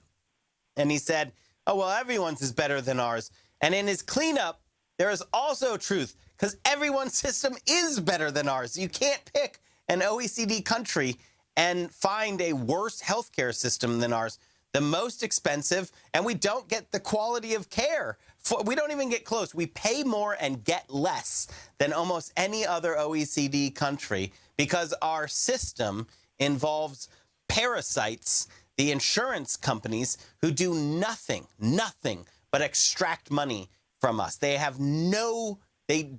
And he said, oh, well, everyone's is better than ours. And in his cleanup, there is also truth, because everyone's system is better than ours. You can't pick an OECD country and find a worse healthcare system than ours. The most expensive, and we don't get the quality of care. We don't even get close. We pay more and get less than almost any other OECD country because our system involves parasites, the insurance companies, who do nothing but extract money from us. They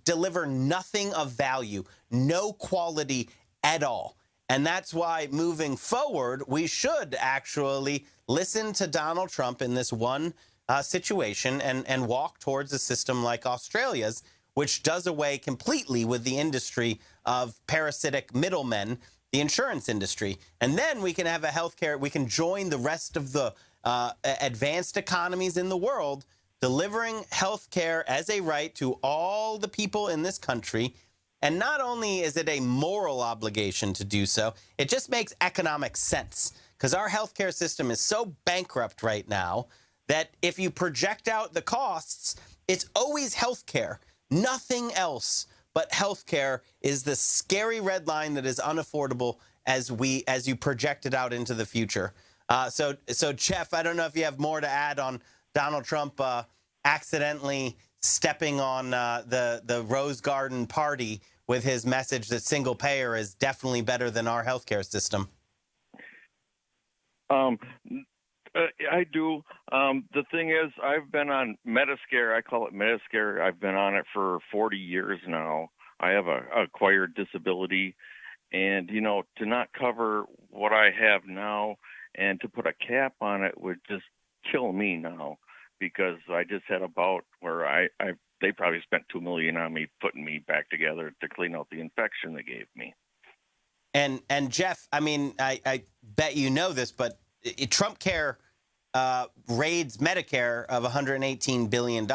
deliver nothing of value, no quality at all. And that's why moving forward, we should actually listen to Donald Trump in this one situation and walk towards a system like Australia's, which does away completely with the industry of parasitic middlemen, the insurance industry. And then we can have a healthcare, we can join the rest of the advanced economies in the world, delivering healthcare as a right to all the people in this country. And not only is it a moral obligation to do so, it just makes economic sense, because our healthcare system is so bankrupt right now that if you project out the costs, it's always healthcare. Nothing else but healthcare is the scary red line that is unaffordable as you project it out into the future. So Jeff, I don't know if you have more to add on Donald Trump accidentally stepping on the Rose Garden party with his message that single payer is definitely better than our healthcare system. I do. The thing is, I've been on Mediscare. I call it Mediscare. I've been on it for 40 years now. I have a acquired disability, and to not cover what I have now and to put a cap on it would just kill me now, because I just had a bout where they probably spent $2 million on me putting me back together to clean out the infection they gave me. And Jeff, I mean, I bet you know this, but Trump Care raids Medicare of $118 billion.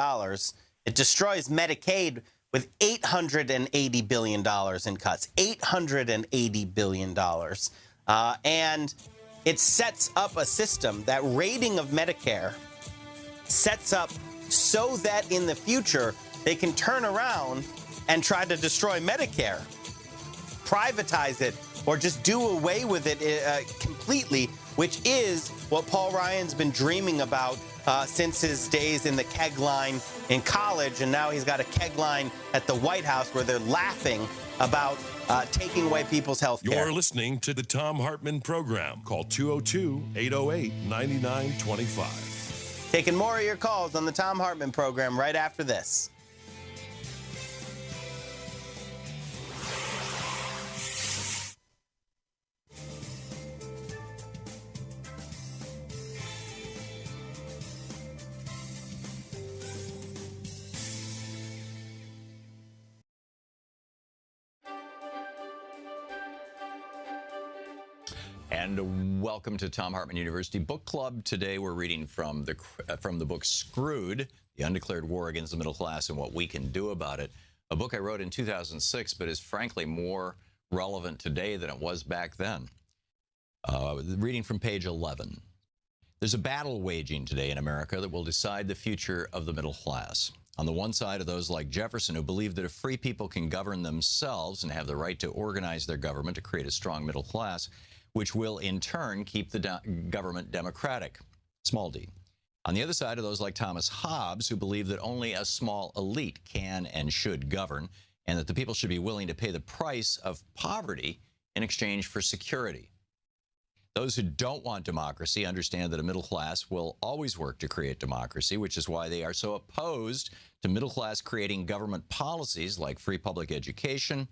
It destroys Medicaid with $880 billion in cuts. $880 billion. And it sets up a system, that raiding of Medicare sets up so that in the future they can turn around and try to destroy Medicare, privatize it, or just do away with it completely, which is what Paul Ryan's been dreaming about since his days in the keg line in college, and now he's got a keg line at the White House where they're laughing about taking away people's health care. You're listening to the Thom Hartmann Program. Call 202-808-9925. Taking more of your calls on the Thom Hartmann Program right after this. And welcome to Thom Hartmann University Book Club. Today we're reading from the book Screwed, The Undeclared War Against the Middle Class and What We Can Do About It, a book I wrote in 2006, but is frankly more relevant today than it was back then. Reading from page 11. There's a battle waging today in America that will decide the future of the middle class. On the one side are those like Jefferson who believe that if free people can govern themselves and have the right to organize their government to create a strong middle class, which will in turn keep the government democratic, small d. On the other side are those like Thomas Hobbes who believe that only a small elite can and should govern, and that the people should be willing to pay the price of poverty in exchange for security. Those who don't want democracy understand that a middle class will always work to create democracy, which is why they are so opposed to middle class creating government policies like free public education,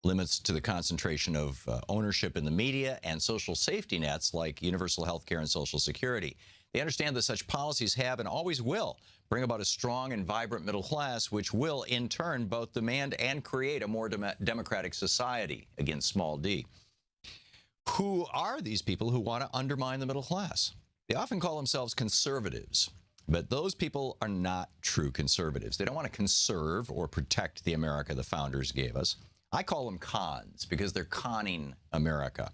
limits to the concentration of ownership in the media, and social safety nets like universal health care and Social Security. They understand that such policies have and always will bring about a strong and vibrant middle class, which will, in turn, both demand and create a more democratic society, again, small d. Who are these people who want to undermine the middle class? They often call themselves conservatives, but those people are not true conservatives. They don't want to conserve or protect the America the founders gave us. I call them cons because they're conning America.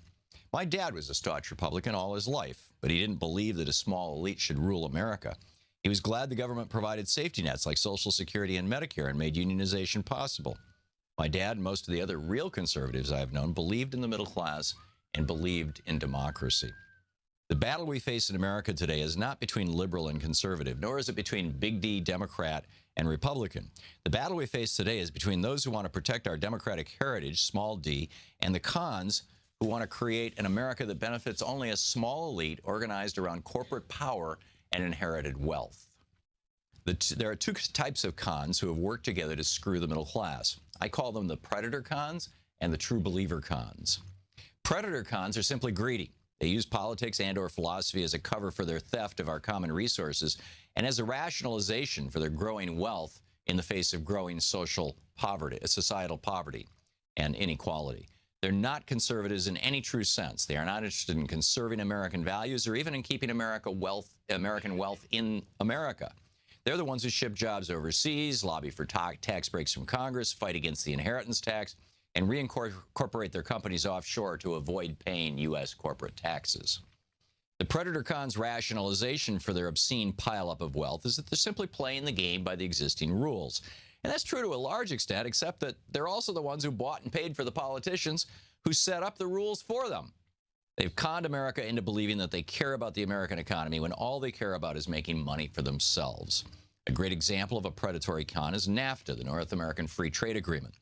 My dad was a staunch Republican all his life, but he didn't believe that a small elite should rule America. He was glad the government provided safety nets like Social Security and Medicare and made unionization possible. My dad and most of the other real conservatives I've known believed in the middle class and believed in democracy. The battle we face in America today is not between liberal and conservative, nor is it between big D Democrat and Republican. The battle we face today is between those who want to protect our democratic heritage, small d, and the cons who want to create an America that benefits only a small elite organized around corporate power and inherited wealth. There are two types of cons who have worked together to screw the middle class. I call them the predator cons and the true believer cons. Predator cons are simply greedy. They use politics and/or philosophy as a cover for their theft of our common resources and as a rationalization for their growing wealth in the face of growing social poverty, societal poverty and inequality. They're not conservatives in any true sense. They are not interested in conserving American values or even in keeping American wealth in America. They're the ones who ship jobs overseas, lobby for tax breaks from Congress, fight against the inheritance tax, and reincorporate their companies offshore to avoid paying U.S. corporate taxes. The predator cons' rationalization for their obscene pileup of wealth is that they're simply playing the game by the existing rules. And that's true to a large extent, except that they're also the ones who bought and paid for the politicians who set up the rules for them. They've conned America into believing that they care about the American economy when all they care about is making money for themselves. A great example of a predatory con is NAFTA, the North American Free Trade Agreement.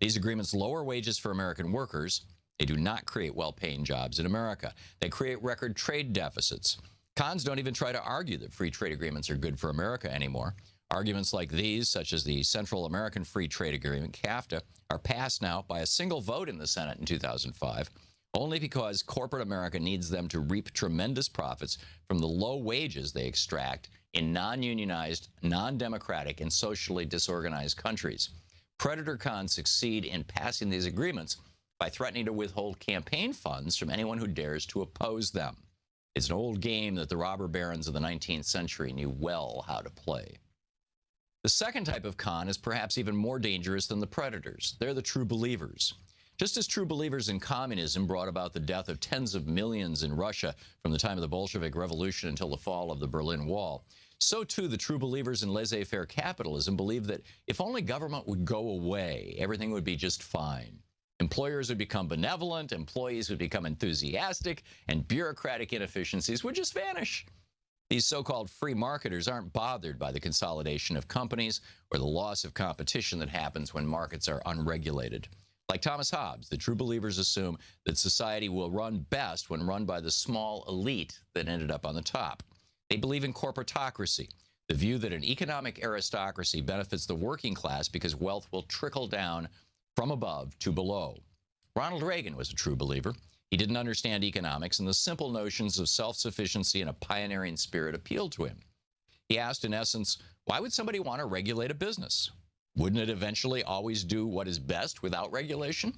These agreements lower wages for American workers. They do not create well-paying jobs in America. They create record trade deficits. Cons don't even try to argue that free trade agreements are good for America anymore. Arguments like these, such as the Central American Free Trade Agreement, CAFTA, are passed now by a single vote in the Senate in 2005, only because corporate America needs them to reap tremendous profits from the low wages they extract in non-unionized, non-democratic, and socially disorganized countries. Predator cons succeed in passing these agreements by threatening to withhold campaign funds from anyone who dares to oppose them. It's an old game that the robber barons of the 19th century knew well how to play. The second type of con is perhaps even more dangerous than the predators. They're the true believers. Just as true believers in communism brought about the death of tens of millions in Russia from the time of the Bolshevik Revolution until the fall of the Berlin Wall, so too the true believers in laissez-faire capitalism believe that if only government would go away, everything would be just fine. Employers would become benevolent, employees would become enthusiastic, and bureaucratic inefficiencies would just vanish. These so-called free marketers aren't bothered by the consolidation of companies or the loss of competition that happens when markets are unregulated. Like Thomas Hobbes, the true believers assume that society will run best when run by the small elite that ended up on the top. They believe in corporatocracy, the view that an economic aristocracy benefits the working class because wealth will trickle down from above to below. Ronald Reagan was a true believer. He didn't understand economics, and the simple notions of self-sufficiency and a pioneering spirit appealed to him. He asked, in essence, why would somebody want to regulate a business? Wouldn't it eventually always do what is best without regulation?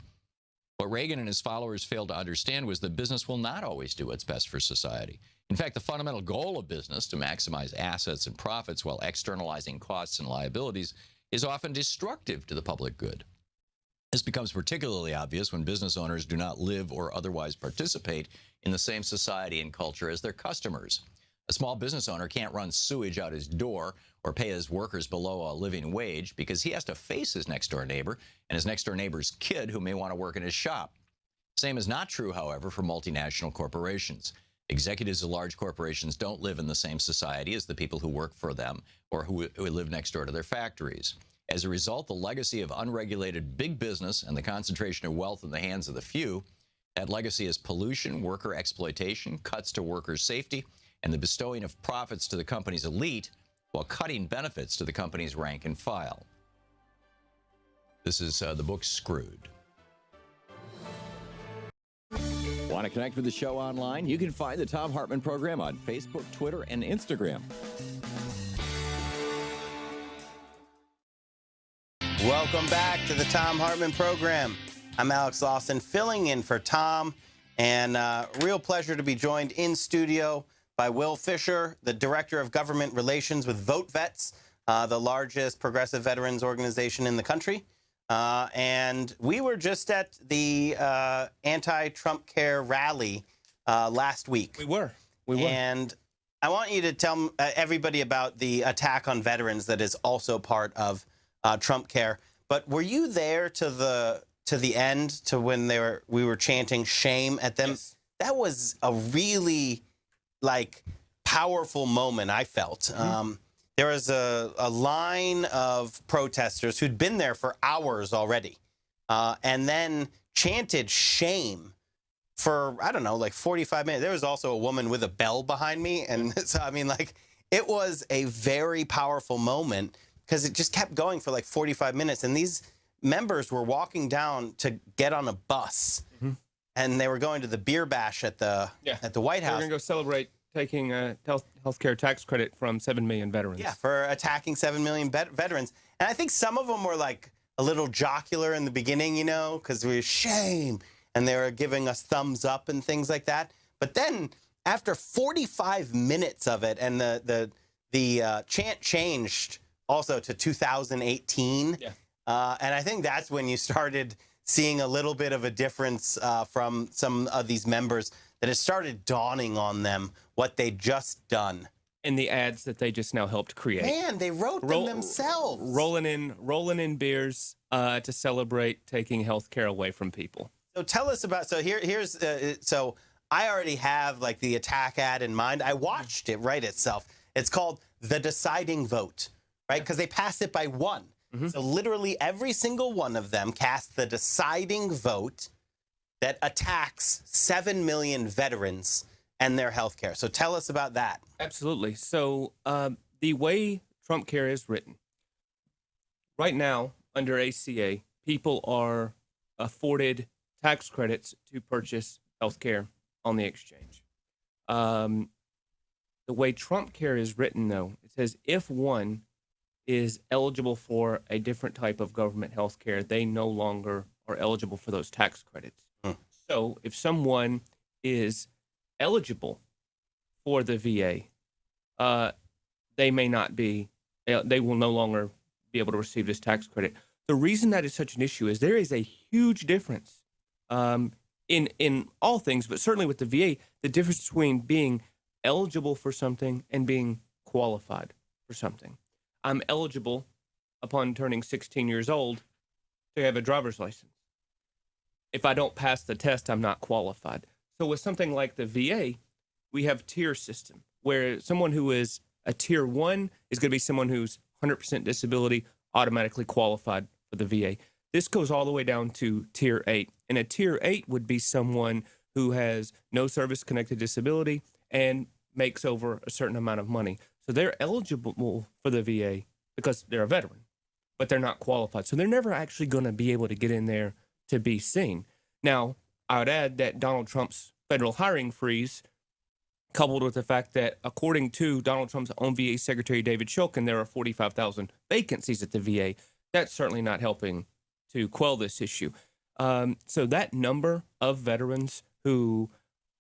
What Reagan and his followers failed to understand was that business will not always do what's best for society. In fact, the fundamental goal of business, to maximize assets and profits while externalizing costs and liabilities, is often destructive to the public good. This becomes particularly obvious when business owners do not live or otherwise participate in the same society and culture as their customers. A small business owner can't run sewage out his door or pay his workers below a living wage because he has to face his next-door neighbor and his next-door neighbor's kid who may want to work in his shop. Same is not true, however, for multinational corporations. Executives of large corporations don't live in the same society as the people who work for them or who live next door to their factories. As a result, the legacy of unregulated big business and the concentration of wealth in the hands of the few, that legacy is pollution, worker exploitation, cuts to workers' safety, and the bestowing of profits to the company's elite while cutting benefits to the company's rank and file. This is the book Screwed. Want to connect with the show online? You can find the Thom Hartmann Program on Facebook, Twitter, and Instagram. Welcome back to the Thom Hartmann Program. I'm Alex Lawson, filling in for Tom, and real pleasure to be joined in studio by Will Fisher, the Director of Government Relations with Vote Vets, the largest progressive veterans organization in the country. And we were just at the anti-Trump Care rally last week. We were. And I want you to tell everybody about the attack on veterans that is also part of Trump Care. But were you there to the end, to when we were chanting shame at them? Yes. That was a really powerful moment, I felt. Mm-hmm. There was a line of protesters who'd been there for hours already, and then chanted shame for, 45 minutes. There was also a woman with a bell behind me. And so, it was a very powerful moment because it just kept going for 45 minutes. And these members were walking down to get on a bus, mm-hmm. and they were going to the beer bash at the White House. We're going to go celebrate taking a health care tax credit from 7 million veterans. Yeah, for attacking 7 million veterans. And I think some of them were a little jocular in the beginning, because we were shame, and they were giving us thumbs up and things like that. But then after 45 minutes of it, and the chant changed also to 2018. Yeah. And I think that's when you started seeing a little bit of a difference from some of these members, that it started dawning on them what they'd just done. And the ads that they just now helped create. Man, they wrote them themselves. Rolling in beers to celebrate taking health care away from people. So tell us about, so I already have the attack ad in mind. I watched it write itself. It's called The Deciding Vote, right? Because they passed it by one. Mm-hmm. So literally every single one of them cast the deciding vote that attacks 7 million veterans and their health care. So tell us about that. Absolutely. So the way Trump Care is written, right now under ACA, people are afforded tax credits to purchase health care on the exchange. The way Trump Care is written, though, it says if one is eligible for a different type of government health care, they no longer are eligible for those tax credits. So if someone is eligible for the VA, they may not be, they will no longer be able to receive this tax credit. The reason that is such an issue is there is a huge difference in all things, but certainly with the VA, the difference between being eligible for something and being qualified for something. I'm eligible upon turning 16 years old to have a driver's license. If I don't pass the test, I'm not qualified. So with something like the VA, we have a tier system where someone who is a tier 1 is going to be someone who's 100% disability, automatically qualified for the VA. This goes all the way down to tier 8. And a tier 8 would be someone who has no service-connected disability and makes over a certain amount of money. So they're eligible for the VA because they're a veteran, but they're not qualified. So they're never actually going to be able to get in there to be seen. Now, I would add that Donald Trump's federal hiring freeze, coupled with the fact that, according to Donald Trump's own VA Secretary David Shulkin, there are 45,000 vacancies at the VA. That's certainly not helping to quell this issue. So that number of veterans who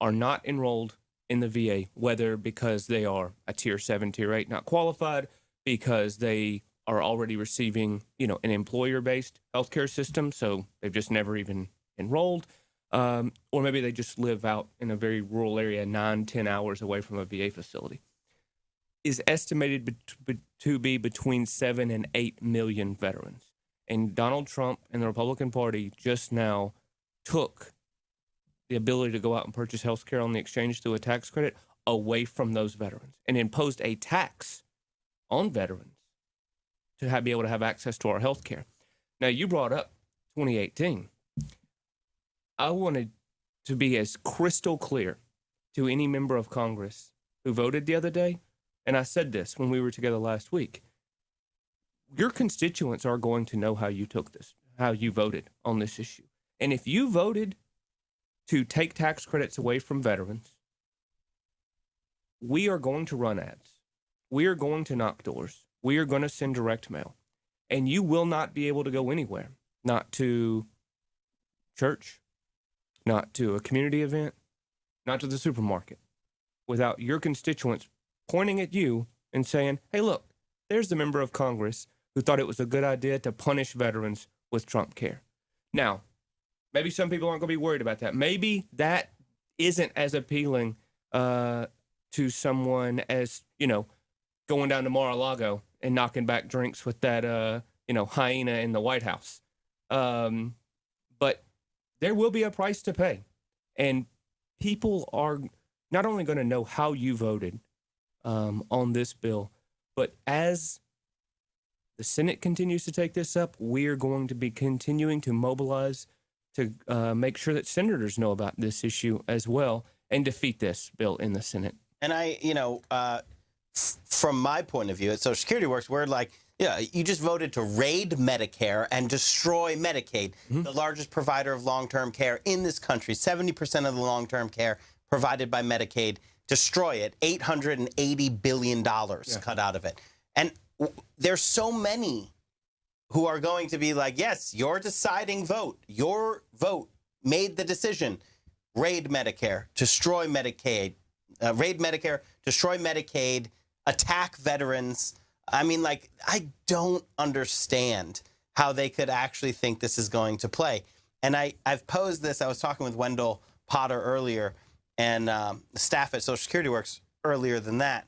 are not enrolled in the VA, whether because they are a tier 7, tier 8 not qualified, because they are already receiving, an employer-based healthcare system, so they've just never even enrolled, or maybe they just live out in a very rural area, 9-10 hours away from a VA facility, is estimated to be between 7 and 8 million veterans. And Donald Trump and the Republican Party just now took the ability to go out and purchase health care on the exchange through a tax credit away from those veterans and imposed a tax on veterans to be able to have access to our health care. Now, you brought up 2018. I wanted to be as crystal clear to any member of Congress who voted the other day, and I said this when we were together last week. Your constituents are going to know how you took this, how you voted on this issue. And if you voted to take tax credits away from veterans, we are going to run ads. We are going to knock doors. We are going to send direct mail. And you will not be able to go anywhere, not to church, not to a community event, not to the supermarket, without your constituents pointing at you and saying, hey, look, there's the member of Congress who thought it was a good idea to punish veterans with Trump Care. Now, maybe some people aren't going to be worried about that. Maybe that isn't as appealing to someone as, going down to Mar-a-Lago and knocking back drinks with that, hyena in the White House. But there will be a price to pay. And people are not only going to know how you voted on this bill, but as the Senate continues to take this up, we're going to be continuing to mobilize to make sure that senators know about this issue as well and defeat this bill in the Senate. And from my point of view, at Social Security Works, we're like, you just voted to raid Medicare and destroy Medicaid, the largest provider of long-term care in this country. 70% of the long-term care provided by Medicaid. Destroy it. $880 billion cut out of it. And there's so many who are going to be like, yes, your deciding vote, your vote made the decision. Raid Medicare, destroy Medicaid, raid Medicare, destroy Medicaid, attack veterans. I mean, I don't understand how they could actually think this is going to play. And I've posed this. I was talking with Wendell Potter earlier and the staff at Social Security Works earlier than that.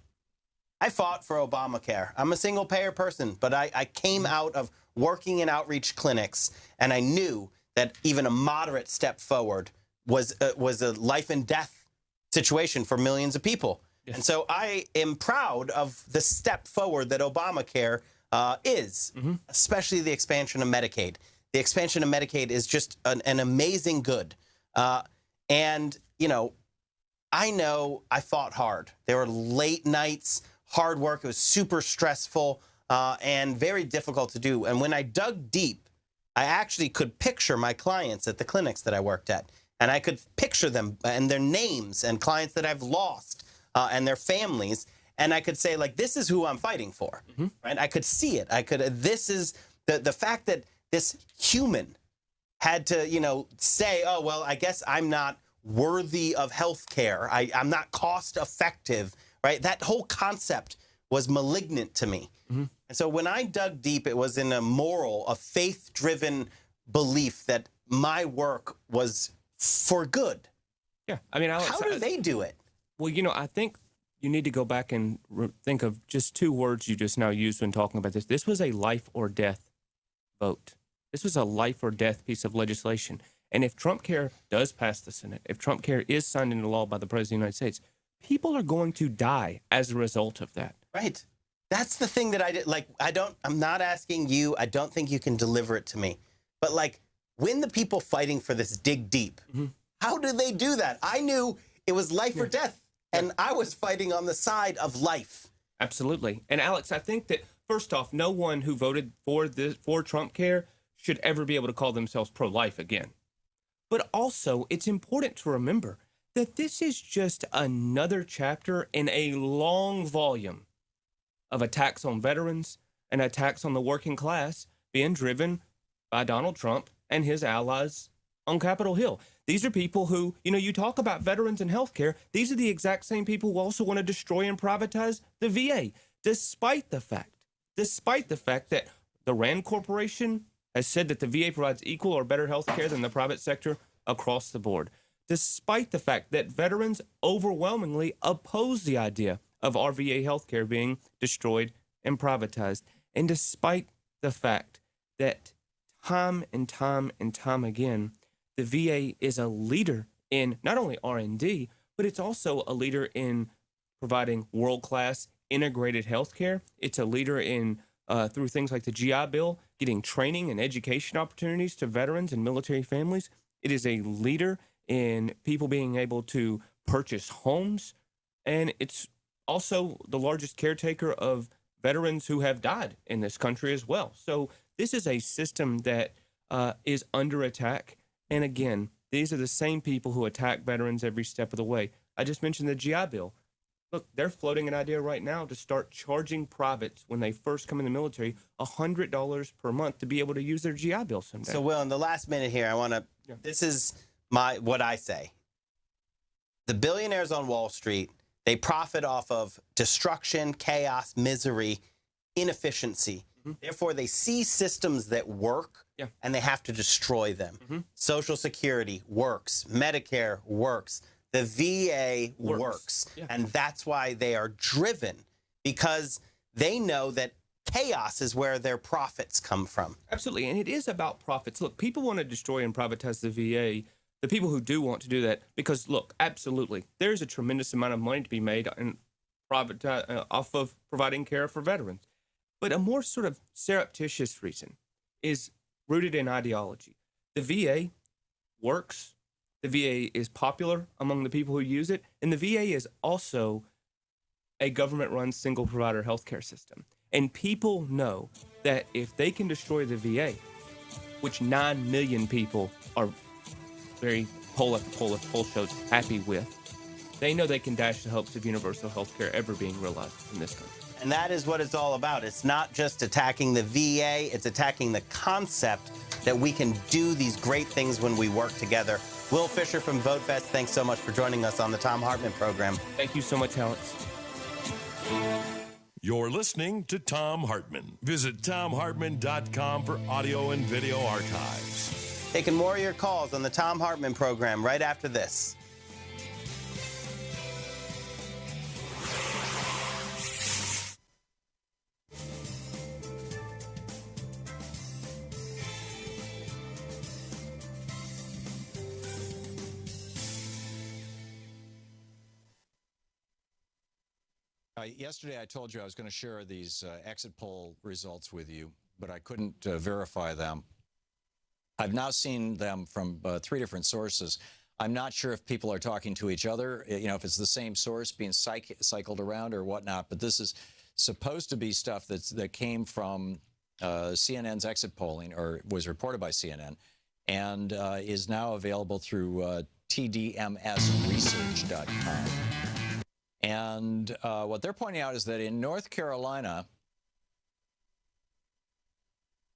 I fought for Obamacare. I'm a single payer person, but I came out of working in outreach clinics, and I knew that even a moderate step forward was a life and death situation for millions of people. Yes. And so I am proud of the step forward that Obamacare is, especially the expansion of Medicaid. The expansion of Medicaid is just an amazing good. And, I know I fought hard. There were late nights, hard work. It was super stressful and very difficult to do. And when I dug deep, I actually could picture my clients at the clinics that I worked at. And I could picture them and their names and clients that I've lost and their families. And I could say, this is who I'm fighting for. Right? I could see it. This is the fact that this human had to, say, oh, well, I guess I'm not worthy of health care. I'm not cost effective. Right? That whole concept was malignant to me. And so when I dug deep, it was in a faith-driven belief that my work was for good. Yeah. I mean, Alex, how do they do it? Well, I think you need to go back and think of just two words you just now used when talking about this. This was a life or death vote. This was a life or death piece of legislation. And if Trump Care does pass the Senate, if Trump Care is signed into law by the President of the United States, people are going to die as a result of that. Right. That's the thing that I did. I'm not asking you. I don't think you can deliver it to me. But when the people fighting for this dig deep, how do they do that? I knew it was life or death, and I was fighting on the side of life. Absolutely. And Alex, I think that first off, no one who voted for Trump Care should ever be able to call themselves pro-life again. But also, it's important to remember that this is just another chapter in a long volume of attacks on veterans and attacks on the working class being driven by Donald Trump and his allies on Capitol Hill. These are people who, you talk about veterans and healthcare. These are the exact same people who also want to destroy and privatize the VA, despite the fact that the Rand Corporation has said that the VA provides equal or better healthcare than the private sector across the board. Despite the fact that veterans overwhelmingly oppose the idea of our VA healthcare being destroyed and privatized. And despite the fact that time and time and time again, the VA is a leader in not only R&D, but it's also a leader in providing world-class integrated healthcare. It's a leader in, through things like the GI Bill, getting training and education opportunities to veterans and military families. It is a leader in people being able to purchase homes. And it's also the largest caretaker of veterans who have died in this country as well. So this is a system that is under attack. And again, These are the same people who attack veterans every step of the way. I just mentioned the GI Bill. Look, they're floating an idea right now to start charging privates when they first come in the military $100 per month to be able to use their GI Bill someday. So, Will, in the last minute here, I want to. Yeah. This is what I say. The billionaires on Wall Street, they profit off of destruction, chaos, misery, inefficiency. Therefore, they see systems that work, and they have to destroy them. Social Security works. Medicare works. The VA works. And that's why they are driven, because they know that chaos is where their profits come from. Absolutely. And it is about profits. Look, people want to destroy and privatize the VA, the people who do want to do that, because, look, absolutely, there's a tremendous amount of money to be made in off of providing care for veterans. But a more sort of surreptitious reason is rooted in ideology. The VA works. The VA is popular among the people who use it. And the VA is also a government-run single-provider healthcare system. And people know that if they can destroy the VA, which 9 million people are very poll shows happy with, they know they can dash the hopes of universal healthcare ever being realized in this country. And that is what it's all about. It's not just attacking the VA, it's attacking the concept that we can do these great things when we work together. Will Fisher from VoteFest, thanks so much for joining us on the Thom Hartmann Program. Thank you so much, Alex. You're listening to Thom Hartmann. Visit thomhartmann.com for audio and video archives. Taking more of your calls on the Thom Hartmann Program right after this. Yesterday, I told you I was going to share these exit poll results with you, but I couldn't verify them. I've now seen them from 3 different sources. I'm not sure if people are talking to each other, if it's the same source being cycled around or whatnot, but this is supposed to be stuff that came from CNN's exit polling, or was reported by CNN, and is now available through tdmsresearch.com. And what they're pointing out is that in North Carolina,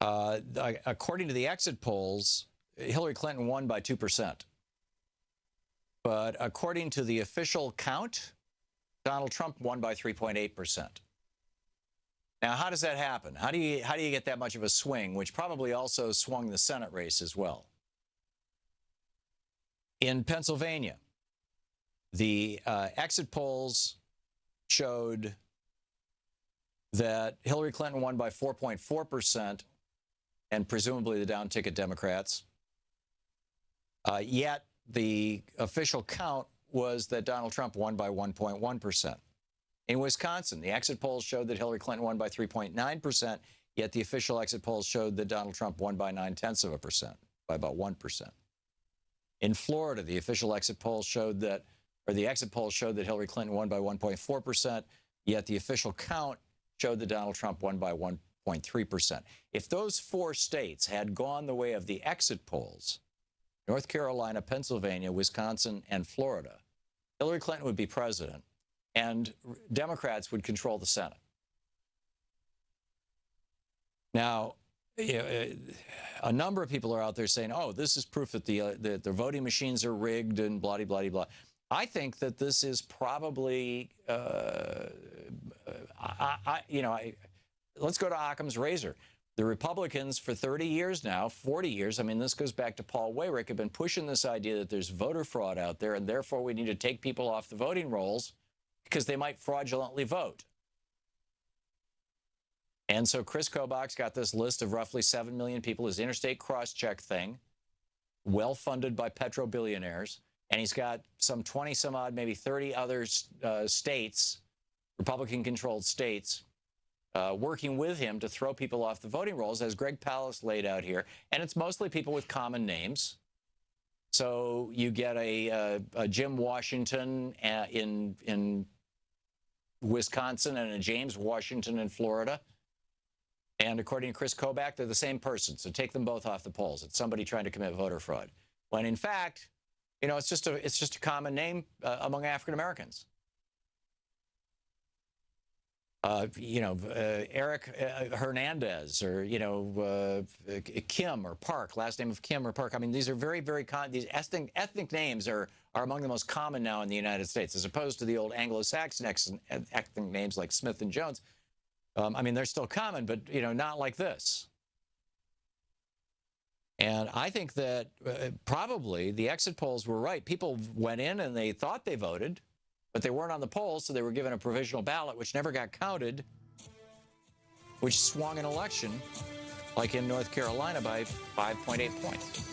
according to the exit polls, Hillary Clinton won by 2%. But according to the official count, Donald Trump won by 3.8%. Now, how does that happen? How do you get that much of a swing, which probably also swung the Senate race as well? In Pennsylvania, the exit polls showed that Hillary Clinton won by 4.4%, and presumably the down-ticket Democrats. Yet the official count was that Donald Trump won by 1.1%. In Wisconsin, the exit polls showed that Hillary Clinton won by 3.9%, yet the official exit polls showed that Donald Trump won by 0.9%, by about 1%. In Florida, the official exit polls showed that the exit polls showed that Hillary Clinton won by 1.4%, yet the official count showed that Donald Trump won by 1.3%. If those 4 states had gone the way of the exit polls, North Carolina, Pennsylvania, Wisconsin, and Florida, Hillary Clinton would be president, and Democrats would control the Senate. Now, a number of people are out there saying, oh, this is proof that the voting machines are rigged and blah, blah, blah, blah. I think that this is probably, let's go to Occam's razor. The Republicans for 30 years now, 40 years, I mean, this goes back to Paul Weyrich, have been pushing this idea that there's voter fraud out there, and therefore we need to take people off the voting rolls because they might fraudulently vote. And so Chris Kobach's got this list of roughly 7 million people, his interstate cross-check thing, well-funded by petro-billionaires. And he's got some 20 some odd, maybe 30 other states, Republican-controlled states, working with him to throw people off the voting rolls, as Greg Palast laid out here. And it's mostly people with common names. So you get a Jim Washington in Wisconsin and a James Washington in Florida. And according to Chris Kobach, they're the same person. So take them both off the polls. It's somebody trying to commit voter fraud. when in fact, it's just a common name among African Americans. Eric Hernandez, or Kim or Park, last name of Kim or Park. I mean, these are very, very common. These ethnic names are among the most common now in the United States, as opposed to the old Anglo-Saxon ethnic names like Smith and Jones. I mean, they're still common, but not like this. And I think that probably the exit polls were right. People went in and they thought they voted, but they weren't on the polls, so they were given a provisional ballot, which never got counted, which swung an election, like in North Carolina, by 5.8 points.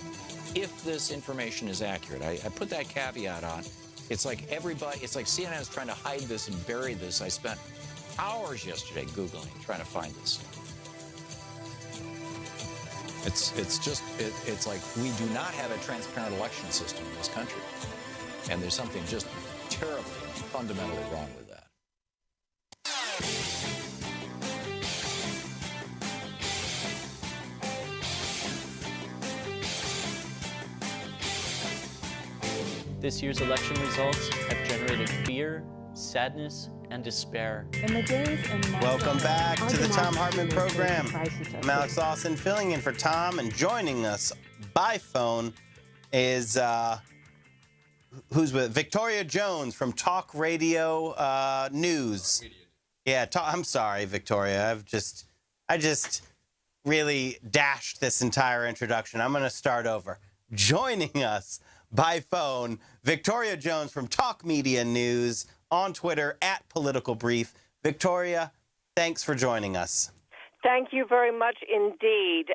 If this information is accurate, I put that caveat on. It's like CNN is trying to hide this and bury this. I spent hours yesterday Googling, trying to find this. It's like we do not have a transparent election system in this country. And there's something just terribly, fundamentally wrong with that. This year's election results have generated fear, sadness, and despair. Welcome back to the Thom Hartmann Program. I'm Alex Lawson, filling in for Tom, and joining us by phone is who's with Victoria Jones from Talk Radio News. Yeah, I'm sorry, Victoria. I just really dashed this entire introduction. I'm going to start over. Joining us by phone, Victoria Jones from Talk Media News, on Twitter @PoliticalBrief. Victoria, thanks for joining us. Thank you very much indeed.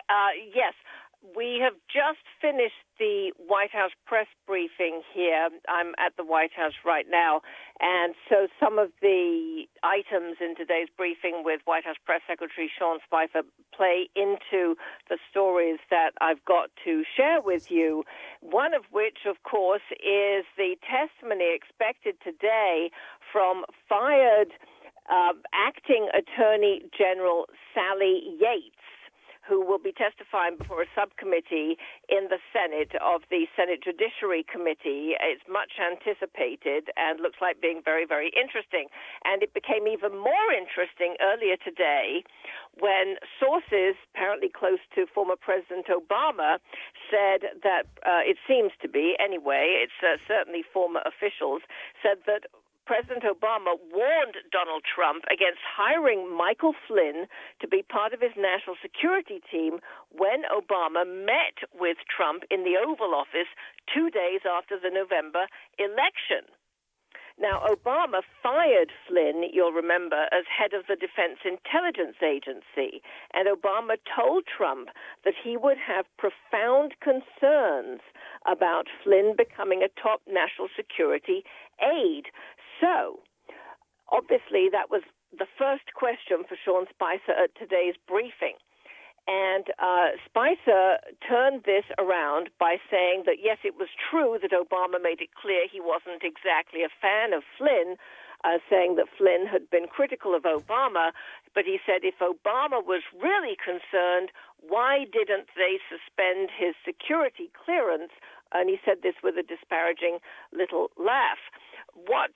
Yes, we have just finished the White House press briefing here. I'm at the White House right now, and so some of the items in today's briefing with White House Press Secretary Sean Spicer play into the stories that I've got to share with you, one of which, of course, is the testimony expected today from fired Acting Attorney General Sally Yates, who will be testifying before a subcommittee in the Senate of the Senate Judiciary Committee. It's much anticipated and looks like being very, very interesting. And it became even more interesting earlier today when sources, apparently close to former President Obama, said that, it seems to be, anyway, it's certainly former officials, said that President Obama warned Donald Trump against hiring Michael Flynn to be part of his national security team when Obama met with Trump in the Oval Office 2 days after the November election. Now, Obama fired Flynn, you'll remember, as head of the Defense Intelligence Agency, and Obama told Trump that he would have profound concerns about Flynn becoming a top national security aide. So, obviously, that was the first question for Sean Spicer at today's briefing. And Spicer turned this around by saying that, yes, it was true that Obama made it clear he wasn't exactly a fan of Flynn, saying that Flynn had been critical of Obama. But he said if Obama was really concerned, why didn't they suspend his security clearance? And he said this with a disparaging little laugh. What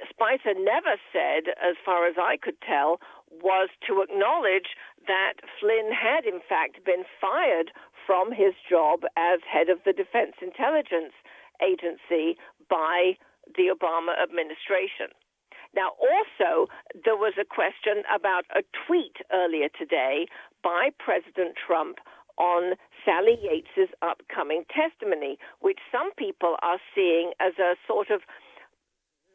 Spicer never said, as far as I could tell, was to acknowledge that Flynn had, in fact, been fired from his job as head of the Defense Intelligence Agency by the Obama administration. Now, also, there was a question about a tweet earlier today by President Trump on Sally Yates's upcoming testimony, which some people are seeing as a sort of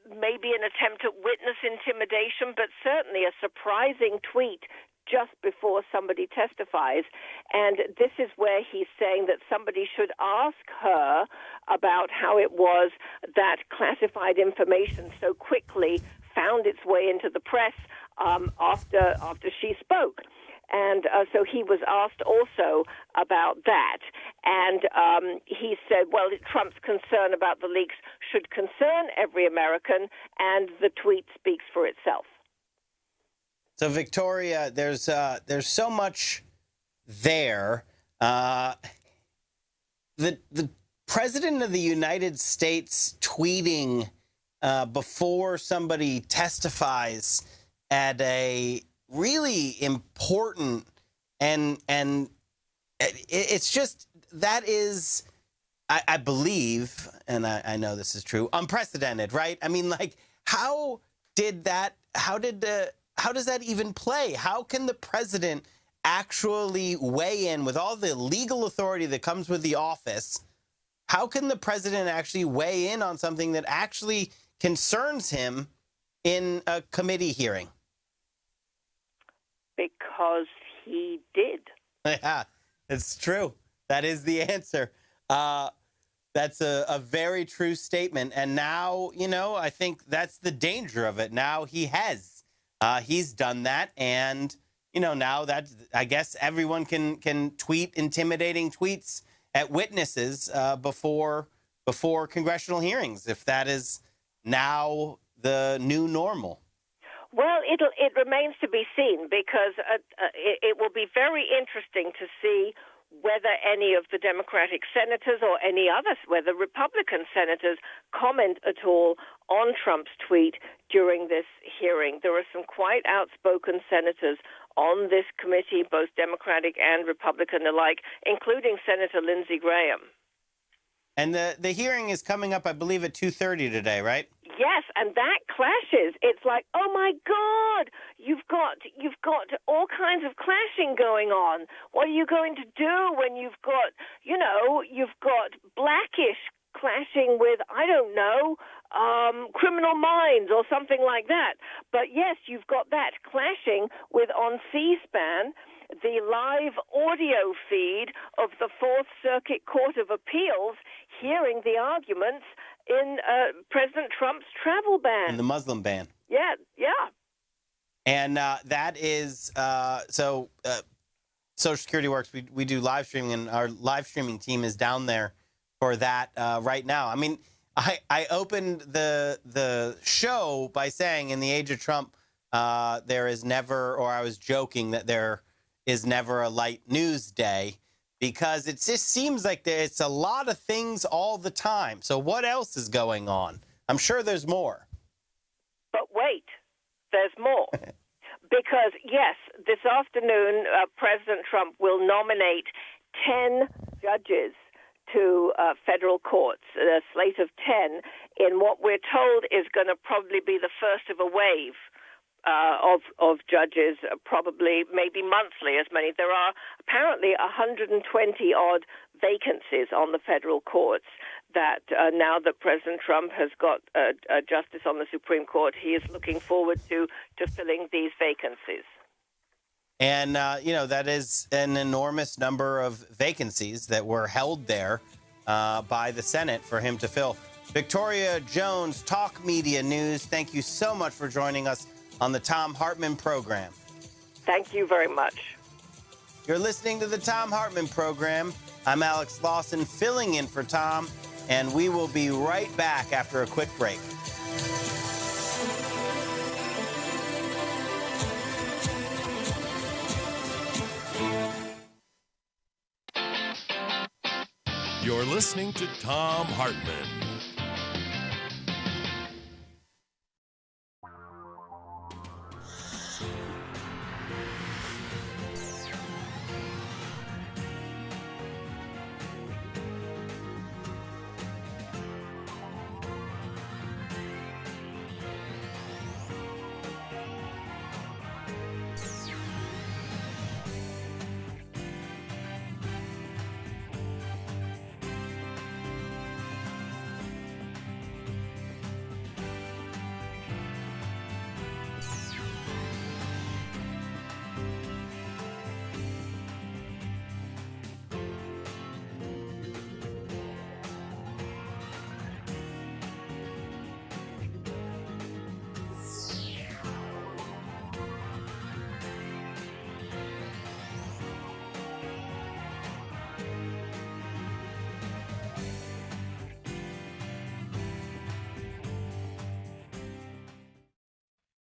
maybe an attempt at witness intimidation, but certainly a surprising tweet just before somebody testifies. And this is where he's saying that somebody should ask her about how it was that classified information so quickly found its way into the press after she spoke. And so he was asked also about that. And he said, well, Trump's concern about the leaks should concern every American, and the tweet speaks for itself. So, Victoria, there's so much there. The President of the United States tweeting before somebody testifies at a really important and it's just that is I believe, and I know this is true, unprecedented, right? I mean, like, how does that even play? How can the president actually weigh in with all the legal authority that comes with the office? How can the president actually weigh in on something that actually concerns him in a committee hearing? Because he did. Yeah, it's true. That is the answer. That's a very true statement. And now, I think that's the danger of it. Now he's done that. And, now that I guess everyone can tweet intimidating tweets at witnesses before congressional hearings, if that is now the new normal. Well, it remains to be seen, because it will be very interesting to see whether any of the Democratic senators or any others, whether Republican senators comment at all on Trump's tweet during this hearing. There are some quite outspoken senators on this committee, both Democratic and Republican alike, including Senator Lindsey Graham. And the hearing is coming up, I believe, at 2:30 today, right? Yes, and that clashes. It's like, oh my God, you've got all kinds of clashing going on. What are you going to do when you've got Blackish clashing with, I don't know, Criminal Minds or something like that? But yes, you've got that clashing with, on C-SPAN, the live audio feed of the Fourth Circuit Court of Appeals hearing the arguments in President Trump's travel ban. And the Muslim ban. Yeah. And that is, Social Security Works, we do live streaming, and our live streaming team is down there for that right now. I mean, I opened the show by saying, in the age of Trump, there is never, or I was joking that there is never a light news day, because it just seems like it's a lot of things all the time. So what else is going on? I'm sure there's more. But wait, there's more. Because, yes, this afternoon, President Trump will nominate 10 judges to federal courts, a slate of 10, in what we're told is going to probably be the first of a wave of judges, probably maybe monthly, as many. There are apparently 120-odd vacancies on the federal courts that now that President Trump has got a justice on the Supreme Court, he is looking forward to filling these vacancies. And, that is an enormous number of vacancies that were held there by the Senate for him to fill. Victoria Jones, Talk Media News, thank you so much for joining us on the Thom Hartmann Program. Thank you very much. You're listening to the Thom Hartmann Program. I'm Alex Lawson, filling in for Tom, and we will be right back after a quick break. You're listening to Thom Hartmann.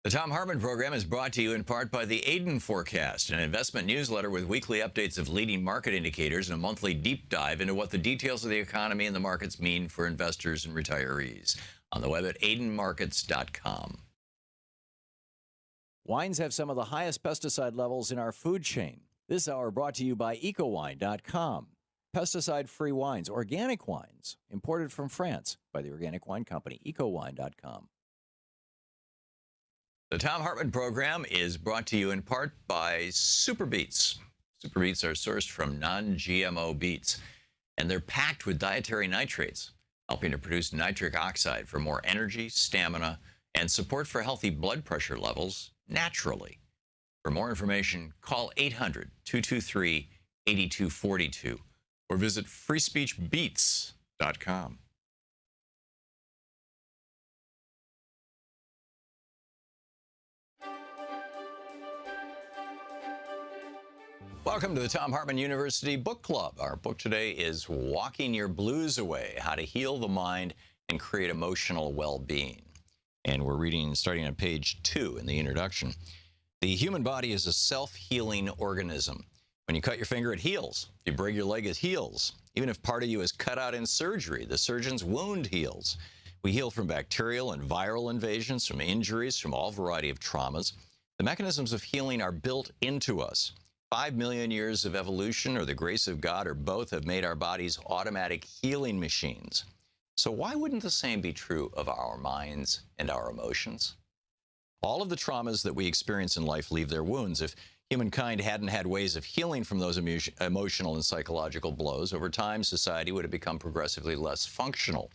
The Thom Hartmann Program is brought to you in part by the Aiden Forecast, an investment newsletter with weekly updates of leading market indicators and a monthly deep dive into what the details of the economy and the markets mean for investors and retirees. On the web at aidenmarkets.com. Wines have some of the highest pesticide levels in our food chain. This hour brought to you by ecowine.com. Pesticide-free wines, organic wines, imported from France by the organic wine company, ecowine.com. The Thom Hartmann Program is brought to you in part by Super Beets. Super Beets are sourced from non-GMO beets, and they're packed with dietary nitrates, helping to produce nitric oxide for more energy, stamina, and support for healthy blood pressure levels naturally. For more information, call 800-223-8242 or visit freespeechbeets.com. Welcome to the Thom Hartmann University Book Club. Our book today is Walking Your Blues Away, How to Heal the Mind and Create Emotional Well-Being. And we're reading starting on page 2 in the introduction. The human body is a self-healing organism. When you cut your finger, it heals. If you break your leg, it heals. Even if part of you is cut out in surgery, the surgeon's wound heals. We heal from bacterial and viral invasions, from injuries, from all variety of traumas. The mechanisms of healing are built into us. 5 million years of evolution or the grace of God or both have made our bodies automatic healing machines. So why wouldn't the same be true of our minds and our emotions? All of the traumas that we experience in life leave their wounds. If humankind hadn't had ways of healing from those emotional and psychological blows, over time society would have become progressively less functional.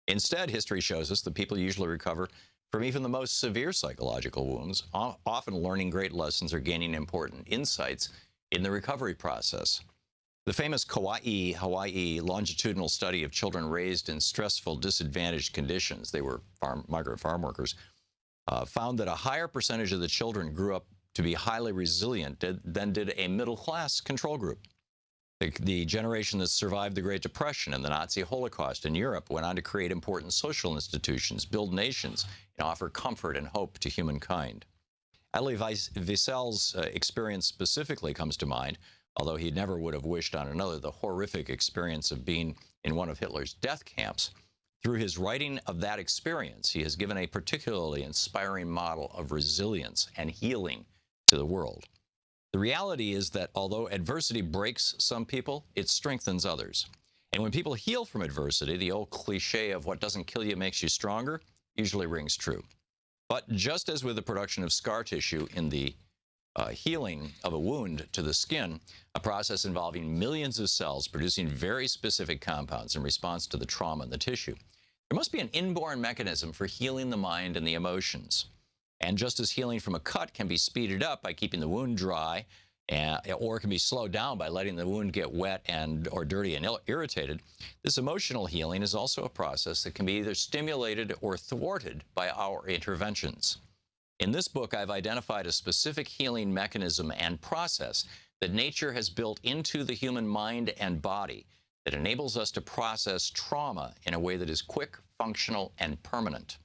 Instead, history shows us that people usually recover from even the most severe psychological wounds, often learning great lessons or gaining important insights in the recovery process. The famous Kauai, Hawaii longitudinal study of children raised in stressful, disadvantaged conditions, they were migrant farm workers, found that a higher percentage of the children grew up to be highly resilient than did a middle-class control group. The generation that survived the Great Depression and the Nazi Holocaust in Europe went on to create important social institutions, build nations, and offer comfort and hope to humankind. Elie Wiesel's experience specifically comes to mind, although he never would have wished on another the horrific experience of being in one of Hitler's death camps. Through his writing of that experience, he has given a particularly inspiring model of resilience and healing to the world. The reality is that although adversity breaks some people, it strengthens others. And when people heal from adversity, the old cliche of what doesn't kill you makes you stronger usually rings true. But just as with the production of scar tissue in the healing of a wound to the skin, a process involving millions of cells producing very specific compounds in response to the trauma in the tissue, there must be an inborn mechanism for healing the mind and the emotions. And just as healing from a cut can be speeded up by keeping the wound dry, or can be slowed down by letting the wound get wet or dirty and irritated, this emotional healing is also a process that can be either stimulated or thwarted by our interventions. In this book, I've identified a specific healing mechanism and process that nature has built into the human mind and body that enables us to process trauma in a way that is quick, functional, and permanent.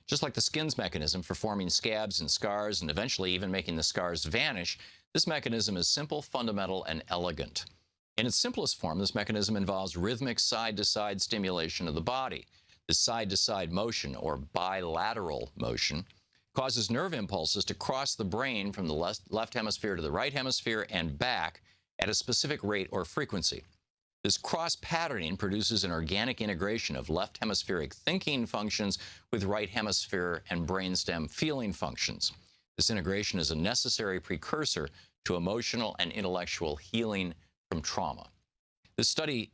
Just like the skin's mechanism for forming scabs and scars and eventually even making the scars vanish, this mechanism is simple, fundamental, and elegant. In its simplest form, this mechanism involves rhythmic side-to-side stimulation of the body. This side-to-side motion, or bilateral motion, causes nerve impulses to cross the brain from the left hemisphere to the right hemisphere and back at a specific rate or frequency. This cross-patterning produces an organic integration of left hemispheric thinking functions with right hemisphere and brainstem feeling functions. This integration is a necessary precursor to emotional and intellectual healing from trauma. This steady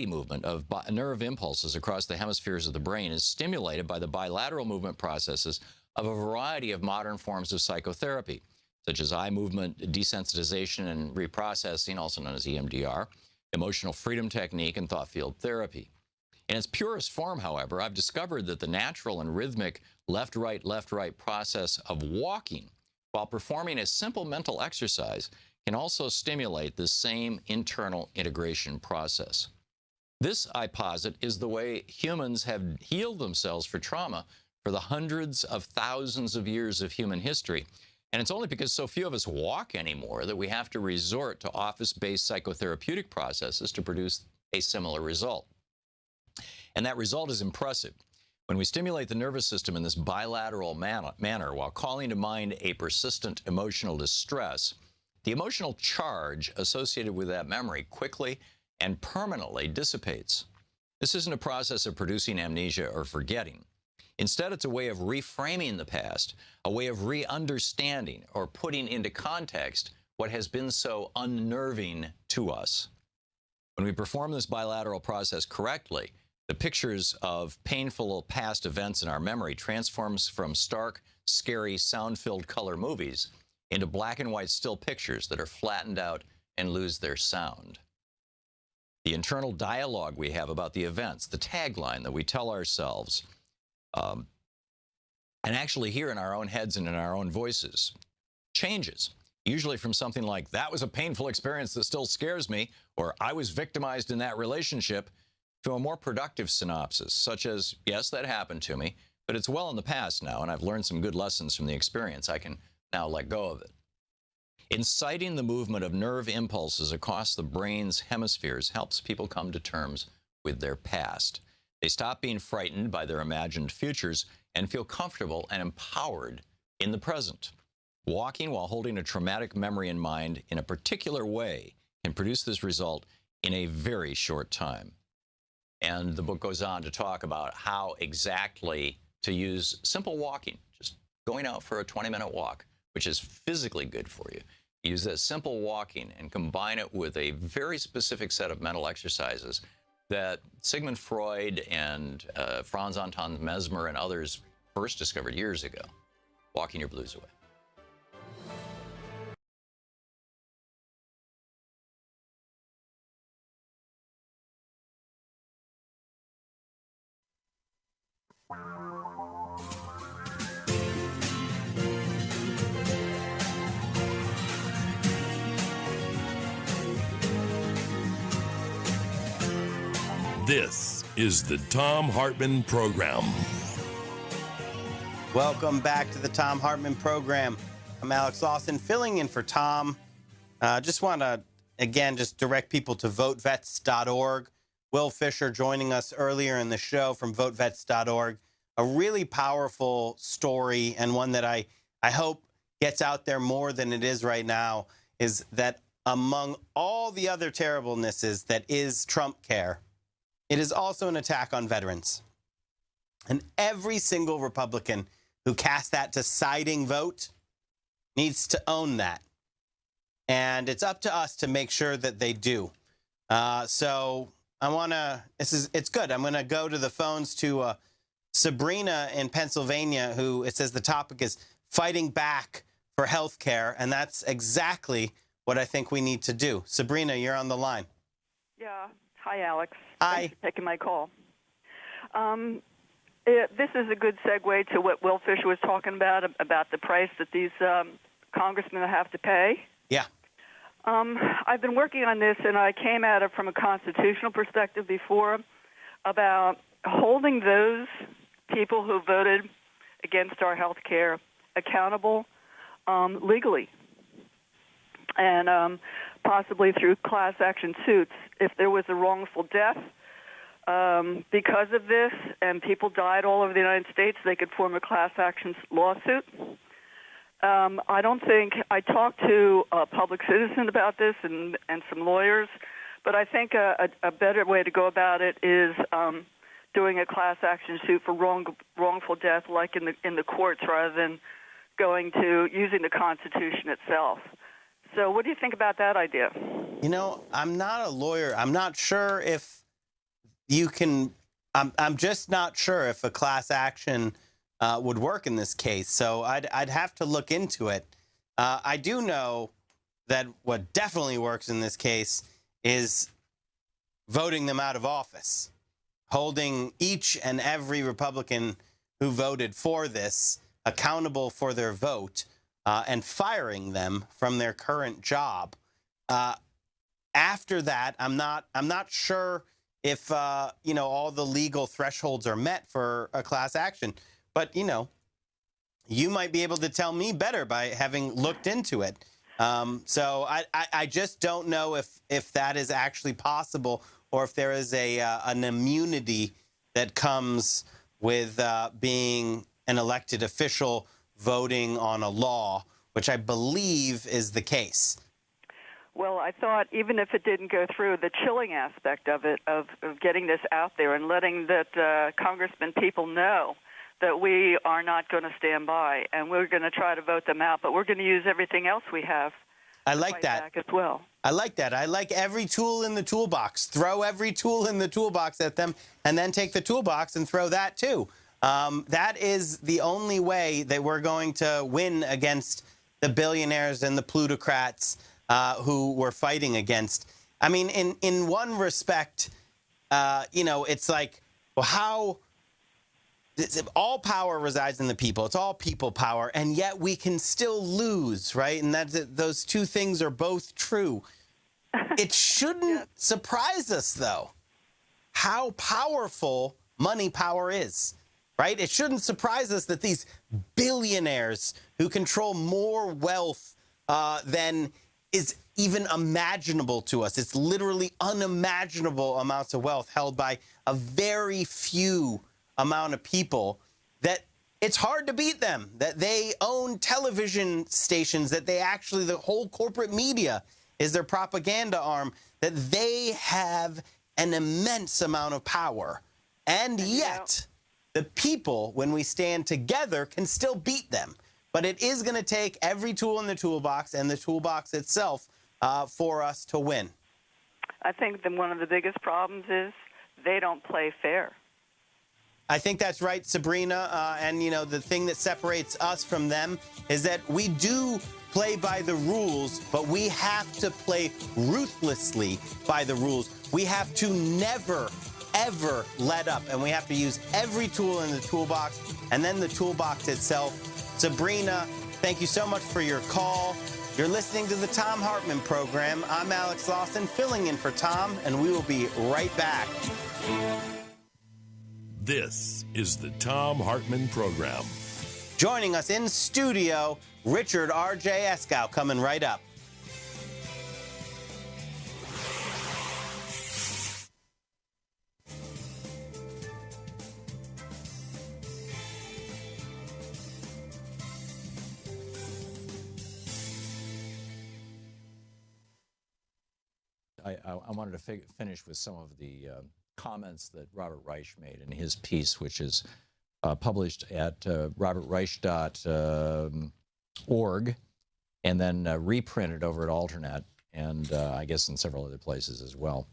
movement of nerve impulses across the hemispheres of the brain is stimulated by the bilateral movement processes of a variety of modern forms of psychotherapy, such as eye movement desensitization and reprocessing, also known as EMDR, emotional freedom technique, and thought field therapy. In its purest form, however, I've discovered that the natural and rhythmic left-right process of walking while performing a simple mental exercise can also stimulate the same internal integration process. This, I posit, is the way humans have healed themselves for trauma for the hundreds of thousands of years of human history. And it's only because so few of us walk anymore that we have to resort to office-based psychotherapeutic processes to produce a similar result. And that result is impressive. When we stimulate the nervous system in this bilateral manner while calling to mind a persistent emotional distress, the emotional charge associated with that memory quickly and permanently dissipates. This isn't a process of producing amnesia or forgetting. Instead, it's a way of reframing the past, a way of re-understanding or putting into context what has been so unnerving to us. When we perform this bilateral process correctly, the pictures of painful past events in our memory transforms from stark, scary, sound-filled color movies into black and white still pictures that are flattened out and lose their sound. The internal dialogue we have about the events, the tagline that we tell ourselves, and actually hear in our own heads and in our own voices, changes, usually from something like, that was a painful experience that still scares me, or I was victimized in that relationship, to a more productive synopsis, such as, yes, that happened to me, but it's well in the past now, and I've learned some good lessons from the experience. I can now let go of it. Inciting the movement of nerve impulses across the brain's hemispheres helps people come to terms with their past. They stop being frightened by their imagined futures and feel comfortable and empowered in the present. Walking while holding a traumatic memory in mind in a particular way can produce this result in a very short time. And the book goes on to talk about how exactly to use simple walking, just going out for a 20-minute walk, which is physically good for you. Use that simple walking and combine it with a very specific set of mental exercises that Sigmund Freud and Franz Anton Mesmer and others first discovered years ago. Walking your blues away. This is the Thom Hartmann Program. Welcome back to the Thom Hartmann Program. I'm Alex Lawson, filling in for Tom. Just want to, again, just direct people to votevets.org. Will Fisher joining us earlier in the show from votevets.org. A really powerful story, and one that I hope gets out there more than it is right now, is that among all the other terriblenesses that is Trump care, it is also an attack on veterans. And every single Republican who cast that deciding vote needs to own that. And it's up to us to make sure that they do. So I want to, it's good. I'm going to go to the phones to Sabrina in Pennsylvania, who, it says the topic is fighting back for health care. And that's exactly what I think we need to do. Sabrina, you're on the line. Yeah. Hi, Alex. Hi. Thanks for taking my call. This is a good segue to what Will Fisher was talking about the price that these congressmen have to pay. Yeah. I've been working on this, and I came at it from a constitutional perspective before about holding those people who voted against our health care accountable legally, and possibly through class action suits. If there was a wrongful death because of this and people died all over the United States, they could form a class action lawsuit. I don't think, I talked to a public citizen about this and some lawyers, but I think a better way to go about it is doing a class action suit for wrongful death, like in the courts, rather than going to using the Constitution itself. So what do you think about that idea? You know, I'm not a lawyer. I'm not sure if you can, I'm just not sure if a class action would work in this case. So I'd have to look into it. I do know that what definitely works in this case is voting them out of office, holding each and every Republican who voted for this accountable for their vote, and firing them from their current job. After that, I'm not sure if all the legal thresholds are met for a class action. but, you know, you might be able to tell me better by having looked into it. So I just don't know if that is actually possible, or if there is an immunity that comes with being an elected official voting on a law, which I believe is the case. Well, I thought even if it didn't go through, the chilling aspect of it, of getting this out there and letting that congressmen, people know that we are not going to stand by, and we're going to try to vote them out, but we're going to use everything else we have. I like that back as well. I like that. I like every tool in the toolbox. Throw every tool in the toolbox at them, and then take the toolbox and throw that too. That is the only way that we're going to win against the billionaires and the plutocrats who we're fighting against. I mean, in one respect, you know, it's like, well, how all power resides in the people. It's all people power, and yet we can still lose, right? And those two things are both true. It shouldn't surprise us, though, how powerful money power is, right? It shouldn't surprise us that these billionaires who control more wealth than is even imaginable to us. It's literally unimaginable amounts of wealth held by a very few amount of people, that it's hard to beat them, that they own television stations, that they actually, the whole corporate media is their propaganda arm, that they have an immense amount of power. And yet, the people, when we stand together, can still beat them. But it is going to take every tool in the toolbox and the toolbox itself for us to win. I think that one of the biggest problems is they don't play fair. I think that's right, Sabrina. And, you know, the thing that separates us from them is that we do play by the rules, but we have to play ruthlessly by the rules. We have to never, ever let up, and we have to use every tool in the toolbox, and then the toolbox itself. Sabrina, thank you so much for your call. You're listening to the Thom Hartmann Program. I'm Alex Lawson, filling in for Tom, and we will be right back. This is the Thom Hartmann Program. Joining us in studio, Richard R.J. Eskow, coming right up. I wanted to finish with some of the comments that Robert Reich made in his piece, which is published at robertreich.org and then reprinted over at Alternet and I guess in several other places as well.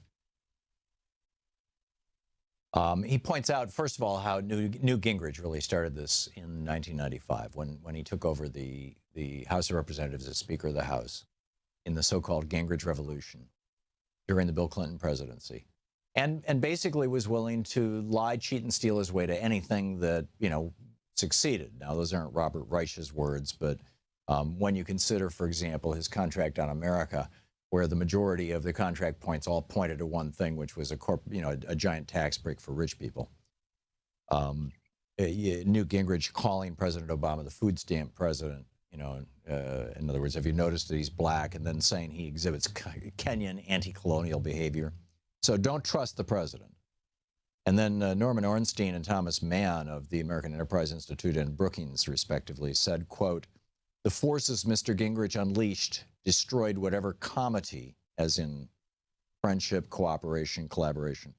He points out, first of all, how Newt Gingrich really started this in 1995 when he took over the House of Representatives as Speaker of the House in the so-called Gingrich Revolution during the Bill Clinton presidency. And basically was willing to lie, cheat, and steal his way to anything that, you know, succeeded. Now, those aren't Robert Reich's words, but when you consider, for example, his contract on America, where the majority of the contract points all pointed to one thing, which was a giant tax break for rich people. Newt Gingrich calling President Obama the food stamp president, you know, in other words, have you noticed that he's black, and then saying he exhibits Kenyan anti-colonial behavior. So don't trust the president. And then Norman Ornstein and Thomas Mann of the American Enterprise Institute and Brookings, respectively, said, quote, "The forces Mr. Gingrich unleashed destroyed whatever comity, as in friendship, cooperation, collaboration,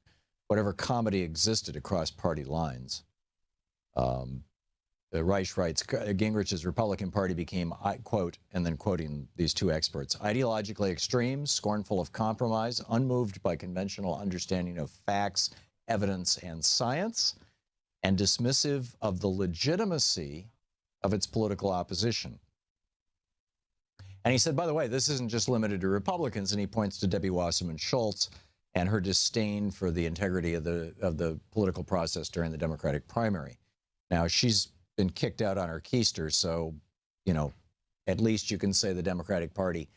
whatever comity existed across party lines." Reich writes, Gingrich's Republican Party became, I quote, and then quoting these two experts, ideologically extreme, scornful of compromise, unmoved by conventional understanding of facts, evidence, and science, and dismissive of the legitimacy of its political opposition. And he said, by the way, this isn't just limited to Republicans, and he points to Debbie Wasserman Schultz and her disdain for the integrity of the political process during the Democratic primary. Now, she's been kicked out on her keister, so, you know, at least you can say the Democratic Party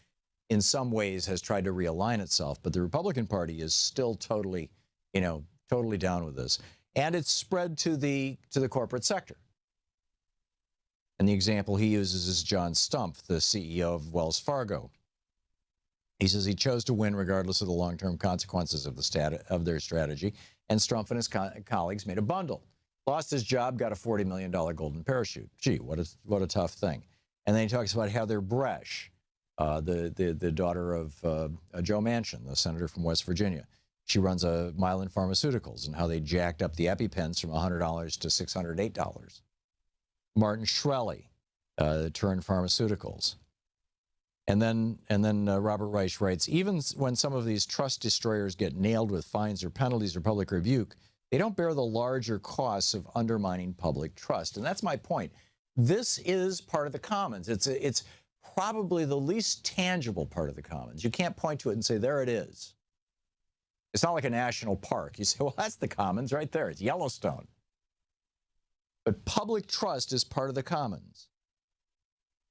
in some ways has tried to realign itself, but the Republican Party is still totally, you know, totally down with this. And it's spread to the corporate sector. And the example he uses is John Stumpf, the CEO of Wells Fargo. He says he chose to win regardless of the long-term consequences of their strategy, and Stumpf and his colleagues made a bundle. Lost his job, got a $40 million golden parachute. Gee, what a tough thing. And then he talks about Heather Bresch, the daughter of Joe Manchin, the senator from West Virginia. She runs a Mylan Pharmaceuticals, and how they jacked up the EpiPens from $100 to $608. Martin Shkreli, Turin Pharmaceuticals. And then Robert Reich writes, even when some of these trust destroyers get nailed with fines or penalties or public rebuke, they don't bear the larger costs of undermining public trust. And that's my point. This is part of the commons. It's probably the least tangible part of the commons. You can't point to it and say, there it is. It's not like a national park. You say, well, that's the commons right there. It's Yellowstone. But public trust is part of the commons.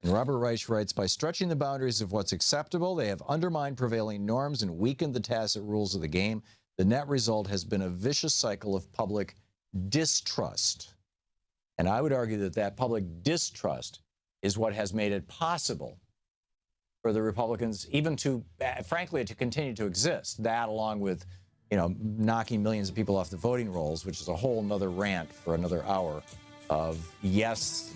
And Robert Reich writes, by stretching the boundaries of what's acceptable, they have undermined prevailing norms and weakened the tacit rules of the game. The net result has been a vicious cycle of public distrust. And I would argue that that public distrust is what has made it possible for the Republicans even to, frankly, to continue to exist. That, along with, knocking millions of people off the voting rolls, which is a whole nother rant for another hour of, yes,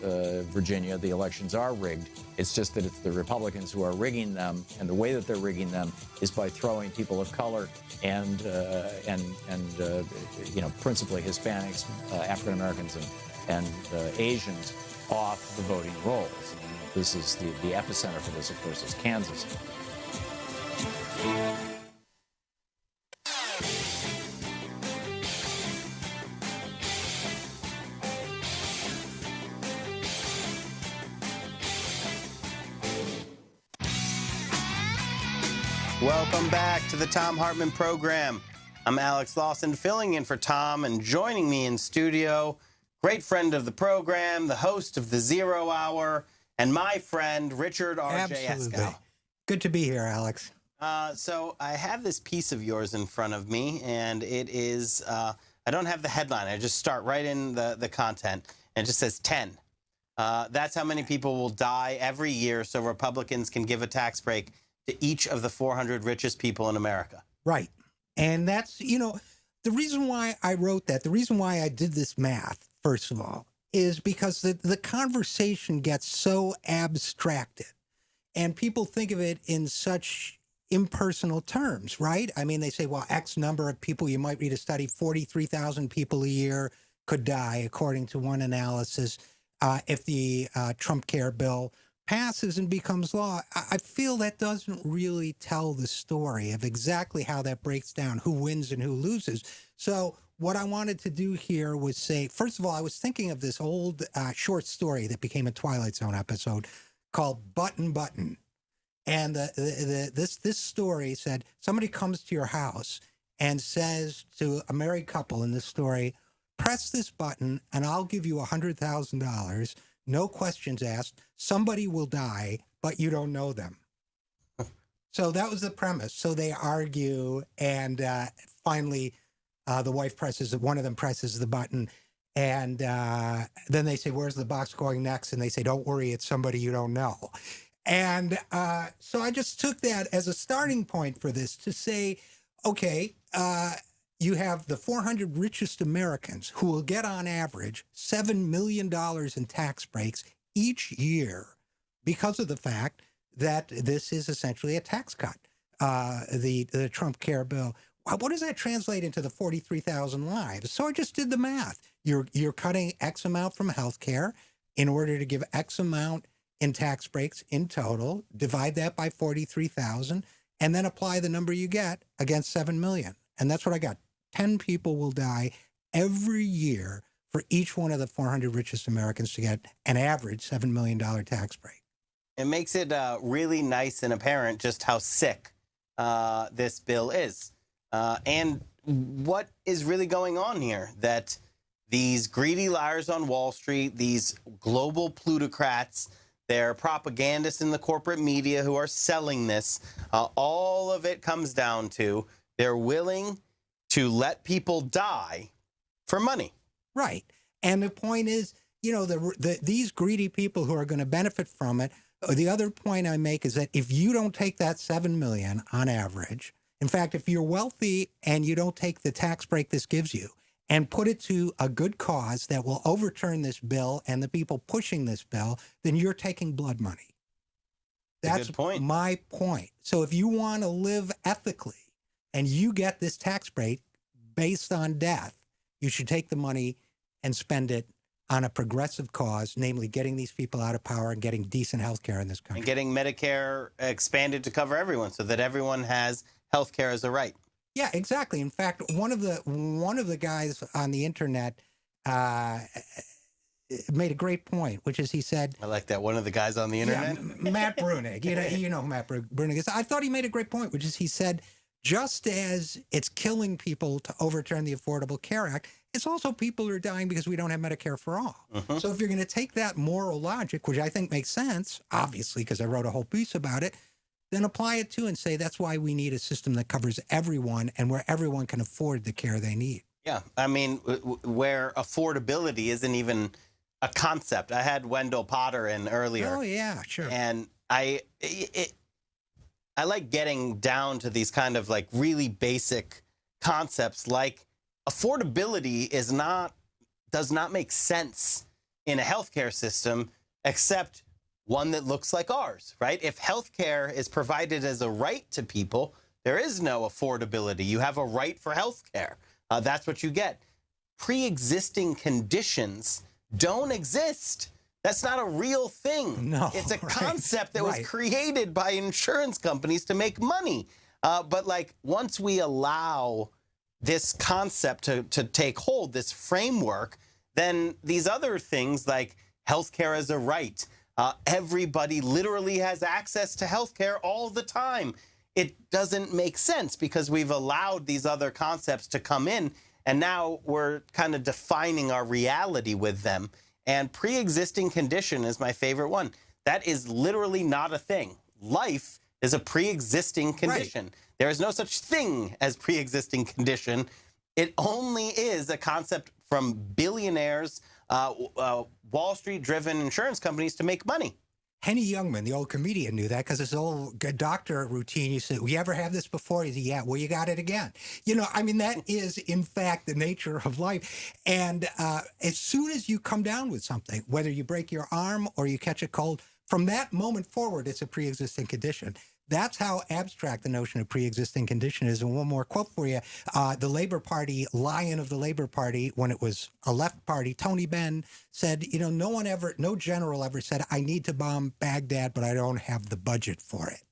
Virginia, the elections are rigged. It's just that it's the Republicans who are rigging them, and the way that they're rigging them is by throwing people of color and principally Hispanics, African Americans, and Asians off the voting rolls. And this is the epicenter for this, of course, is Kansas. Welcome back to the Thom Hartmann Program. I'm Alex Lawson, filling in for Tom, and joining me in studio, great friend of the program, the host of the Zero Hour, and my friend, Richard R.J. Eskow. Good to be here, Alex. So I have this piece of yours in front of me, and it is, I don't have the headline. I just start right in the content, and it just says 10. That's how many people will die every year so Republicans can give a tax break to each of the 400 richest people in America. Right. And that's, the reason why I wrote that, the reason why I did this math, first of all, is because the conversation gets so abstracted and people think of it in such impersonal terms, right? I mean, they say, well, X number of people, you might read a study, 43,000 people a year could die, according to one analysis, if the Trump Care bill passes and becomes law. I feel that doesn't really tell the story of exactly how that breaks down, who wins and who loses. So what I wanted to do here was say, first of all, I was thinking of this old short story that became a Twilight Zone episode called Button Button. And this story said, somebody comes to your house and says to a married couple in this story, press this button and I'll give you $100,000. No questions asked. Somebody will die, but you don't know them. So that was the premise. So they argue, and finally, the wife one of them presses the button, and then they say, "Where's the box going next?" And they say, "Don't worry, it's somebody you don't know." And so I just took that as a starting point for this to say, okay, you have the 400 richest Americans who will get on average $7 million in tax breaks each year because of the fact that this is essentially a tax cut, the Trump Care bill. What does that translate into the 43,000 lives? So I just did the math. You're cutting X amount from health care in order to give X amount in tax breaks in total, divide that by 43,000, and then apply the number you get against 7 million. And that's what I got. 10 people will die every year for each one of the 400 richest Americans to get an average $7 million tax break. It makes it really nice and apparent just how sick this bill is. And what is really going on here, that these greedy liars on Wall Street, these global plutocrats, they're propagandists in the corporate media who are selling this, all of it comes down to they're willing to let people die for money. Right. And the point is, these greedy people who are going to benefit from it. The other point I make is that if you don't take that $7 million on average, in fact, if you're wealthy and you don't take the tax break this gives you and put it to a good cause that will overturn this bill and the people pushing this bill, then you're taking blood money. That's my point. So if you want to live ethically and you get this tax break based on death, you should take the money and spend it on a progressive cause, namely getting these people out of power and getting decent health care in this country. And getting Medicare expanded to cover everyone so that everyone has health care as a right. Yeah, exactly. In fact, one of the guys on the internet made a great point, which is he said... I like that. One of the guys on the internet? Yeah, Matt Brunig. You know who Matt Brunig is. I thought he made a great point, which is he said, just as it's killing people to overturn the Affordable Care Act, it's also people are dying because we don't have Medicare for all. So if you're going to take that moral logic, which I think makes sense, obviously, because I wrote a whole piece about it, then apply it to and say that's why we need a system that covers everyone and where everyone can afford the care they need. Yeah, I mean, where affordability isn't even a concept. I had Wendell Potter in earlier. Oh, yeah, sure. And I like getting down to these kind of like really basic concepts, like affordability does not make sense in a healthcare system except one that looks like ours, right? If healthcare is provided as a right to people, there is no affordability. You have a right for healthcare. That's what you get. Pre-existing conditions don't exist. That's not a real thing. No, it's a concept that was created by insurance companies to make money. But like once we allow this concept to take hold, this framework, then these other things like healthcare as a right, everybody literally has access to healthcare all the time. It doesn't make sense because we've allowed these other concepts to come in, and now we're kind of defining our reality with them. And pre-existing condition is my favorite one. That is literally not a thing. Life is a pre-existing condition. There is no such thing as pre-existing condition. It only is a concept from billionaires, Wall Street-driven insurance companies to make money. Henny Youngman, the old comedian, knew that because his old doctor routine, you said, you ever have this before? He said, yeah, well, you got it again. I mean, that is, in fact, the nature of life. And as soon as you come down with something, whether you break your arm or you catch a cold, from that moment forward, it's a pre-existing condition. That's how abstract the notion of pre-existing condition is. And one more quote for you. The Labor Party, lion of the Labor Party, when it was a left party, Tony Benn, said, no general ever said, I need to bomb Baghdad, but I don't have the budget for it.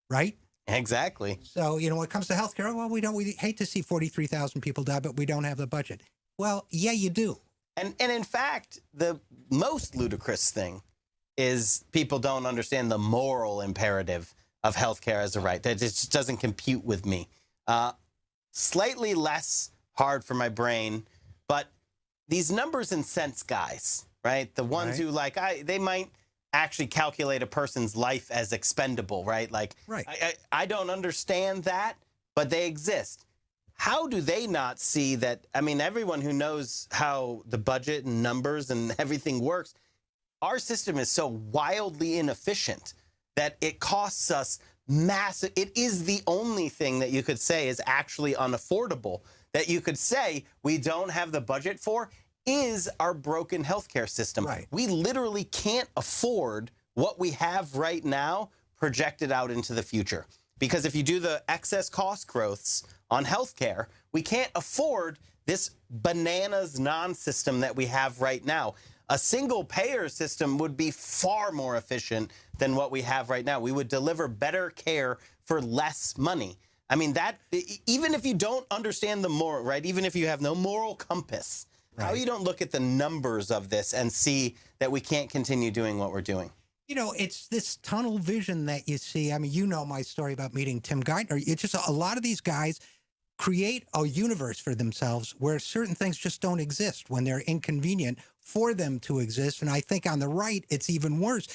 Right? Exactly. So, when it comes to healthcare, well, we hate to see 43,000 people die, but we don't have the budget. Well, yeah, you do. And in fact, the most ludicrous thing is people don't understand the moral imperative of healthcare as a right. That just doesn't compute with me. Slightly less hard for my brain, but these numbers and cents guys, right? The ones who they might actually calculate a person's life as expendable, right? I don't understand that, but they exist. How do they not see that? I mean, everyone who knows how the budget and numbers and everything works, our system is so wildly inefficient that it costs us massive. It is the only thing that you could say is actually unaffordable, that you could say we don't have the budget for, is our broken healthcare system. We literally can't afford what we have right now projected out into the future. Because if you do the excess cost growths on healthcare, we can't afford this bananas non-system that we have right now. A single payer system would be far more efficient than what we have right now. We would deliver better care for less money. I mean, that even if you don't understand the moral, right? Even if you have no moral compass, how you don't look at the numbers of this and see that we can't continue doing what we're doing. It's this tunnel vision that you see. I mean, my story about meeting Tim Geithner. It's just a lot of these guys create a universe for themselves where certain things just don't exist when they're inconvenient for them to exist. And I think on the right, it's even worse.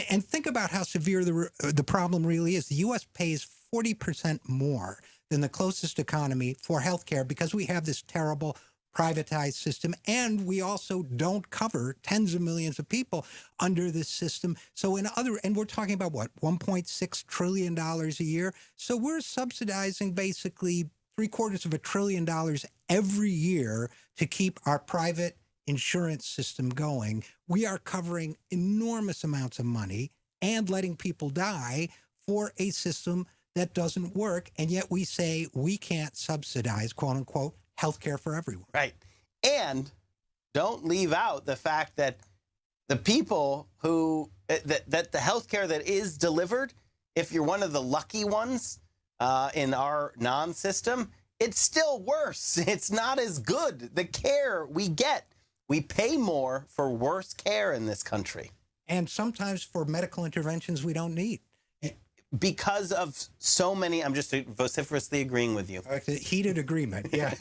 And think about how severe the problem really is. The U.S. pays 40% more than the closest economy for healthcare because we have this terrible privatized system, and we also don't cover tens of millions of people under this system. So and we're talking about what, $1.6 trillion a year. So we're subsidizing basically $750 billion every year to keep our private insurance system going. We are covering enormous amounts of money and letting people die for a system that doesn't work. And yet we say we can't subsidize, quote unquote, healthcare for everyone. Right. And don't leave out the fact that the people who, that the healthcare that is delivered, if you're one of the lucky ones in our non-system, it's still worse. It's not as good. The care we get, we pay more for worse care in this country. And sometimes for medical interventions we don't need. Because of so many, I'm just vociferously agreeing with you. Heated agreement, yeah.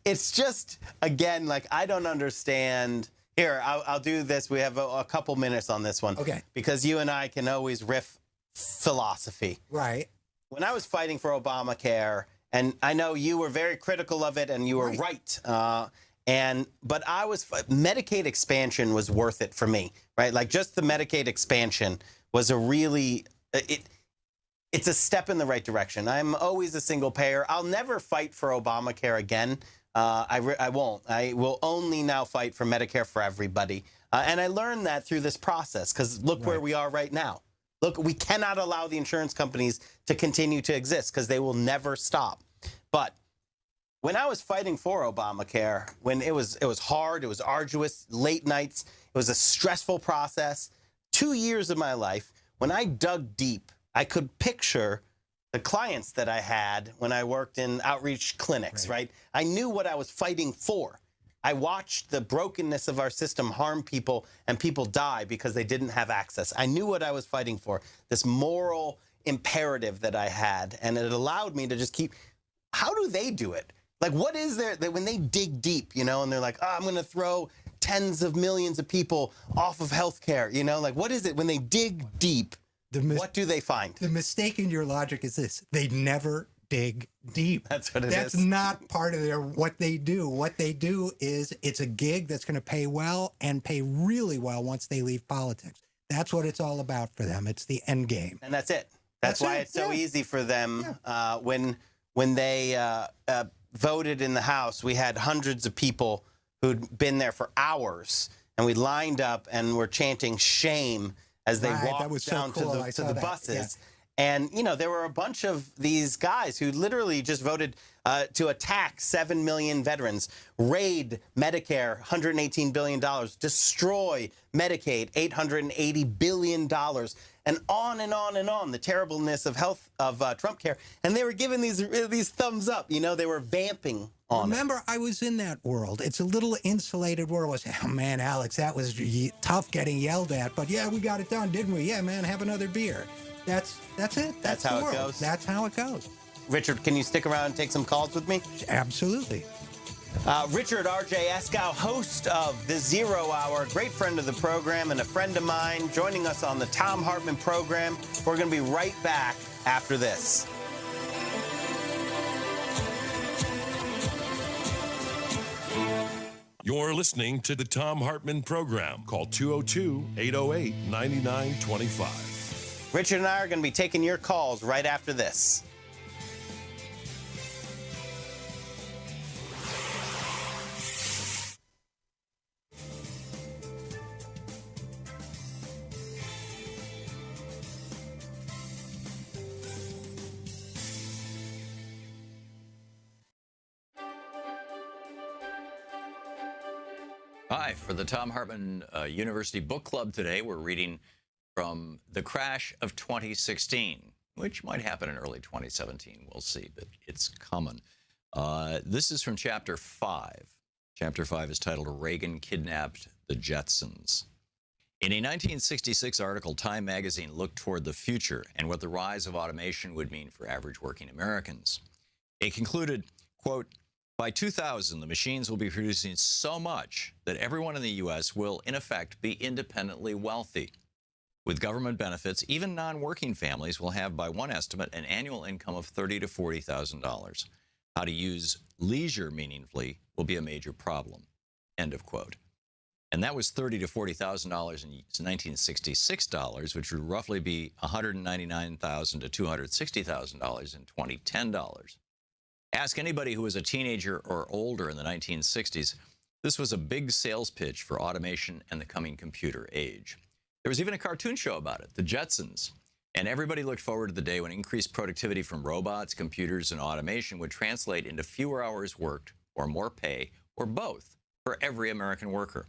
It's just, again, like, I don't understand. Here, I'll do this. We have a couple minutes on this one. Okay. Because you and I can always riff philosophy. Right. When I was fighting for Obamacare, and I know you were very critical of it, and you were right. But Medicaid expansion was worth it for me, right? Like, just the Medicaid expansion was a really, it's a step in the right direction. I'm always a single payer. I'll never fight for Obamacare again. I won't. I will only now fight for Medicare for everybody. And I learned that through this process, because look where we are right now. Look, we cannot allow the insurance companies to continue to exist because they will never stop. But when I was fighting for Obamacare, when it was hard, it was arduous, late nights, it was a stressful process. 2 years of my life, when I dug deep, I could picture the clients that I had when I worked in outreach clinics, right? I knew what I was fighting for. I watched the brokenness of our system harm people, and people die because they didn't have access. I knew what I was fighting for, this moral imperative that I had, and it allowed me to just keep, how do they do it? Like, what is there that when they dig deep, you know, and they're like, oh, I'm going to throw tens of millions of people off of healthcare, you know, like, what is it when they dig deep? What do they find? The mistake in your logic is this: they never dig deep. That's what it is. That's not part of what they do. What they do is it's a gig that's going to pay well and pay really well once they leave politics. That's what it's all about for them. It's the end game. And that's it. That's why it's so easy for them. When they voted in the House, we had hundreds of people who'd been there for hours, and we lined up and were chanting shame as they walked down to the buses. And, you know, there were a bunch of these guys who literally just voted to attack 7 million veterans, raid Medicare, $118 billion, destroy Medicaid, $880 billion, and on and on and on, the terribleness of Trump care. And they were giving these thumbs up, you know, they were vamping on Remember, I was in that world. It's a little insulated world. I was, oh, man, Alex, that was tough getting yelled at. But, yeah, we got it done, didn't we? Yeah, man, have another beer. That's it. That's how the world. it goes. That's how it goes. Richard, can you stick around and take some calls with me? Absolutely. Richard R.J. Eskow, host of The Zero Hour, great friend of the program and a friend of mine, joining us on the Thom Hartmann Program. We're going to be right back after this. You're listening to the Thom Hartmann Program. Call 202-808-9925. Richard and I are going to be taking your calls right after this. Hi, for the Thom Hartmann University Book Club today, we're reading from The Crash of 2016, which might happen in early 2017. We'll see, but it's coming. This is from Chapter 5. Chapter 5 is titled Reagan Kidnapped the Jetsons. In a 1966 article, Time magazine looked toward the future and what the rise of automation would mean for average working Americans. It concluded, quote, by 2000, the machines will be producing so much that everyone in the U.S. will, in effect, be independently wealthy. With government benefits, even non-working families will have, by one estimate, an annual income of $30,000 to $40,000. How to use leisure meaningfully will be a major problem. End of quote. And that was $30,000 to $40,000 in 1966 dollars, which would roughly be $199,000 to $260,000 in 2010 dollars. Ask anybody who was a teenager or older in the 1960s. This was a big sales pitch for automation and the coming computer age. There was even a cartoon show about it, The Jetsons. And everybody looked forward to the day when increased productivity from robots, computers, and automation would translate into fewer hours worked or more pay or both for every American worker.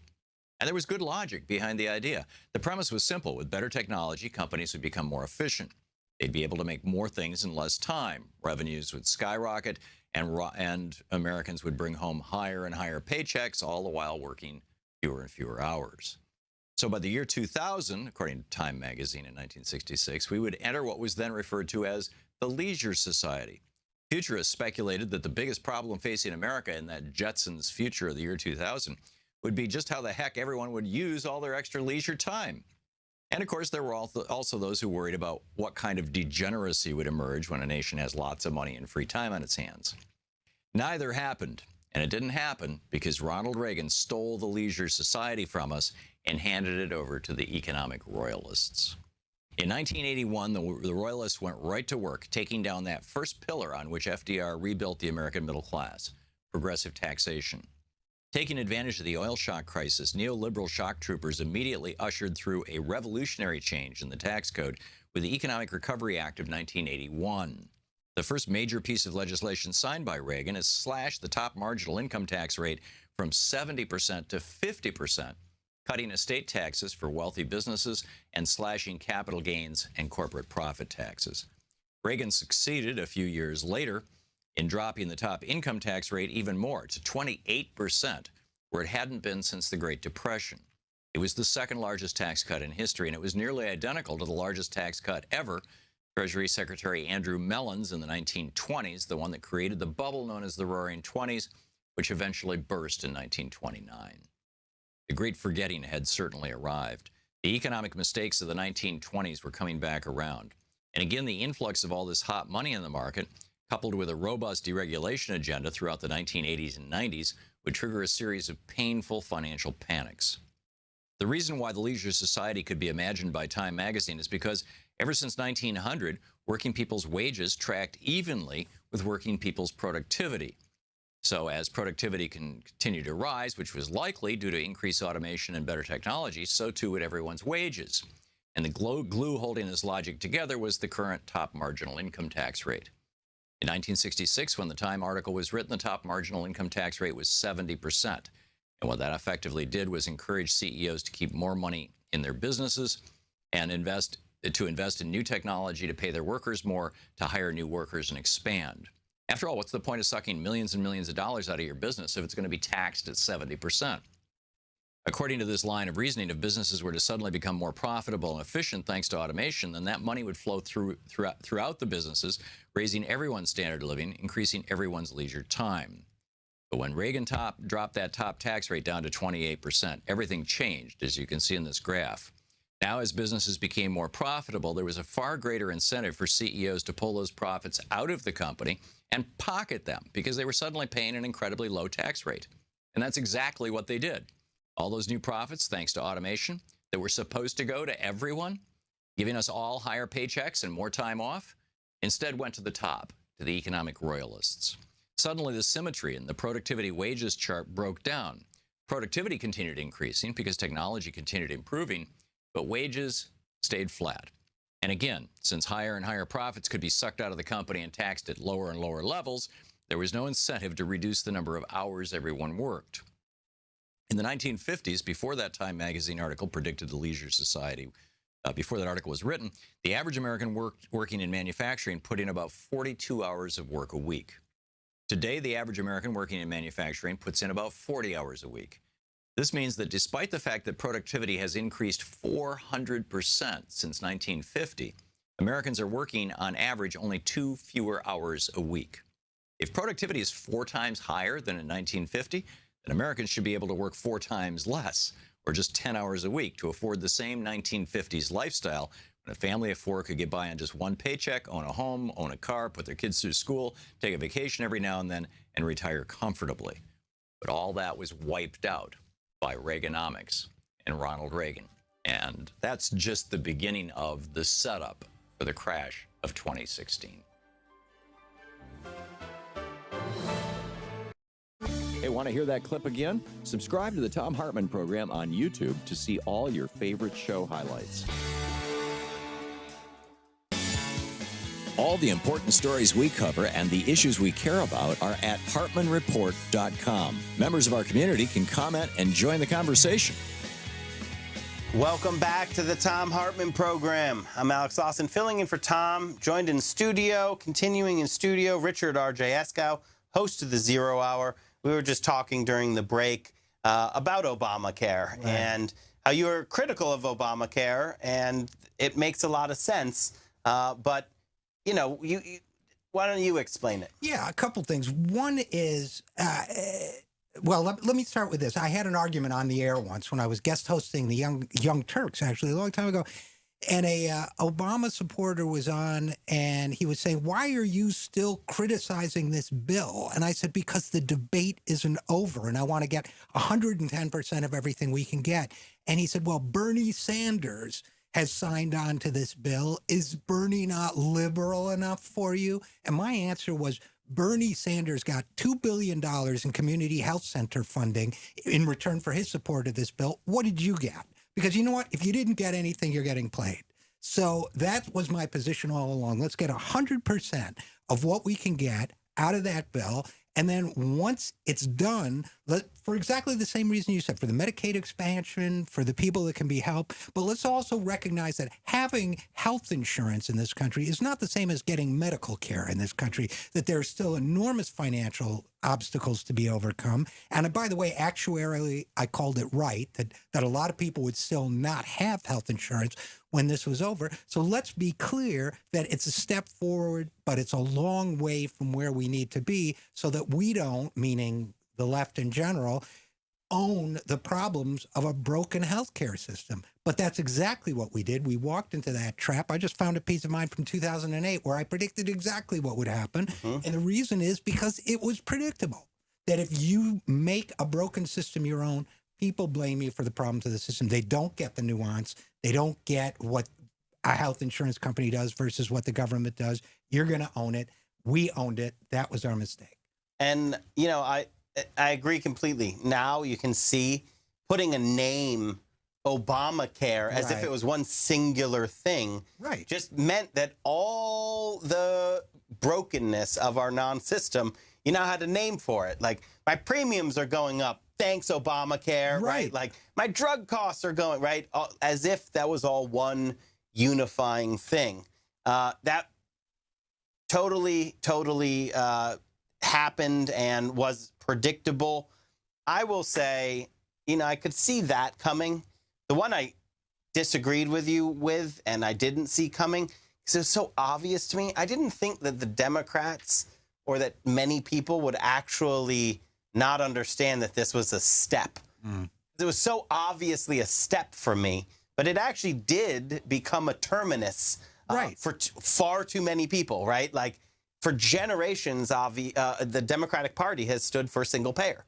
And there was good logic behind the idea. The premise was simple. With better technology, companies would become more efficient. They'd be able to make more things in less time. Revenues would skyrocket, and Americans would bring home higher and higher paychecks, all the while working fewer and fewer hours. So by the year 2000, according to Time magazine in 1966, we would enter what was then referred to as the leisure society. Futurists speculated that the biggest problem facing America in that Jetsons future of the year 2000 would be just how the heck everyone would use all their extra leisure time. And of course, there were also those who worried about what kind of degeneracy would emerge when a nation has lots of money and free time on its hands. Neither happened, and it didn't happen because Ronald Reagan stole the leisure society from us and handed it over to the economic royalists. In 1981, the royalists went right to work, taking down that first pillar on which FDR rebuilt the American middle class, progressive taxation. Taking advantage of the oil shock crisis, neoliberal shock troopers immediately ushered through a revolutionary change in the tax code with the Economic Recovery Act of 1981. The first major piece of legislation signed by Reagan is slashed the top marginal income tax rate from 70% to 50%, cutting estate taxes for wealthy businesses and slashing capital gains and corporate profit taxes. Reagan succeeded a few years later in dropping the top income tax rate even more to 28%, where it hadn't been since the Great Depression. It was the second largest tax cut in history, and it was nearly identical to the largest tax cut ever. Treasury Secretary Andrew Mellon's in the 1920s, the one that created the bubble known as the Roaring Twenties, which eventually burst in 1929. The great forgetting had certainly arrived. The economic mistakes of the 1920s were coming back around. And again, the influx of all this hot money in the market, coupled with a robust deregulation agenda throughout the 1980s and 90s, would trigger a series of painful financial panics. The reason why the leisure society could be imagined by Time magazine is because ever since 1900, working people's wages tracked evenly with working people's productivity. So as productivity continued to rise, which was likely due to increased automation and better technology, so too would everyone's wages. And the glue holding this logic together was the current top marginal income tax rate. In 1966, when the Time article was written, the top marginal income tax rate was 70%. And what that effectively did was encourage CEOs to keep more money in their businesses and invest in new technology, to pay their workers more, to hire new workers and expand. After all, what's the point of sucking millions and millions of dollars out of your business if it's going to be taxed at 70%? According to this line of reasoning, if businesses were to suddenly become more profitable and efficient thanks to automation, then that money would flow throughout the businesses, raising everyone's standard of living, increasing everyone's leisure time. But when Reagan dropped that top tax rate down to 28%, everything changed, as you can see in this graph. Now, as businesses became more profitable, there was a far greater incentive for CEOs to pull those profits out of the company and pocket them because they were suddenly paying an incredibly low tax rate. And that's exactly what they did. All those new profits, thanks to automation, that were supposed to go to everyone, giving us all higher paychecks and more time off, instead went to the top, to the economic royalists. Suddenly, the symmetry in the productivity wages chart broke down. Productivity continued increasing because technology continued improving, but wages stayed flat. And again, since higher and higher profits could be sucked out of the company and taxed at lower and lower levels, there was no incentive to reduce the number of hours everyone worked. In the 1950s, before that Time magazine article predicted the leisure society, before that article was written, the average American working in manufacturing put in about 42 hours of work a week. Today, the average American working in manufacturing puts in about 40 hours a week. This means that despite the fact that productivity has increased 400% since 1950, Americans are working on average only 2 fewer hours a week. If productivity is 4 times higher than in 1950, then Americans should be able to work 4 times less, or just 10 hours a week, to afford the same 1950s lifestyle When a family of four could get by on just one paycheck, own a home, own a car, put their kids through school, take a vacation every now and then, and retire comfortably. But all that was wiped out by Reaganomics and Ronald Reagan. And that's just the beginning of the setup for the crash of 2016. Hey, want to hear that clip again? Subscribe to the Thom Hartmann Program on YouTube to see all your favorite show highlights. All the important stories we cover and the issues we care about are at hartmanreport.com. Members of our community can comment and join the conversation. Welcome back to the Thom Hartmann Program. I'm Alex Lawson, filling in for Tom, joined in studio, continuing in studio, Richard R.J. Eskow, host of the Zero Hour. We were just talking during the break about Obamacare and how you are critical of Obamacare, and it makes a lot of sense. But, you know, why don't you explain it? Yeah, a couple things. One is, well, let me start with this. I had an argument on the air once when I was guest hosting the Young Turks, actually, a long time ago. And a Obama supporter was on, and he was saying, why are you still criticizing this bill? And I said, because the debate isn't over, and I want to get 110% of everything we can get. And he said, well, Bernie Sanders has signed on to this bill. Is Bernie not liberal enough for you? And my answer was, Bernie Sanders got $2 billion in community health center funding in return for his support of this bill. What did you get? Because you know what? If you didn't get anything, you're getting played. So that was my position all along. Let's get 100% of what we can get out of that bill. And then once it's done, for exactly the same reason you said, for the Medicaid expansion, for the people that can be helped. But let's also recognize that having health insurance in this country is not the same as getting medical care in this country, that there are still enormous financial obstacles to be overcome. And by the way, actuarially, I called it right, that a lot of people would still not have health insurance when this was over. So let's be clear that it's a step forward, but it's a long way from where we need to be so that we don't, meaning the left in general, own the problems of a broken healthcare system. But that's exactly what we did. We walked into that trap. I just found a piece of mine from 2008 where I predicted exactly what would happen. And the reason is because it was predictable that if you make a broken system your own, people blame you for the problems of the system. They don't get the nuance. They don't get what a health insurance company does versus what the government does. You're going to own it. We owned it. That was our mistake. And, you know, I agree completely. Now you can see putting a name, Obamacare, as if it was one singular thing, just meant that all the brokenness of our non-system, you now had a name for it. Like, my premiums are going up. Thanks, Obamacare, right? Like, my drug costs are going, right? As if that was all one unifying thing. That totally happened and was predictable. I will say, you know, I could see that coming. The one I disagreed with you with and I didn't see coming, because it was so obvious to me. I didn't think that the Democrats or that many people would actually not understand that this was a step. It was so obviously a step for me, but it actually did become a terminus for far too many people, right? Like, for generations, the Democratic Party has stood for single payer,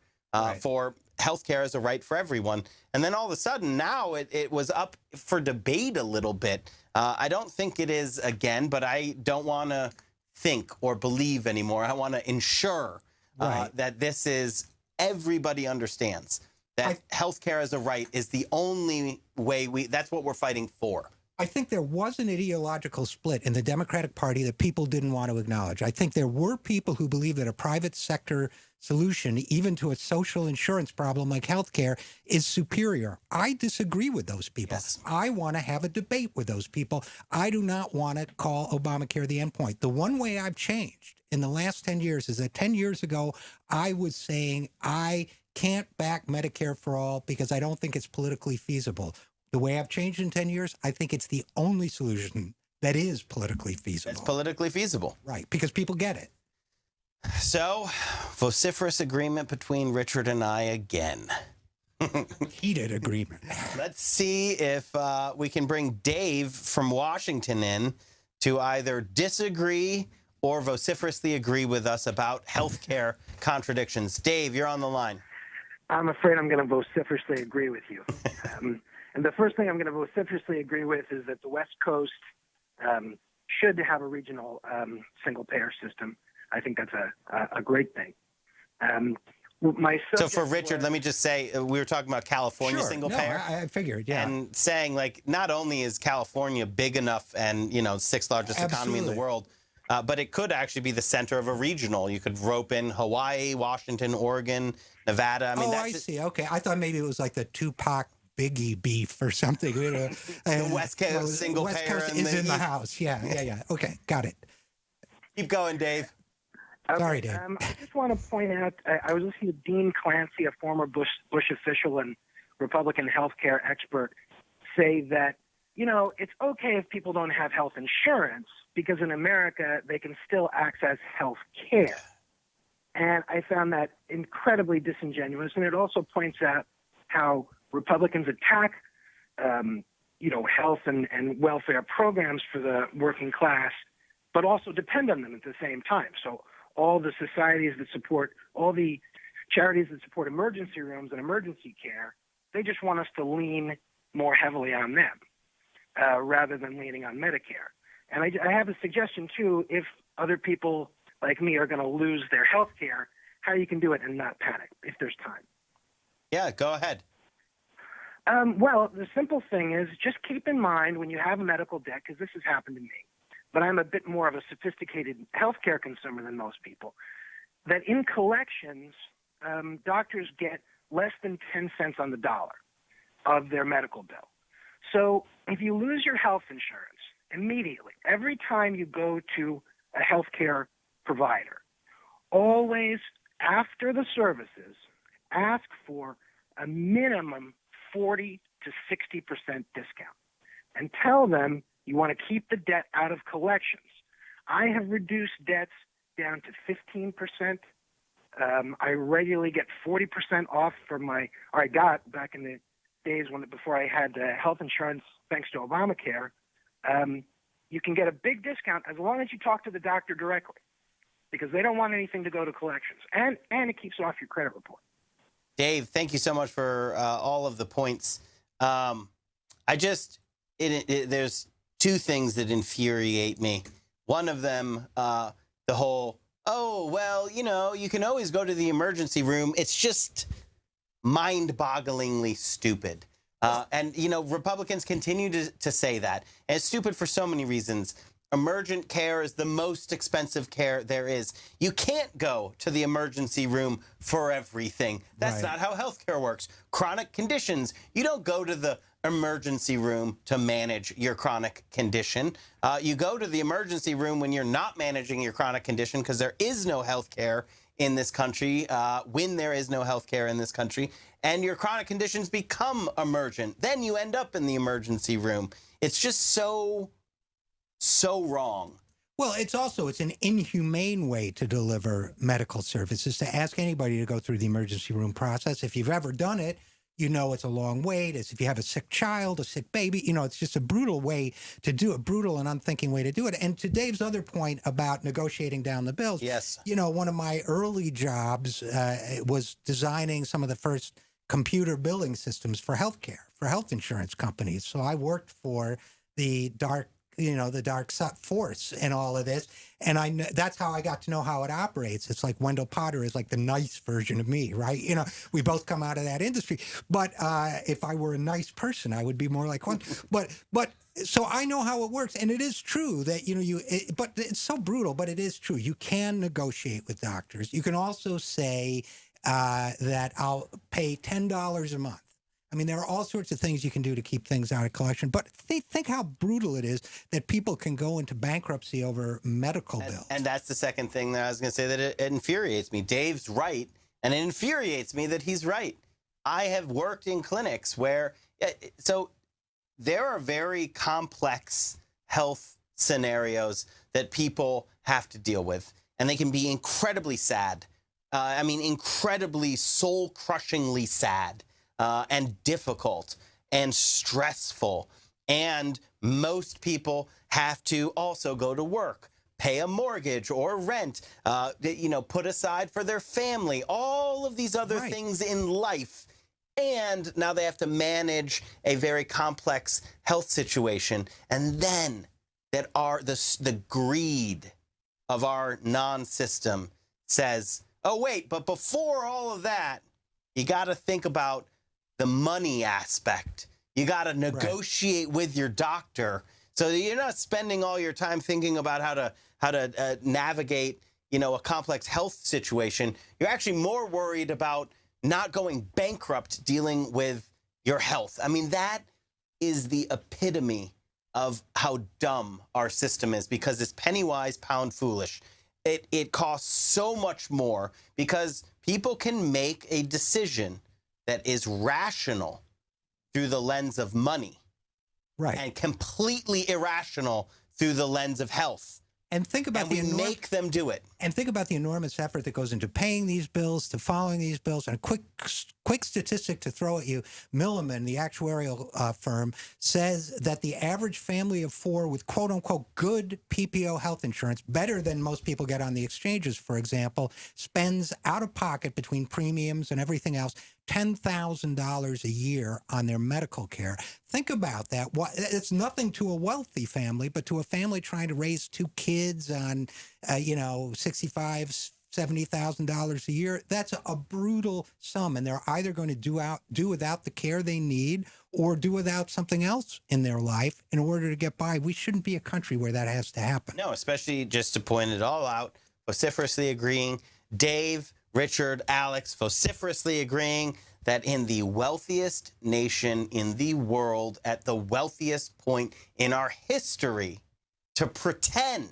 for healthcare as a right for everyone. And then all of a sudden, now it was up for debate a little bit. I don't think it is again, but I don't want to think or believe anymore. I want to ensure that this is, everybody understands that healthcare as a right is the only way that's what we're fighting for. I think there was an ideological split in the Democratic Party that people didn't want to acknowledge. I think there were people who believed that a private sector solution, even to a social insurance problem like healthcare, is superior. I disagree with those people. I want to have a debate with those people. I do not want to call Obamacare the endpoint. The one way I've changed in the last 10 years is that 10 years ago, I was saying I can't back Medicare for all because I don't think it's politically feasible. The way I've changed in 10 years, I think it's the only solution that is politically feasible. It's politically feasible. Right, because people get it. So, vociferous agreement between Richard and I again. Heated agreement. Let's see if we can bring Dave from Washington in to either disagree or vociferously agree with us about healthcare contradictions. Dave, you're on the line. I'm afraid I'm going to vociferously agree with you. And the first thing I'm going to vociferously agree with is that the West Coast should have a regional single-payer system. I think that's a great thing. So for Richard, let me just say, we were talking about California single payer. I figured, yeah. And saying, like, not only is California big enough and, sixth largest economy in the world, but it could actually be the center of a regional. You could rope in Hawaii, Washington, Oregon, Nevada. I see. Okay. I thought maybe it was like the Tupac Biggie beef or something. The West Coast single West payer Coast is in the house. Yeah. Okay, got it. Keep going, Dave. Sorry, Dave. I just want to point out, I was listening to Dean Clancy, a former Bush official and Republican healthcare expert, say that, it's okay if people don't have health insurance because in America they can still access health care. And I found that incredibly disingenuous. And it also points out how Republicans attack, health and welfare programs for the working class, but also depend on them at the same time. So all the societies that support, all the charities that support emergency rooms and emergency care, they just want us to lean more heavily on them rather than leaning on Medicare. And I have a suggestion, too, if other people like me are going to lose their health care, how you can do it and not panic if there's time. Yeah, go ahead. Well, the simple thing is just keep in mind when you have a medical debt, because this has happened to me, but I'm a bit more of a sophisticated healthcare consumer than most people, that in collections, doctors get less than 10 cents on the dollar of their medical bill. So if you lose your health insurance immediately, every time you go to a healthcare provider, always after the services, ask for a minimum 40 to 60% discount and tell them you want to keep the debt out of collections. I have reduced debts down to 15%. I regularly get 40% off I got back in the days before I had health insurance thanks to Obamacare. You can get a big discount as long as you talk to the doctor directly because they don't want anything to go to collections. And it keeps off your credit report. Dave, thank you so much for all of the points. There's two things that infuriate me. One of them, the whole, you can always go to the emergency room. It's just mind-bogglingly stupid. And Republicans continue to say that. And it's stupid for so many reasons. Emergent care is the most expensive care there is. You can't go to the emergency room for everything. That's not how healthcare works. Chronic conditions, you don't go to the emergency room to manage your chronic condition. You go to the emergency room when you're not managing your chronic condition because there is no healthcare in this country, when there is no healthcare in this country, and your chronic conditions become emergent. Then you end up in the emergency room. It's just so wrong. Well, it's an inhumane way to deliver medical services, to ask anybody to go through the emergency room process. If you've ever done it, it's a long wait. As if you have a sick child, a sick baby, it's just a brutal way to do it, brutal and unthinking way to do it. And to Dave's other point about negotiating down the bills, yes, one of my early jobs was designing some of the first computer billing systems for healthcare, for health insurance companies. So I worked for the dark force in all of this. And that's how I got to know how it operates. It's like Wendell Potter is like the nice version of me, right? We both come out of that industry. But if I were a nice person, I would be more like one. But so I know how it works. And it is true that, but it's so brutal, but it is true. You can negotiate with doctors. You can also say that I'll pay $10 a month. I mean, there are all sorts of things you can do to keep things out of collection. But think how brutal it is that people can go into bankruptcy over medical bills. And that's the second thing that I was going to say, that it infuriates me. Dave's right, and it infuriates me that he's right. I have worked in clinics where, so there are very complex health scenarios that people have to deal with, and they can be incredibly sad. Incredibly soul-crushingly sad. and difficult and stressful. And most people have to also go to work, pay a mortgage or rent, put aside for their family, all of these other things in life. And now they have to manage a very complex health situation. And then the greed of our non-system says, oh, wait, but before all of that, you got to think about the money aspect. You got to negotiate with your doctor so that you're not spending all your time thinking about how to navigate, a complex health situation. You're actually more worried about not going bankrupt dealing with your health. I mean, that is the epitome of how dumb our system is, because it's penny wise, pound foolish. It costs so much more because people can make a decision that is rational through the lens of money, and completely irrational through the lens of health. And think about make them do it. And think about the enormous effort that goes into paying these bills, to following these bills. And a quick statistic to throw at you: Milliman, the actuarial firm, says that the average family of four with quote unquote good PPO health insurance, better than most people get on the exchanges, for example, spends out of pocket between premiums and everything else $10,000 a year on their medical care. Think about that. It's nothing to a wealthy family, but to a family trying to raise two kids on, $65,000, $70,000 a year, that's a brutal sum. And they're either going to do without the care they need or do without something else in their life in order to get by. We shouldn't be a country where that has to happen. No, especially just to point it all out, vociferously agreeing. Dave, Richard, Alex, vociferously agreeing that in the wealthiest nation in the world, at the wealthiest point in our history, to pretend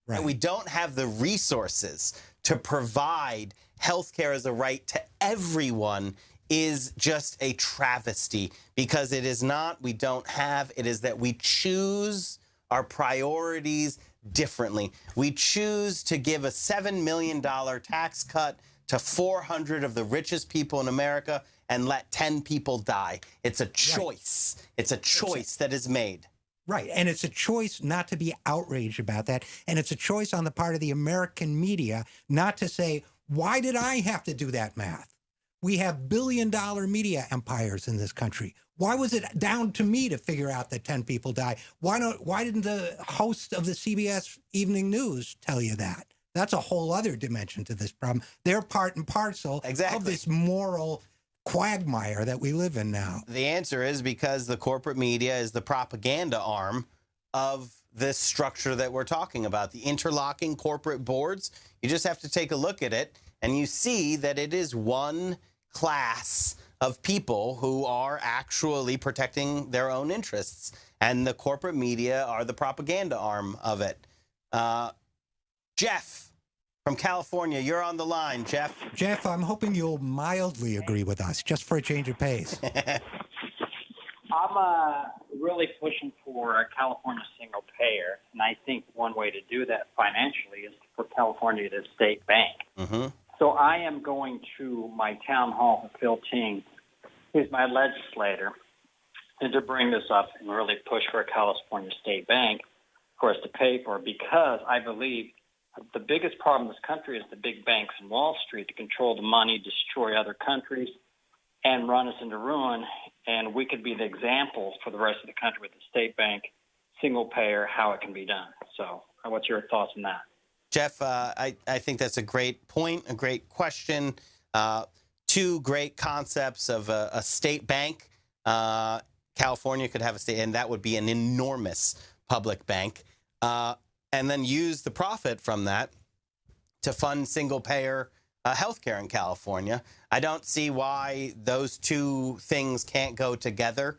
that we don't have the resources to provide healthcare as a right to everyone is just a travesty, because it is not we don't have, it is that we choose our priorities differently. We choose to give a $7 million tax cut to 400 of the richest people in America and let 10 people die. It's a choice. It's a choice that is made. Right. And it's a choice not to be outraged about that. And it's a choice on the part of the American media not to say, why did I have to do that math? We have billion-dollar media empires in this country. Why was it down to me to figure out that 10 people die? Why didn't the host of the CBS Evening News tell you that? That's a whole other dimension to this problem. They're part and parcel of this moral quagmire that we live in now. The answer is because the corporate media is the propaganda arm of this structure that we're talking about. The interlocking corporate boards, you just have to take a look at it, and you see that it is one class of people who are actually protecting their own interests. And the corporate media are the propaganda arm of it. Jeff from California, you're on the line, Jeff. Jeff, I'm hoping you'll mildly agree with us, just for a change of pace. I'm really pushing for a California single payer, and I think one way to do that financially is for California to state bank. Mm-hmm. So I am going to my town hall with Phil Ting, who's my legislator, and to bring this up and really push for a California state bank, of course, to pay for it, because I believe the biggest problem in this country is the big banks in Wall Street to control the money, destroy other countries, and run us into ruin. And we could be the example for the rest of the country with the state bank, single payer, how it can be done. So what's your thoughts on that? Jeff, I think that's a great point, a great question. Two great concepts of a state bank. California could have a state, and that would be an enormous public bank. And then use the profit from that to fund single-payer healthcare in California. I don't see why those two things can't go together.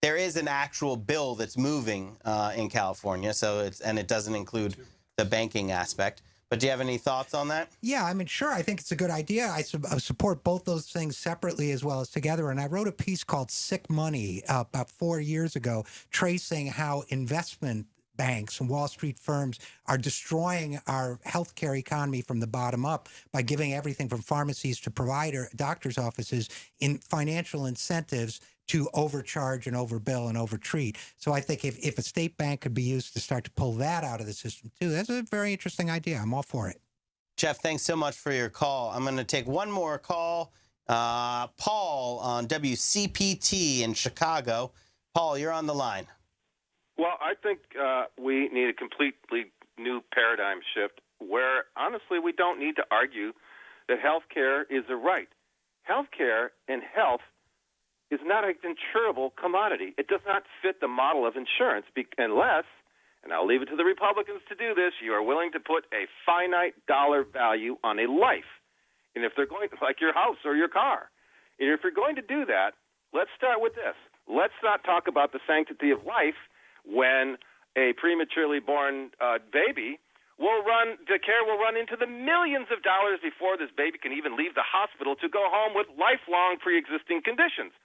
There is an actual bill that's moving in California, and it doesn't include the banking aspect. But do you have any thoughts on that? Yeah, I mean, sure. I think it's a good idea. I support both those things separately as well as together. And I wrote a piece called Sick Money about 4 years ago, tracing how investment banks and Wall Street firms are destroying our healthcare economy from the bottom up by giving everything from pharmacies to doctors' offices in financial incentives to overcharge and overbill and overtreat. So I think if a state bank could be used to start to pull that out of the system too, that's a very interesting idea. I'm all for it. Jeff, thanks so much for your call. I'm going to take one more call. Paul on WCPT in Chicago. Paul, you're on the line. Well, I think we need a completely new paradigm shift where, honestly, we don't need to argue that health care is a right. Health care and health is not an insurable commodity. It does not fit the model of insurance unless, and I'll leave it to the Republicans to do this, you are willing to put a finite dollar value on a life. And if they're going to, like your house or your car, and if you're going to do that, let's start with this. Let's not talk about the sanctity of life when a prematurely born baby the care will run into the millions of dollars before this baby can even leave the hospital to go home with lifelong pre-existing conditions.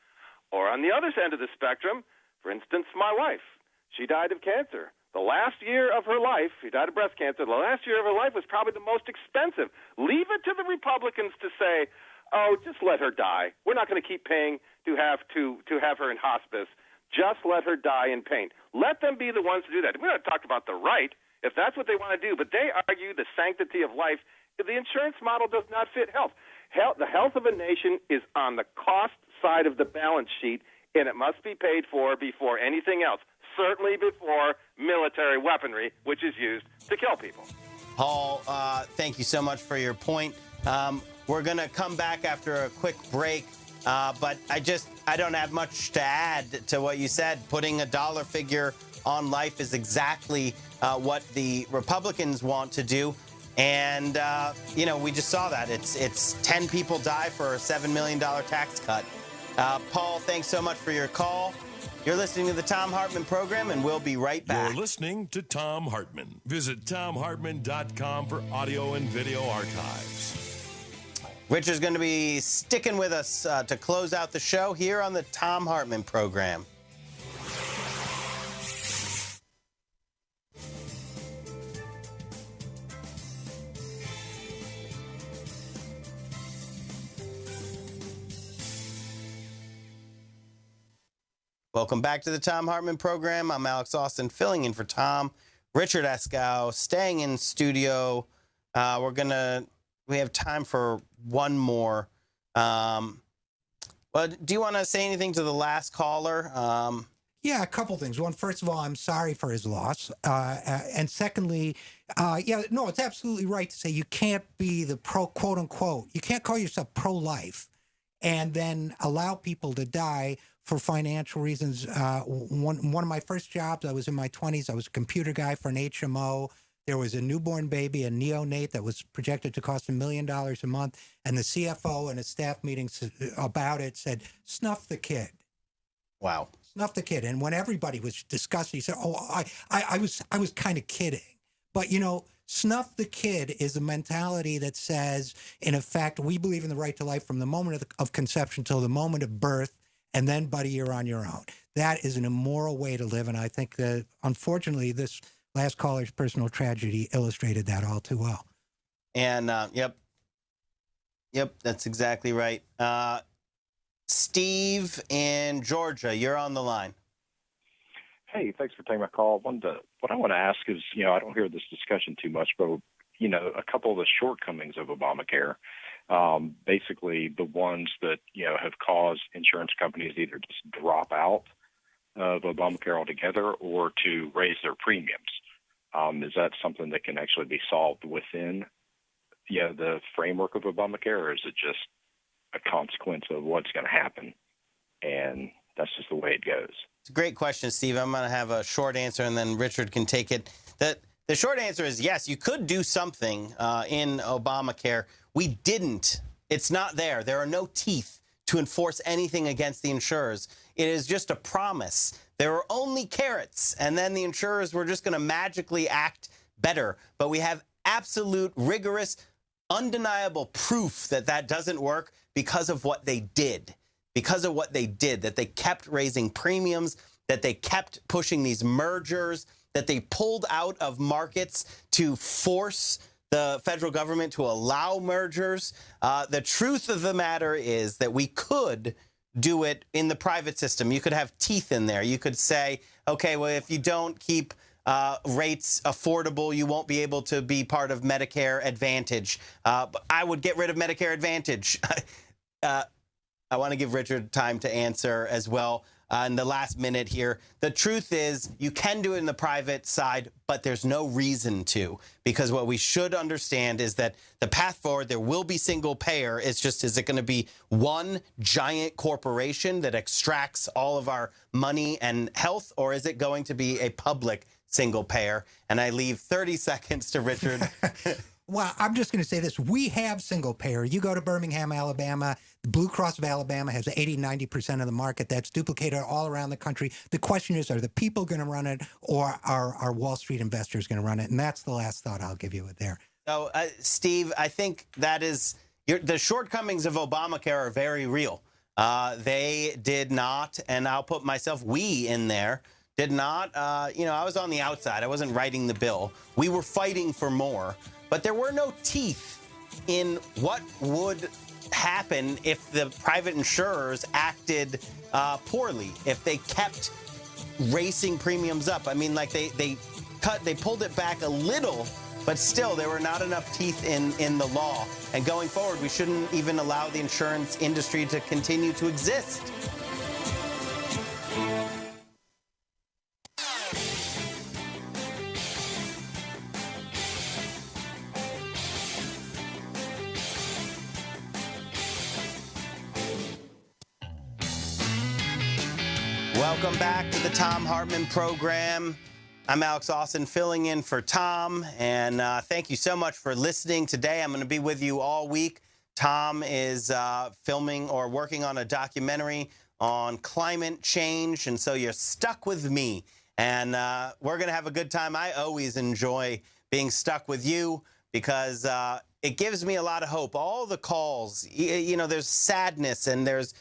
Or on the other end of the spectrum, for instance, my wife, she died of cancer. The last year of her life, she died of breast cancer, the last year of her life was probably the most expensive. Leave it to the Republicans to say, oh, just let her die. We're not going to keep paying to have her in hospice. Just let her die in pain. Let them be the ones to do that. We're not talking about the right, if that's what they want to do, but they argue the sanctity of life. The insurance model does not fit health. The health of a nation is on the cost side of the balance sheet, and it must be paid for before anything else, certainly before military weaponry, which is used to kill people. Paul, thank you so much for your point. We're going to come back after a quick break, but I don't have much to add to what you said. Putting a dollar figure on life is exactly what the Republicans want to do. And, we just saw that. It's 10 people die for a $7 million tax cut. Paul, thanks so much for your call. You're listening to the Thom Hartmann Program, and we'll be right back. You're listening to Thom Hartmann. Visit ThomHartmann.com for audio and video archives. Richard's going to be sticking with us to close out the show here on the Thom Hartmann Program. Welcome back to the Thom Hartmann Program. I'm Alex Austin, filling in for Tom. Richard Eskow staying in studio. We have time for one more. Do you want to say anything to the last caller? Yeah, a couple things. One, first of all, I'm sorry for his loss. And secondly, it's absolutely right to say you can't be the quote unquote, you can't call yourself pro-life and then allow people to die for financial reasons. One of my first jobs, I was in my 20s. I was a computer guy for an HMO. There was a newborn baby, a neonate, that was projected to cost $1 million a month. And the CFO in a staff meeting about it said, snuff the kid. Wow. Snuff the kid. And when everybody was discussing, he said, I was kind of kidding. But, snuff the kid is a mentality that says, in effect, we believe in the right to life from the moment of conception till the moment of birth. And then, buddy, you're on your own. That is an immoral way to live. And I think that, unfortunately, this last caller's personal tragedy illustrated that all too well. And, yep, that's exactly right. Steve in Georgia, you're on the line. Hey, thanks for taking my call. What I want to ask is, I don't hear this discussion too much, but, a couple of the shortcomings of Obamacare. Basically the ones that, have caused insurance companies either just drop out of Obamacare altogether or to raise their premiums. Is that something that can actually be solved within the framework of Obamacare, or is it just a consequence of what's going to happen? And that's just the way it goes. It's a great question, Steve. I'm going to have a short answer, and then Richard can take it. The short answer is yes, you could do something in Obamacare. We didn't. It's not there. There are no teeth to enforce anything against the insurers. It is just a promise. There were only carrots, and then the insurers were just going to magically act better. But we have absolute, rigorous, undeniable proof that that doesn't work because of what they did. Because of what they did, that they kept raising premiums, that they kept pushing these mergers, that they pulled out of markets to force the federal government to allow mergers. The truth of the matter is that we could do it in the private system. You could have teeth in there. You could say, okay, well, if you don't keep rates affordable, you won't be able to be part of Medicare Advantage. I would get rid of Medicare Advantage. I want to give Richard time to answer as well. In the last minute here, the truth is you can do it in the private side, but there's no reason to, because what we should understand is that the path forward, there will be single payer. It's just, is it going to be one giant corporation that extracts all of our money and health, or is it going to be a public single payer? And I leave 30 seconds to Richard. Well, I'm just going to say this. We have single payer. You go to Birmingham, Alabama. The Blue Cross of Alabama has 80, 90% of the market. That's duplicated all around the country. The question is, are the people going to run it, or are Wall Street investors going to run it? And that's the last thought I'll give you there. So, Steve, I think that is the shortcomings of Obamacare are very real. They did not, and I'll put we in there, did not, I was on the outside. I wasn't writing the bill. We were fighting for more. But there were no teeth in what would happen if the private insurers acted poorly, if they kept racing premiums up. I mean, like they pulled it back a little, but still there were not enough teeth in the law. And going forward, we shouldn't even allow the insurance industry to continue to exist. Welcome back to the Thom Hartmann Program. I'm Alex Austin, filling in for Tom, and thank you so much for listening today. I'm going to be with you all week. Tom is filming or working on a documentary on climate change, and so you're stuck with me, and we're going to have a good time. I always enjoy being stuck with you because it gives me a lot of hope. All the calls, there's sadness and there's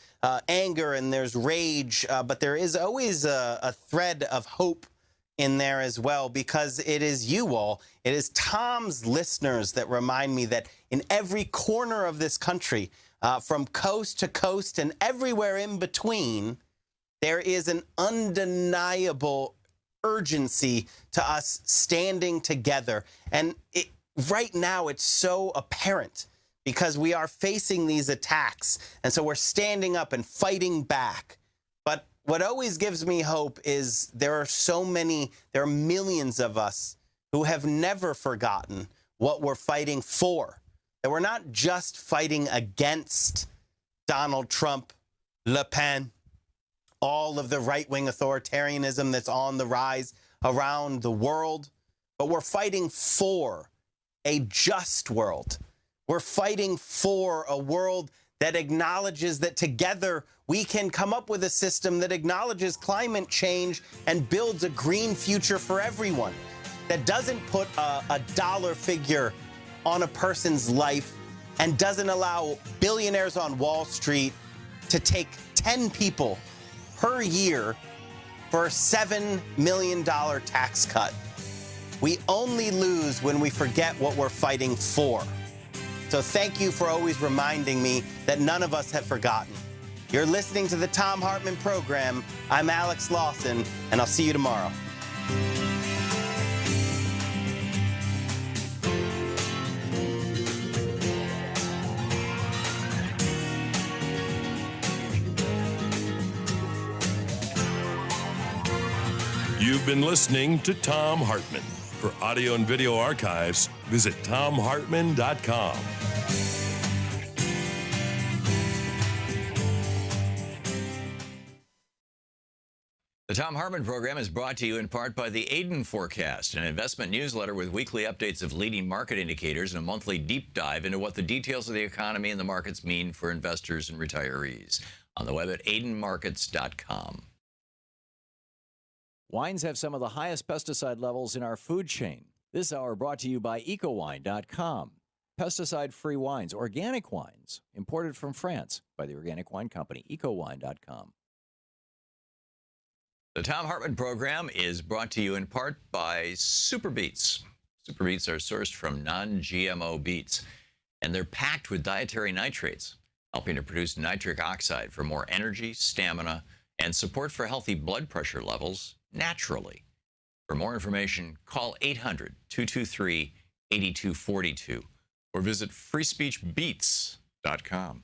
anger and there's rage, but there is always a thread of hope in there as well, because it is you all. It is Tom's listeners that remind me that in every corner of this country, from coast to coast and everywhere in between, there is an undeniable urgency to us standing together. And right now, it's so apparent because we are facing these attacks. And so we're standing up and fighting back. But what always gives me hope is there are millions of us who have never forgotten what we're fighting for. That we're not just fighting against Donald Trump, Le Pen, all of the right-wing authoritarianism that's on the rise around the world, but we're fighting for a just world. We're fighting for a world that acknowledges that together we can come up with a system that acknowledges climate change and builds a green future for everyone, that doesn't put a dollar figure on a person's life and doesn't allow billionaires on Wall Street to take 10 people per year for a $7 million tax cut. We only lose when we forget what we're fighting for. So thank you for always reminding me that none of us have forgotten. You're listening to the Thom Hartmann Program. I'm Alex Lawson, and I'll see you tomorrow. You've been listening to Thom Hartmann. For audio and video archives, visit thomhartmann.com. The Thom Hartmann Program is brought to you in part by the Aiden Forecast, an investment newsletter with weekly updates of leading market indicators and a monthly deep dive into what the details of the economy and the markets mean for investors and retirees. On the web at aidenmarkets.com. Wines have some of the highest pesticide levels in our food chain. This hour brought to you by ecowine.com. Pesticide-free wines, organic wines, imported from France by the Organic Wine Company, ecowine.com. The Thom Hartmann Program is brought to you in part by Super Beets. Super Beets are sourced from non-GMO beets, and they're packed with dietary nitrates, helping to produce nitric oxide for more energy, stamina, and support for healthy blood pressure levels naturally. For more information, call 800-223-8242 or visit freespeechbeets.com.